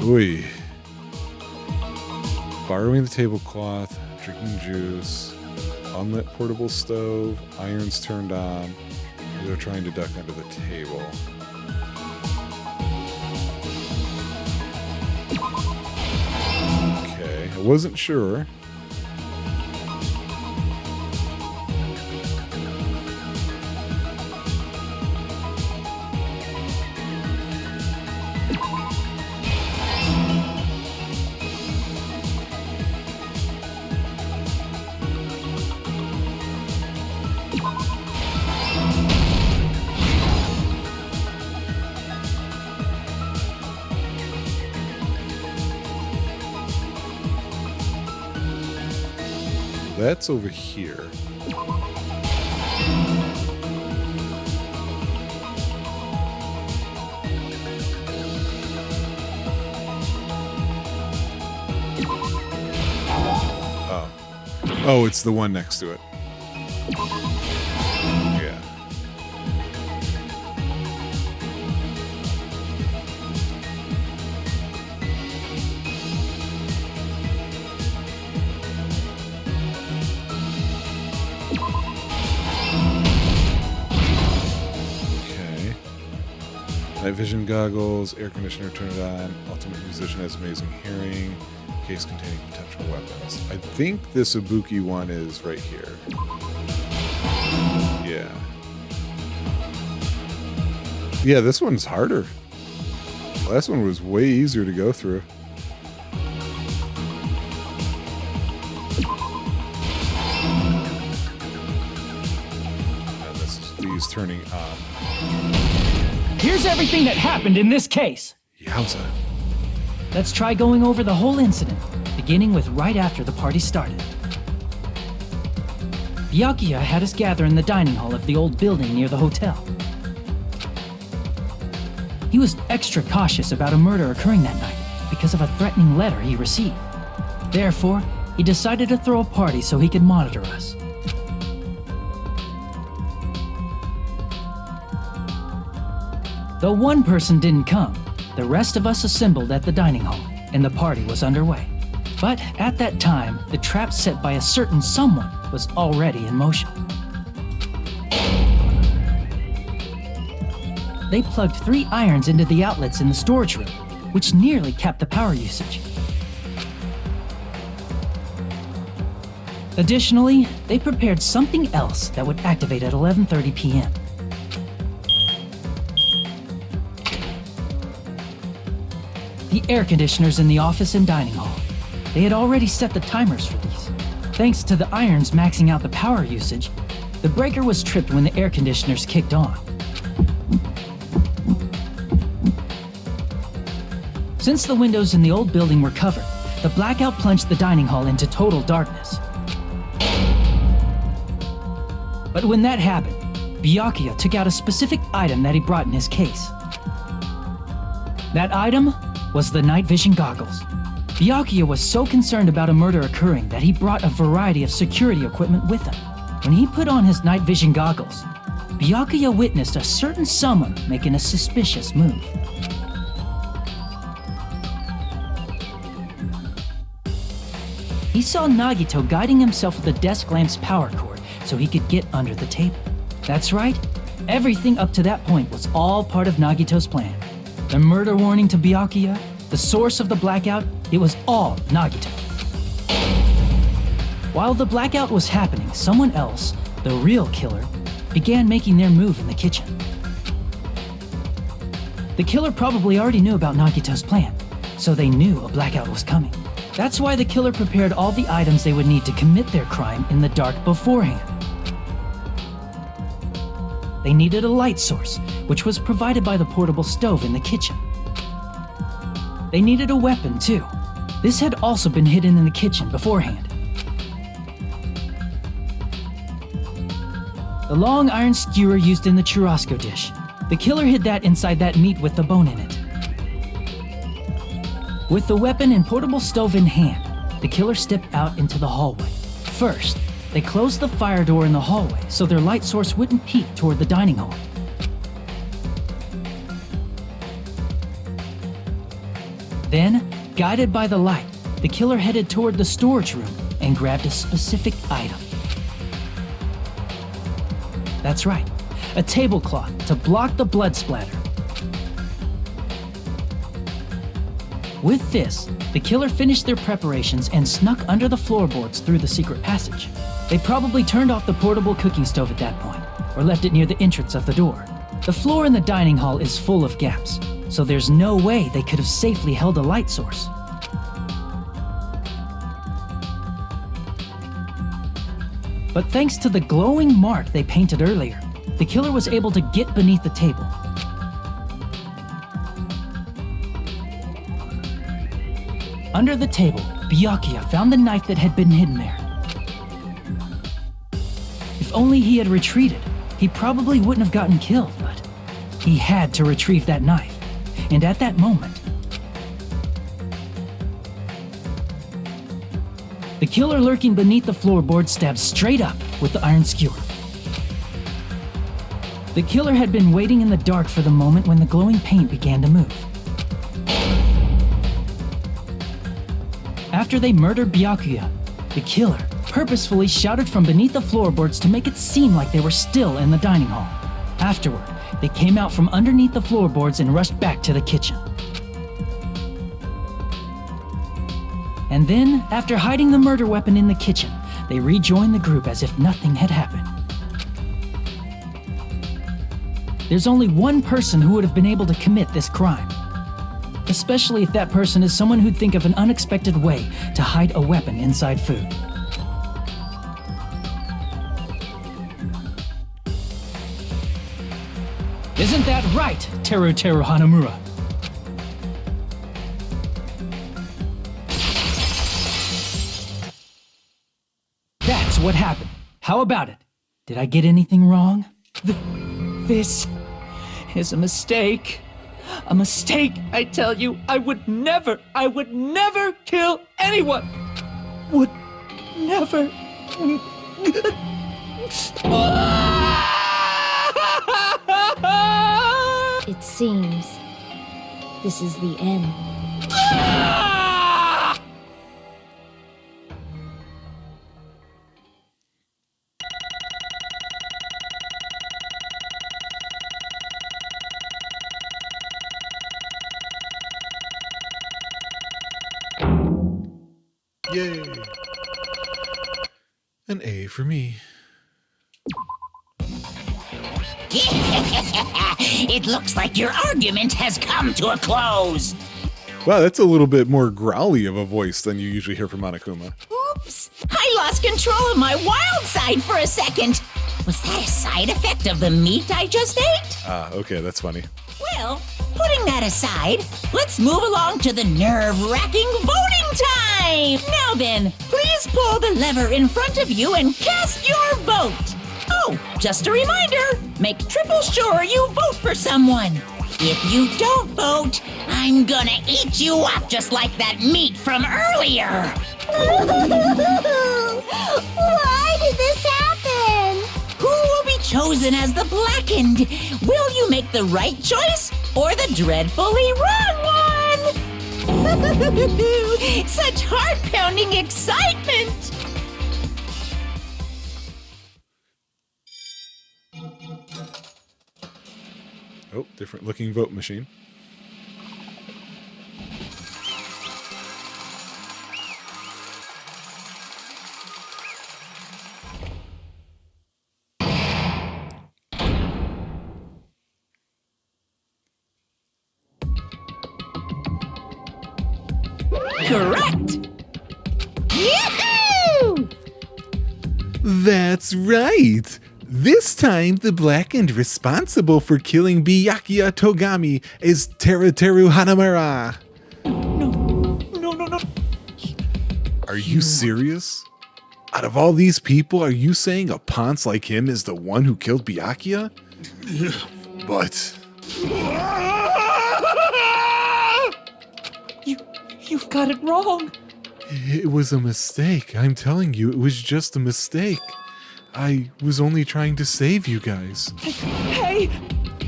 Ooh. Borrowing the tablecloth, drinking juice, unlit portable stove, irons turned on. They're trying to duck under the table. Okay, I wasn't sure. That's over here. Oh. Oh, it's the one next to it. Yeah. Night vision goggles, air conditioner turned on, ultimate musician has amazing hearing, case containing potential weapons. I think this Ibuki one is right here. Yeah. Yeah, this one's harder. Last one was way easier to go through. And this is these turning on. Here's everything that happened in this case. Yowza. Let's try going over the whole incident, beginning with right after the party started. Byakuya had us gather in the dining hall of the old building near the hotel. He was extra cautious about a murder occurring that night because of a threatening letter he received. Therefore, he decided to throw a party so he could monitor us. Though one person didn't come, the rest of us assembled at the dining hall, and the party was underway. But at that time, the trap set by a certain someone was already in motion. They plugged 3 irons into the outlets in the storage room, which nearly capped the power usage. Additionally, they prepared something else that would activate at 11:30 p.m. The air conditioners in the office and dining hall. They had already set the timers for these. Thanks to the irons maxing out the power usage, the breaker was tripped when the air conditioners kicked on. Since the windows in the old building were covered, the blackout plunged the dining hall into total darkness. But when that happened, Byakuya took out a specific item that he brought in his case. That item was the night vision goggles. Byakuya was so concerned about a murder occurring that he brought a variety of security equipment with him. When he put on his night vision goggles, Byakuya witnessed a certain someone making a suspicious move. He saw Nagito guiding himself with the desk lamp's power cord so he could get under the table. That's right, everything up to that point was all part of Nagito's plan. The murder warning to Byakuya, the source of the blackout, it was all Nagito. While the blackout was happening, someone else, the real killer, began making their move in the kitchen. The killer probably already knew about Nagito's plan, so they knew a blackout was coming. That's why the killer prepared all the items they would need to commit their crime in the dark beforehand. they needed a light source, which was provided by the portable stove in the kitchen. They needed a weapon, too. This had also been hidden in the kitchen beforehand. The long iron skewer used in the churrasco dish. The killer hid that inside that meat with the bone in it. With the weapon and portable stove in hand, the killer stepped out into the hallway. First, they closed the fire door in the hallway so their light source wouldn't peek toward the dining hall. Then, guided by the light, the killer headed toward the storage room and grabbed a specific item. That's right, a tablecloth to block the blood splatter. With this, the killer finished their preparations and snuck under the floorboards through the secret passage. They probably turned off the portable cooking stove at that point, or left it near the entrance of the door. The floor in the dining hall is full of gaps, so there's no way they could have safely held a light source. But thanks to the glowing mark they painted earlier, the killer was able to get beneath the table. Under the table, Byakuya found the knife that had been hidden there. If only he had retreated, he probably wouldn't have gotten killed, but he had to retrieve that knife. And at that moment, the killer lurking beneath the floorboard stabbed straight up with the iron skewer. The killer had been waiting in the dark for the moment when the glowing paint began to move. After they murdered Byakuya, the killer purposefully shouted from beneath the floorboards to make it seem like they were still in the dining hall. Afterward, they came out from underneath the floorboards and rushed back to the kitchen. And then, after hiding the murder weapon in the kitchen, they rejoined the group as if nothing had happened. There's only one person who would have been able to commit this crime. Especially if that person is someone who'd think of an unexpected way to hide a weapon inside food. Isn't that right, Teru Hanamura? That's what happened. How about it? Did I get anything wrong? This is a mistake. A mistake, I tell you. I would never kill anyone. Would never. It seems this is the end. Yay! An A for me. It looks like your argument has come to a close. Wow, that's a little bit more growly of a voice than you usually hear from Monokuma. Oops, I lost control of my wild side for a second. Was that a side effect of the meat I just ate? Ah, okay, that's funny. Well, putting that aside, let's move along to the nerve-wracking voting time! Now then, please pull the lever in front of you and cast your vote! Oh, just a reminder, make triple sure you vote for someone. If you don't vote, I'm gonna eat you up just like that meat from earlier! Why did this happen? Who will be chosen as the blackened? Will you make the right choice or the dreadfully wrong one? Such heart-pounding excitement! Oh, different looking vote machine. Correct! Yahoo! That's right! This time, the blackened responsible for killing Byakuya Togami is Teruteru Hanamura. No. Are you serious? Out of all these people, are you saying a ponce like him is the one who killed Byakuya? But... You've got it wrong. It was a mistake. I'm telling you, it was just a mistake. I was only trying to save you guys. Hey!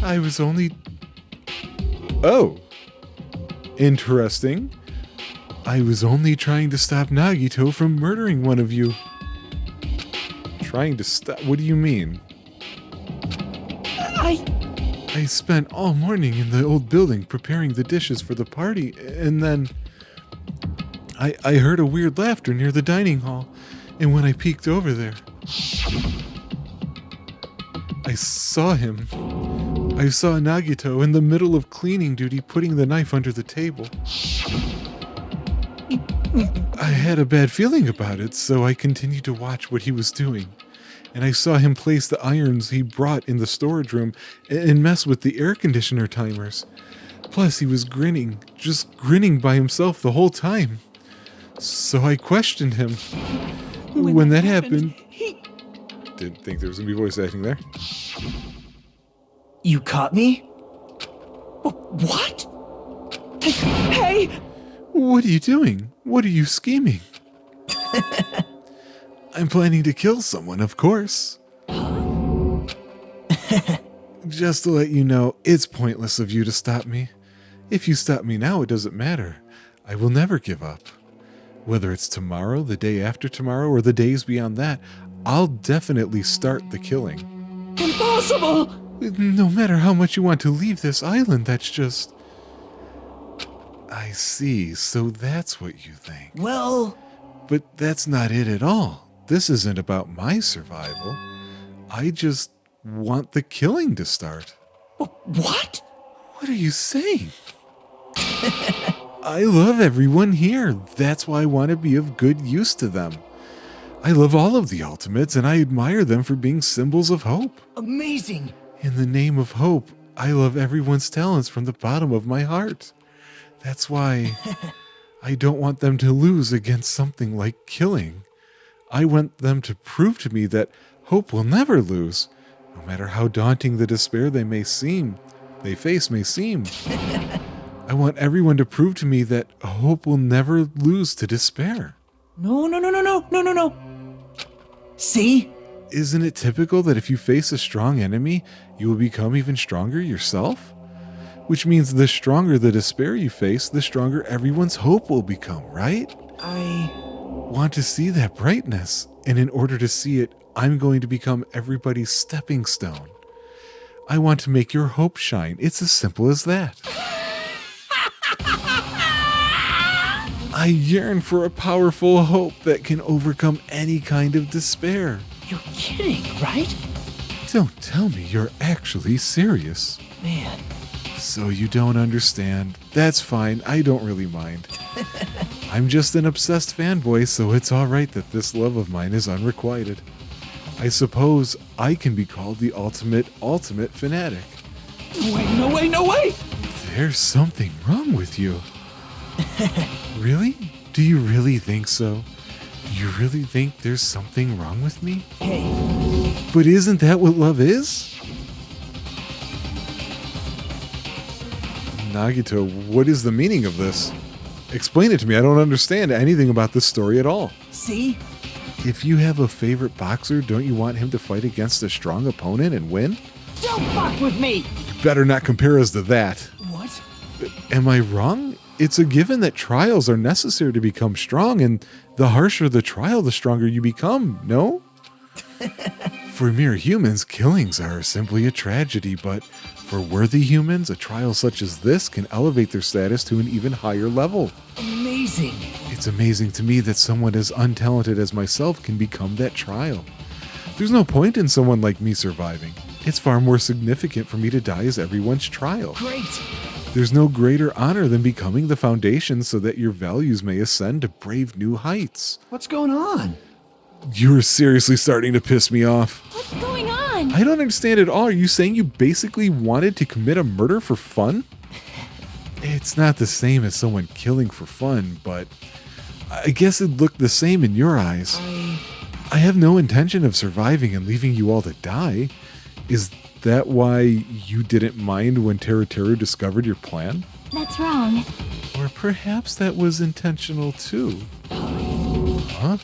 I was only... Oh. Interesting. I was only trying to stop Nagito from murdering one of you. Trying to stop? What do you mean? I spent all morning in the old building preparing the dishes for the party, and then... I heard a weird laughter near the dining hall, and when I peeked over there, I saw him. I saw Nagito in the middle of cleaning duty putting the knife under the table. I had a bad feeling about it, so I continued to watch what he was doing. And I saw him place the irons he brought in the storage room and mess with the air conditioner timers. Plus, he was grinning, just grinning by himself the whole time. So I questioned him. When that happened, didn't think there was going to be voice acting there. You caught me? What? Hey! What are you doing? What are you scheming? I'm planning to kill someone, of course. Just to let you know, it's pointless of you to stop me. If you stop me now, it doesn't matter. I will never give up. Whether it's tomorrow, the day after tomorrow, or the days beyond that, I'll definitely start the killing. Impossible! No matter how much you want to leave this island, that's just... I see, so that's what you think. Well... But that's not it at all. This isn't about my survival. I just want the killing to start. What? What are you saying? I love everyone here. That's why I want to be of good use to them. I love all of the Ultimates, and I admire them for being symbols of hope. Amazing! In the name of hope, I love everyone's talents from the bottom of my heart. That's why I don't want them to lose against something like killing. I want them to prove to me that hope will never lose, no matter how daunting the despair they face may seem. I want everyone to prove to me that hope will never lose to despair. No. See? Isn't it typical that if you face a strong enemy, you will become even stronger yourself? Which means the stronger the despair you face, the stronger everyone's hope will become, right? I want to see that brightness, and in order to see it, I'm going to become everybody's stepping stone. I want to make your hope shine. It's as simple as that. I yearn for a powerful hope that can overcome any kind of despair. You're kidding, right? Don't tell me you're actually serious. Man. So you don't understand. That's fine. I don't really mind. I'm just an obsessed fanboy, so it's alright that this love of mine is unrequited. I suppose I can be called the ultimate fanatic. No way! There's something wrong with you. Really? Do you really think so? You really think there's something wrong with me? Hey. But isn't that what love is? Nagito, what is the meaning of this? Explain it to me. I don't understand anything about this story at all. See? If you have a favorite boxer, don't you want him to fight against a strong opponent and win? Don't fuck with me! You better not compare us to that. What? Am I wrong? It's a given that trials are necessary to become strong, and the harsher the trial, the stronger you become, no? For mere humans, killings are simply a tragedy, but for worthy humans, a trial such as this can elevate their status to an even higher level. Amazing. It's amazing to me that someone as untalented as myself can become that trial. There's no point in someone like me surviving. It's far more significant for me to die as everyone's trial. Great. There's no greater honor than becoming the foundation so that your values may ascend to brave new heights. What's going on? You're seriously starting to piss me off. What's going on? I don't understand at all. Are you saying you basically wanted to commit a murder for fun? It's not the same as someone killing for fun, but I guess it looked the same in your eyes. I have no intention of surviving and leaving you all to die. Is that why you didn't mind when Teru discovered your plan? That's wrong. Or perhaps that was intentional too. Huh?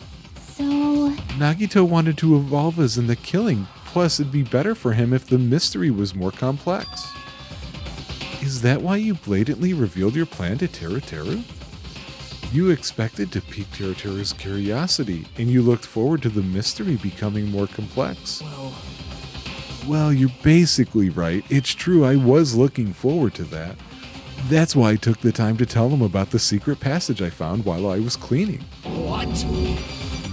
So, Nagito wanted to involve us in the killing. Plus, it'd be better for him if the mystery was more complex. Is that why you blatantly revealed your plan to Teru? You expected to pique Teru's curiosity, and you looked forward to the mystery becoming more complex. Well, you're basically right. It's true, I was looking forward to that. That's why I took the time to tell them about the secret passage I found while I was cleaning. What?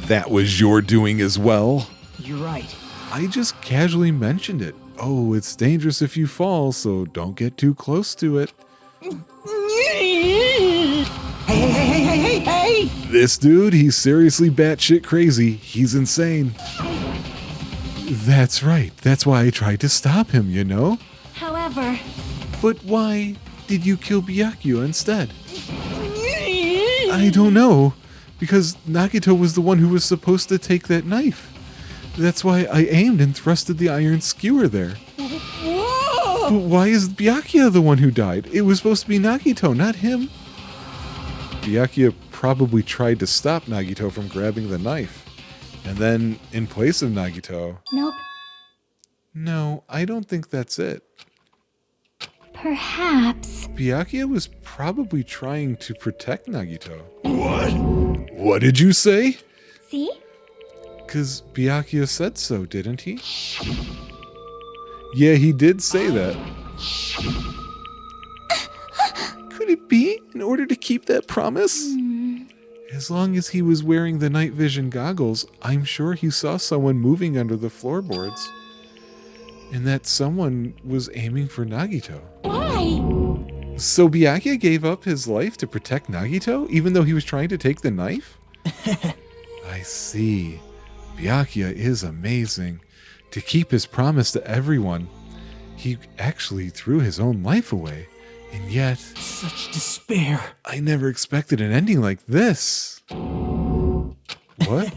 That was your doing as well. You're right. I just casually mentioned it. Oh, it's dangerous if you fall, so don't get too close to it. Hey! This dude, he's seriously batshit crazy. He's insane. That's right. That's why I tried to stop him, you know? However, But why did you kill Byakuya instead? I don't know. Because Nagito was the one who was supposed to take that knife. That's why I aimed and thrusted the iron skewer there. But why is Byakuya the one who died? It was supposed to be Nagito, not him. Byakuya probably tried to stop Nagito from grabbing the knife. And then, in place of Nagito... nope. No, I don't think that's it. Perhaps. Byakuya was probably trying to protect Nagito. What? What did you say? See? Because Byakuya said so, didn't he? Yeah, he did say that. Could it be in order to keep that promise? As long as he was wearing the night vision goggles, I'm sure he saw someone moving under the floorboards. And that someone was aiming for Nagito. why? So Byakuya gave up his life to protect Nagito, even though he was trying to take the knife? I see. Byakuya is amazing. To keep his promise to everyone, he actually threw his own life away. And yet... Such despair. I never expected an ending like this. What?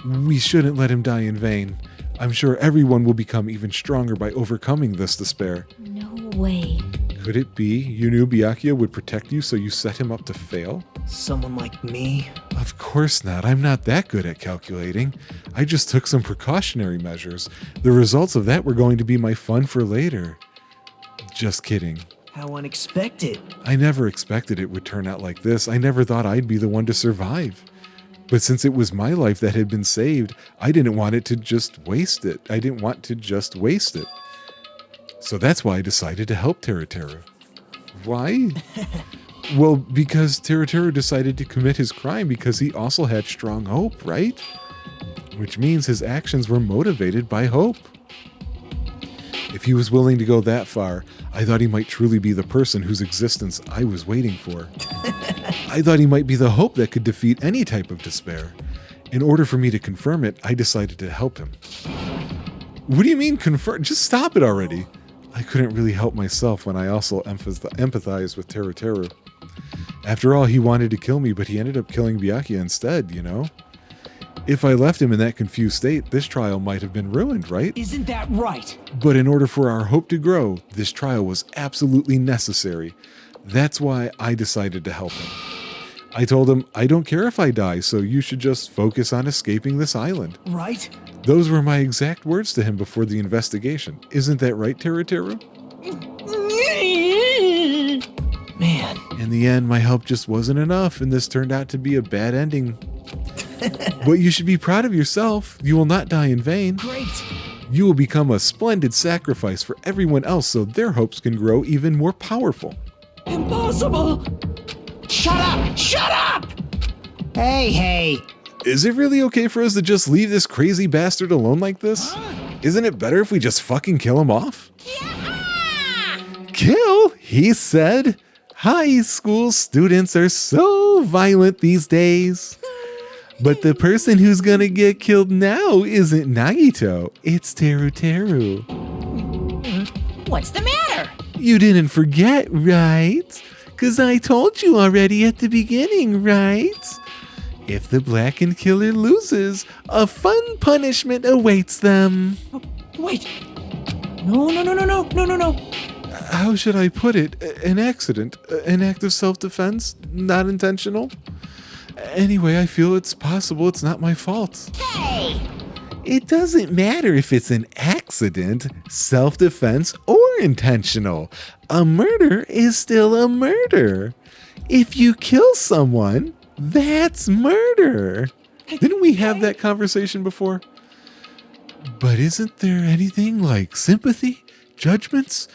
We shouldn't let him die in vain. I'm sure everyone will become even stronger by overcoming this despair. No way. Could it be you knew Byakuya would protect you, so you set him up to fail? Someone like me? Of course not. I'm not that good at calculating. I just took some precautionary measures. The results of that were going to be my fun for later. Just kidding. How unexpected. I never expected it would turn out like this. I never thought I'd be the one to survive. But since it was my life that had been saved, I didn't want it to just waste it. I didn't want to just waste it. So that's why I decided to help Teru. Why? Well, because Teru decided to commit his crime because he also had strong hope, right? Which means his actions were motivated by hope. If he was willing to go that far, I thought he might truly be the person whose existence I was waiting for. I thought he might be the hope that could defeat any type of despair. In order for me to confirm it, I decided to help him. What do you mean confirm? Just stop it already. I couldn't really help myself when I also empathized with Teru. After all, he wanted to kill me, but he ended up killing Byakuya instead, you know? If I left him in that confused state, this trial might have been ruined, right? Isn't that right? But in order for our hope to grow, this trial was absolutely necessary. That's why I decided to help him. I told him, I don't care if I die, so you should just focus on escaping this island. Right? Those were my exact words to him before the investigation. Isn't that right, Teru? Man. In the end, my help just wasn't enough, and this turned out to be a bad ending. But you should be proud of yourself. You will not die in vain. Great. You will become a splendid sacrifice for everyone else so their hopes can grow even more powerful. Impossible! Shut up! Shut up! Hey. Is it really okay for us to just leave this crazy bastard alone like this? Isn't it better if we just fucking kill him off? Kill? He said. High school students are so violent these days. But the person who's gonna get killed now isn't Nagito, it's Teru Teru. What's the matter? You didn't forget, right? 'Cause I told you already at the beginning, right? If the blackened killer loses, a fun punishment awaits them. Wait. No. How should I put it? An accident, an act of self-defense, not intentional. Anyway, I feel it's possible it's not my fault. Hey! It doesn't matter if it's an accident, self-defense, or intentional. A murder is still a murder. If you kill someone, that's murder. Didn't we have that conversation before? But isn't there anything like sympathy, judgments,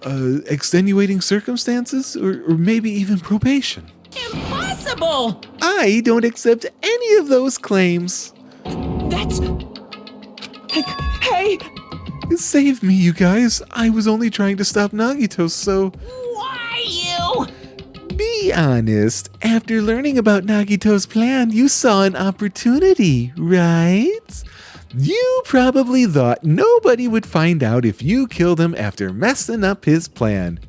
extenuating circumstances, or maybe even probation? Impossible! I don't accept any of those claims. That's... Hey! Save me, you guys. I was only trying to stop Nagito, so... Why you? Be honest. After learning about Nagito's plan, you saw an opportunity, right? You probably thought nobody would find out if you killed him after messing up his plan.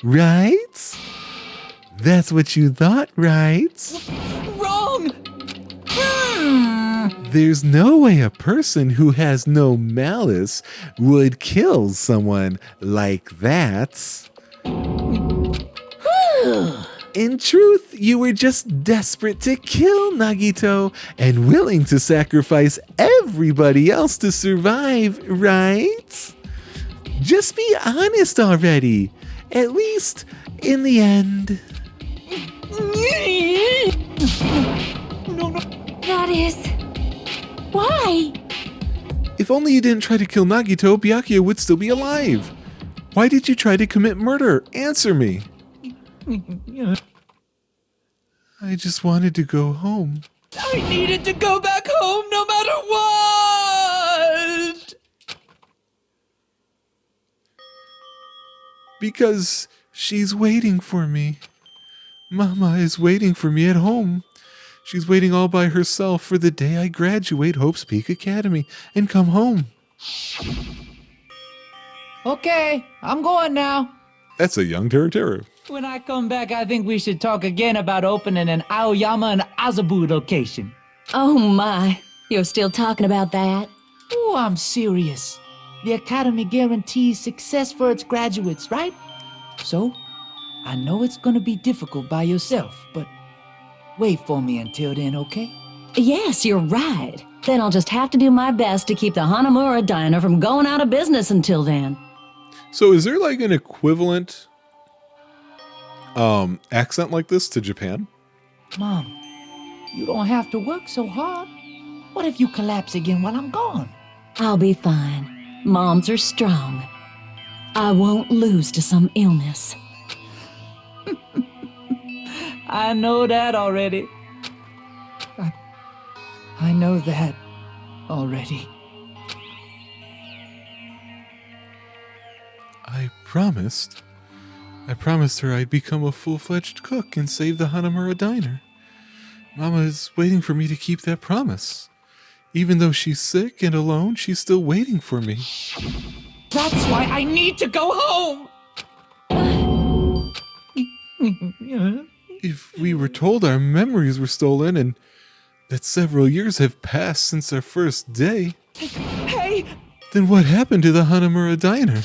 Right? That's what you thought, right? Wrong! There's no way a person who has no malice would kill someone like that. In truth, you were just desperate to kill Nagito and willing to sacrifice everybody else to survive, right? Just be honest already, at least in the end. No. That is... Why? If only you didn't try to kill Nagito, Byakuya would still be alive. Why did you try to commit murder? Answer me. I just wanted to go home. I needed to go back home no matter what! Because she's waiting for me. Mama is waiting for me at home. She's waiting all by herself for the day I graduate Hope's Peak Academy and come home. Okay, I'm going now. That's a young Teru Teru. When I come back, I think we should talk again about opening an Aoyama and Azabu location. Oh my, you're still talking about that? Oh, I'm serious. The Academy guarantees success for its graduates, right? So, I know it's gonna be difficult by yourself, but wait for me until then, okay? Yes, you're right. Then I'll just have to do my best to keep the Hanamura Diner from going out of business until then. So is there like an equivalent accent like this to Japan? Mom, you don't have to work so hard. What if you collapse again while I'm gone? I'll be fine. Moms are strong. I won't lose to some illness. I know that already. I know that already. I promised her I'd become a full-fledged cook and save the Hanamura Diner. Mama is waiting for me to keep that promise. Even though she's sick and alone, she's still waiting for me. That's why I need to go home! If we were told our memories were stolen and that several years have passed since our first day, Hey! then what happened to the Hanamura Diner?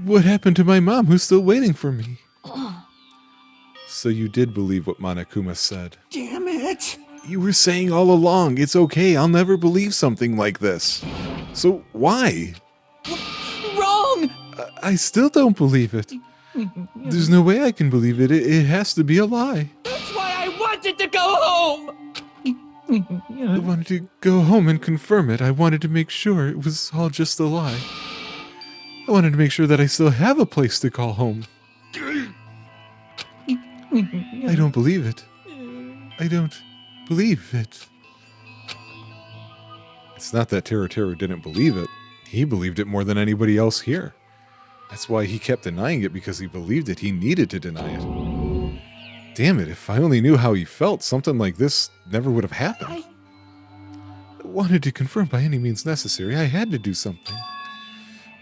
What happened to my mom who's still waiting for me? So you did believe what Monokuma said. Damn it! You were saying all along, it's okay, I'll never believe something like this. So why? Wrong! I still don't believe it. There's no way I can believe it. It has to be a lie. That's why I wanted to go home! I wanted to go home and confirm it. I wanted to make sure it was all just a lie. I wanted to make sure that I still have a place to call home. I don't believe it. I don't believe it. It's not that Teru Teru didn't believe it. He believed it more than anybody else here. That's why he kept denying it, because he believed it. He needed to deny it. Damn it, if I only knew how he felt, something like this never would have happened. I wanted to confirm by any means necessary. I had to do something.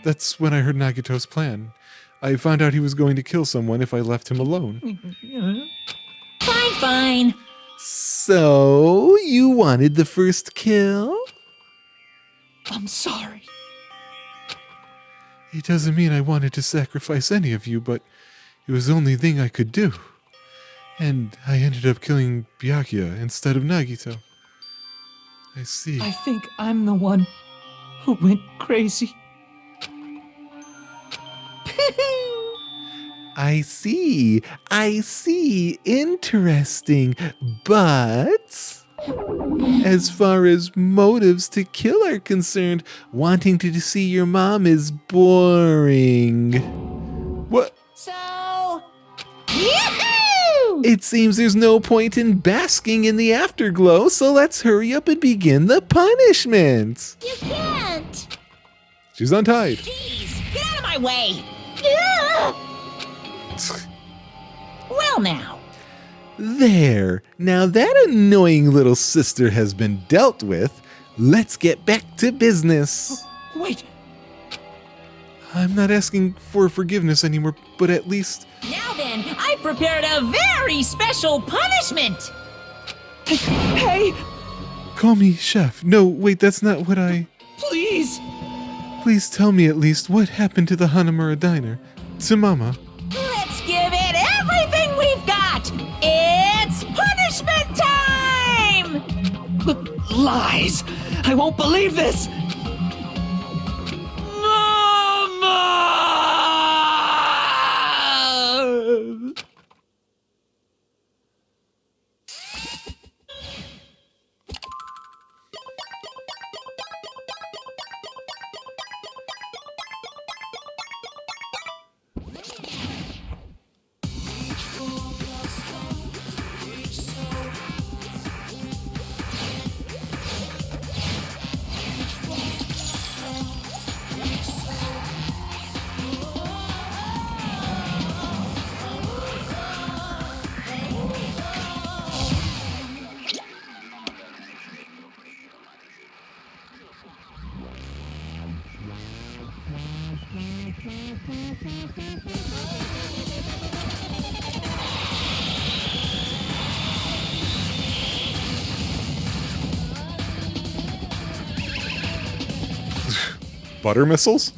That's when I heard Nagito's plan. I found out he was going to kill someone if I left him alone. Fine, fine. So, you wanted the first kill? I'm sorry. It doesn't mean I wanted to sacrifice any of you, but it was the only thing I could do. And I ended up killing Byakuya instead of Nagito. I see. I think I'm the one who went crazy. I see. Interesting. But as far as motives to kill are concerned, wanting to see your mom is boring. What? So, yahoo! It seems there's no point in basking in the afterglow, so let's hurry up and begin the punishment. You can't. She's untied. Jeez, get out of my way. Well now. There. Now that annoying little sister has been dealt with, let's get back to business. Wait. I'm not asking for forgiveness anymore, but at least... Now then, I prepared a very special punishment. Hey! Call me Chef. No, wait, that's not what I... Please! Please tell me at least what happened to the Hanamura diner. To Mama. Let's give it everything we've got. It's punishment time! Lies! I won't believe this! Mama! Butter missiles?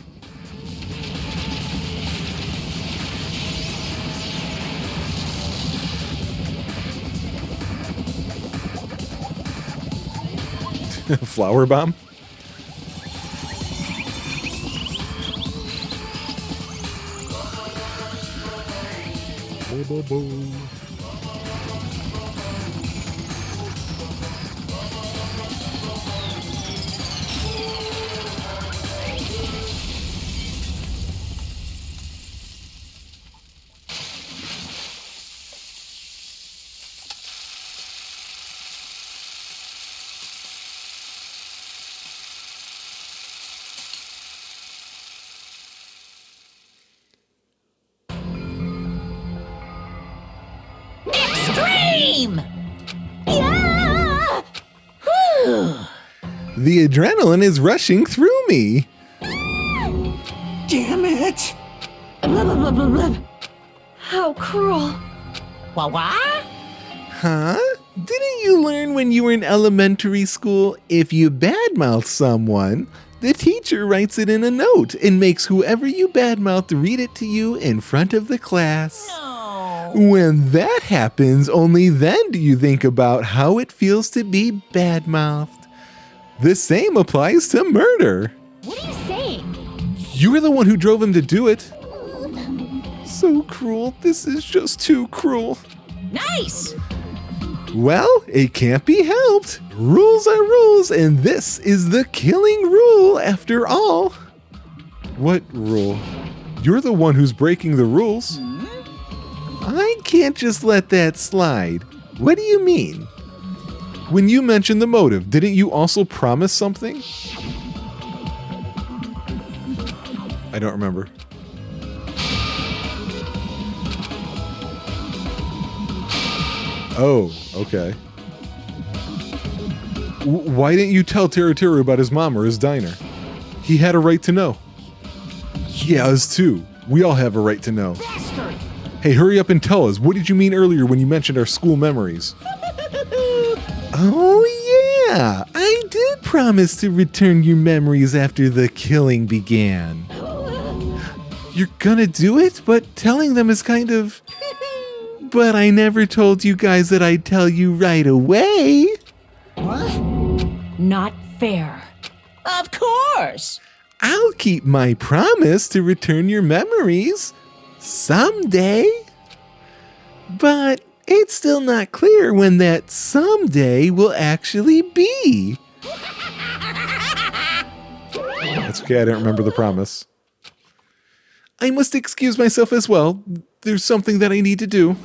Flower bomb? Extreme! Yeah! Whew. The adrenaline is rushing through me. Damn it! Blah, blah, blah, blah, blah. How cruel. What? Huh? Didn't you learn when you were in elementary school, if you badmouth someone, the teacher writes it in a note and makes whoever you badmouth read it to you in front of the class? No. When that happens, only then do you think about how it feels to be badmouthed. The same applies to murder. What are you saying? You were the one who drove him to do it. So cruel. This is just too cruel. Nice. Well, it can't be helped. Rules are rules, and this is the killing rule after all. What rule? You're the one who's breaking the rules. I can't just let that slide. What do you mean? When you mentioned the motive, didn't you also promise something? I don't remember. Oh, okay. Why didn't you tell Teru about his mom or his diner? He had a right to know. Yeah, us too. We all have a right to know. Bastard! Hey, hurry up and tell us. What did you mean earlier when you mentioned our school memories? Oh, yeah. I did promise to return your memories after the killing began. You're gonna do it? But telling them is kind of... But I never told you guys that I'd tell you right away. What? Not fair. Of course. I'll keep my promise to return your memories someday. But it's still not clear when that someday will actually be. That's okay, I don't remember the promise. I must excuse myself as well. There's something that I need to do.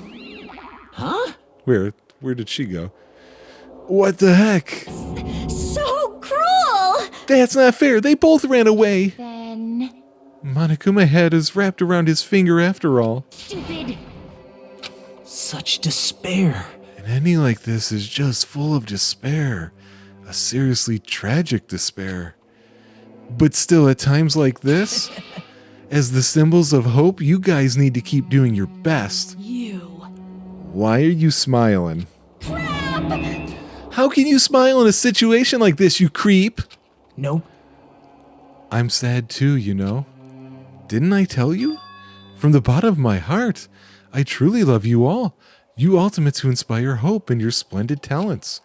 Huh? Where did she go? What the heck? So cruel! That's not fair. They both ran away. Then... Monokuma head is wrapped around his finger after all. Stupid. Such despair. An ending like this is just full of despair. A seriously tragic despair. But still, at times like this, as the symbols of hope, you guys need to keep doing your best. You. Why are you smiling? Crap! How can you smile in a situation like this, you creep? Nope. I'm sad too, you know. Didn't I tell you? From the bottom of my heart, I truly love you all. You ultimates who inspire hope and your splendid talents.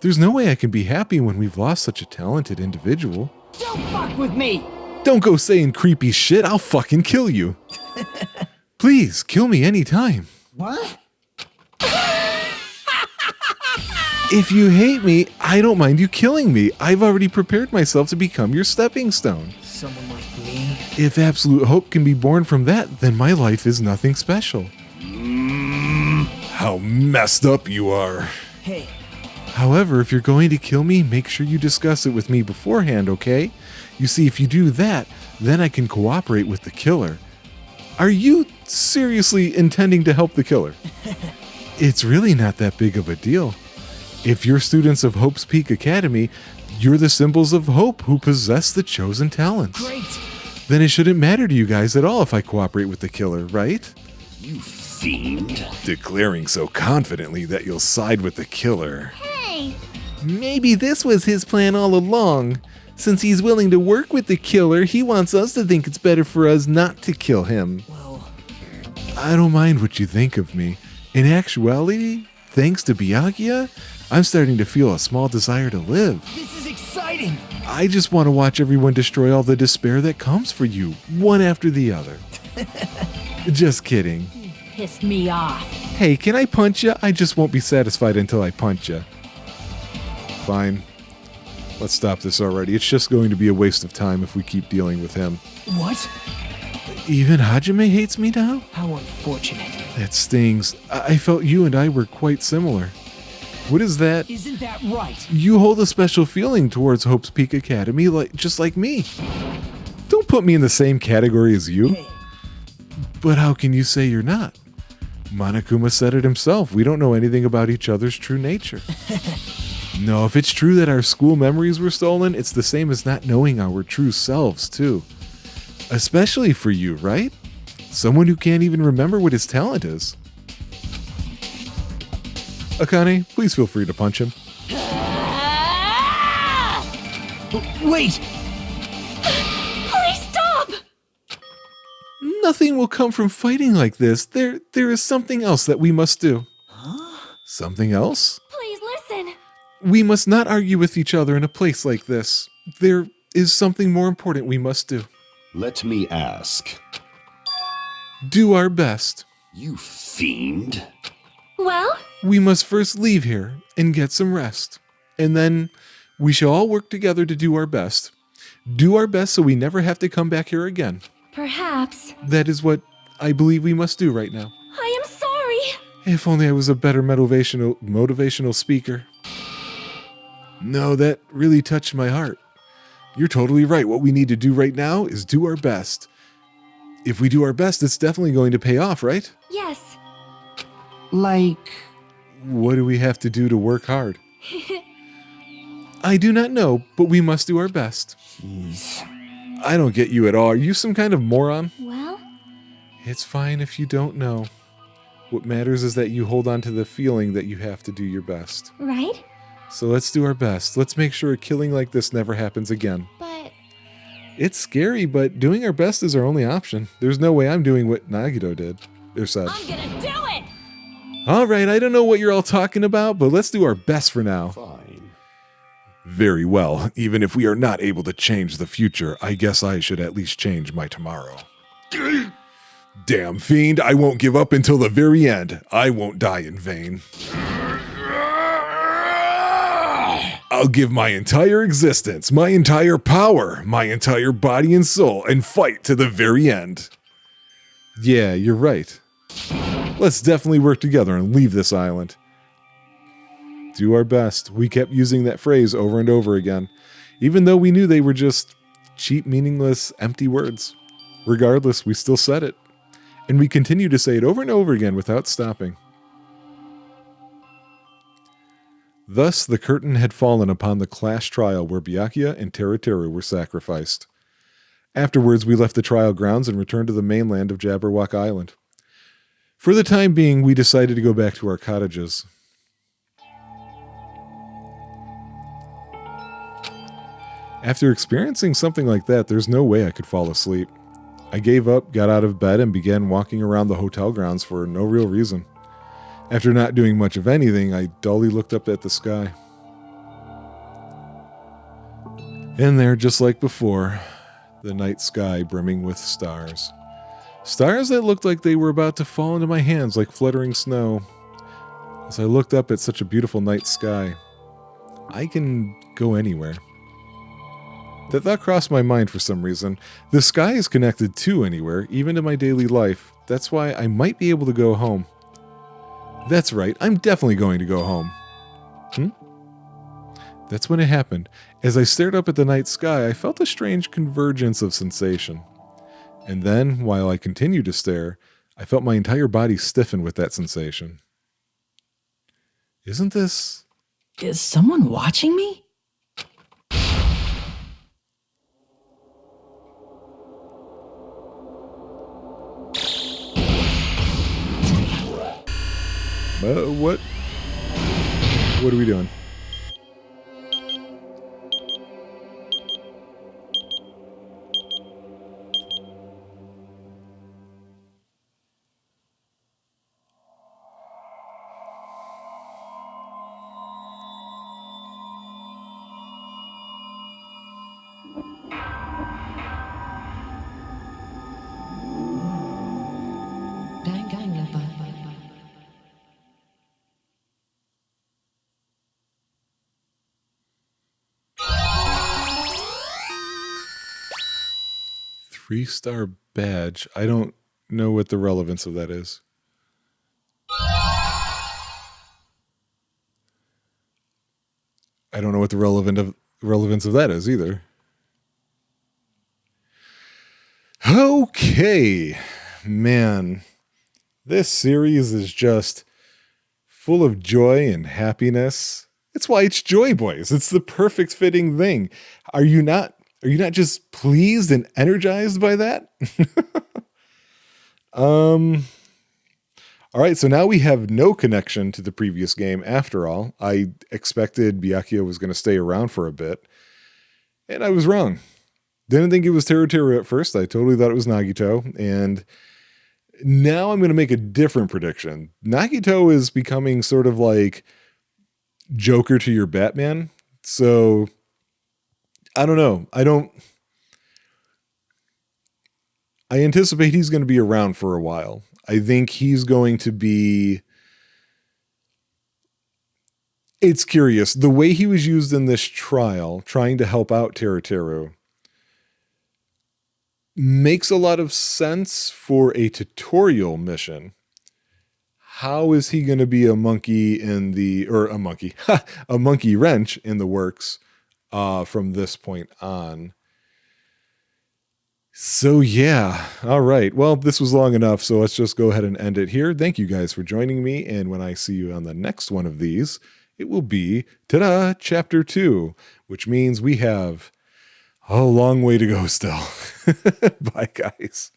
There's no way I can be happy when we've lost such a talented individual. Don't fuck with me! Don't go saying creepy shit, I'll fucking kill you. Please, kill me anytime. What? If you hate me, I don't mind you killing me. I've already prepared myself to become your stepping stone. Someone like me? If absolute hope can be born from that, then my life is nothing special. How messed up you are. Hey. However, if you're going to kill me, make sure you discuss it with me beforehand, okay? You see, if you do that, then I can cooperate with the killer. Are you seriously intending to help the killer? It's really not that big of a deal. If you're students of Hope's Peak Academy, you're the symbols of hope who possess the chosen talents. Great. Then it shouldn't matter to you guys at all if I cooperate with the killer, right? You fiend. Declaring so confidently that you'll side with the killer. Hey! Maybe this was his plan all along. Since he's willing to work with the killer, he wants us to think it's better for us not to kill him. Well... I don't mind what you think of me. In actuality, thanks to Byakuya, I'm starting to feel a small desire to live. This is exciting! I just want to watch everyone destroy all the despair that comes for you, one after the other. Just kidding. Pissed me off. Hey, can I punch you? I just won't be satisfied until I punch you. Fine. Let's stop this already. It's just going to be a waste of time if we keep dealing with him. What? Even Hajime hates me now? How unfortunate. That stings. I felt you and I were quite similar. What is that? Isn't that right? You hold a special feeling towards Hope's Peak Academy, just like me. Don't put me in the same category as you. Hey. But how can you say you're not? Monokuma said it himself. We don't know anything about each other's true nature. No, if it's true that our school memories were stolen, it's the same as not knowing our true selves, too. Especially for you, right? Someone who can't even remember what his talent is. Akane, please feel free to punch him. Wait! Please stop! Nothing will come from fighting like this. There is something else that we must do. Huh? Something else? Please listen. We must not argue with each other in a place like this. There is something more important we must do. Let me ask. Do our best. You fiend. Well? We must first leave here and get some rest. And then we shall all work together to do our best. Do our best so we never have to come back here again. Perhaps. That is what I believe we must do right now. I am sorry. If only I was a better motivational speaker. No, that really touched my heart. You're totally right. What we need to do right now is do our best. If we do our best, it's definitely going to pay off, right? Yes. Like What do we have to do to work hard? I do not know, but we must do our best. Jeez. I don't get you at all. Are you some kind of moron? Well, It's fine if you don't know. What matters is that you hold on to the feeling that you have to do your best. right? So let's do our best. Let's make sure a killing like this never happens again. But It's scary, but doing our best is our only option. There's no way I'm doing what Nagito did, or said. I'm gonna do it! All right, I don't know what you're all talking about, but let's do our best for now. Fine. Very well. Even if we are not able to change the future, I guess I should at least change my tomorrow. Damn fiend, I won't give up until the very end. I won't die in vain. I'll give my entire existence, my entire power, my entire body and soul, and fight to the very end. Yeah, you're right. Let's definitely work together and leave this island. Do our best. We kept using that phrase over and over again, even though we knew they were just cheap, meaningless, empty words. Regardless, we still said it. And we continue to say it over and over again without stopping. Thus, the curtain had fallen upon the clash trial where Byakuya and Teruteru were sacrificed. Afterwards, we left the trial grounds and returned to the mainland of Jabberwock Island. For the time being, we decided to go back to our cottages. After experiencing something like that, there's no way I could fall asleep. I gave up, got out of bed, and began walking around the hotel grounds for no real reason. After not doing much of anything, I dully looked up at the sky. And there, just like before, the night sky brimming with stars. Stars that looked like they were about to fall into my hands like fluttering snow. As I looked up at such a beautiful night sky, I can go anywhere. That thought crossed my mind for some reason. The sky is connected to anywhere, even to my daily life. That's why I might be able to go home. That's right, I'm definitely going to go home. That's when it happened. As I stared up at the night sky, I felt a strange convergence of sensation. And then, while I continued to stare, I felt my entire body stiffen with that sensation. Isn't this... Is someone watching me? What? What are we doing? Danganronpa. 3-star badge. I don't know what the relevance of that is. I don't know what the relevance of that is either. Okay, man. This series is just full of joy and happiness. It's why it's Joy Boys. It's the perfect fitting thing. Are you not just pleased and energized by that? All right, so now we have no connection to the previous game after all. I expected Byakuya was going to stay around for a bit, and I was wrong. Didn't think it was Teruteru at first. I totally thought it was Nagito, and now I'm going to make a different prediction. Nagito is becoming sort of like Joker to your Batman, so I don't know. I anticipate he's going to be around for a while. I think he's going to be... It's curious. The way he was used in this trial, trying to help out Teruteru, makes a lot of sense for a tutorial mission. How is he going to be a monkey a monkey wrench in the works from this point on? So yeah, all right. Well, this was long enough, so let's just go ahead and end it here. Thank you guys for joining me, and when I see you on the next one of these, it will be, ta-da, Chapter 2, which means we have a long way to go still. Bye, guys.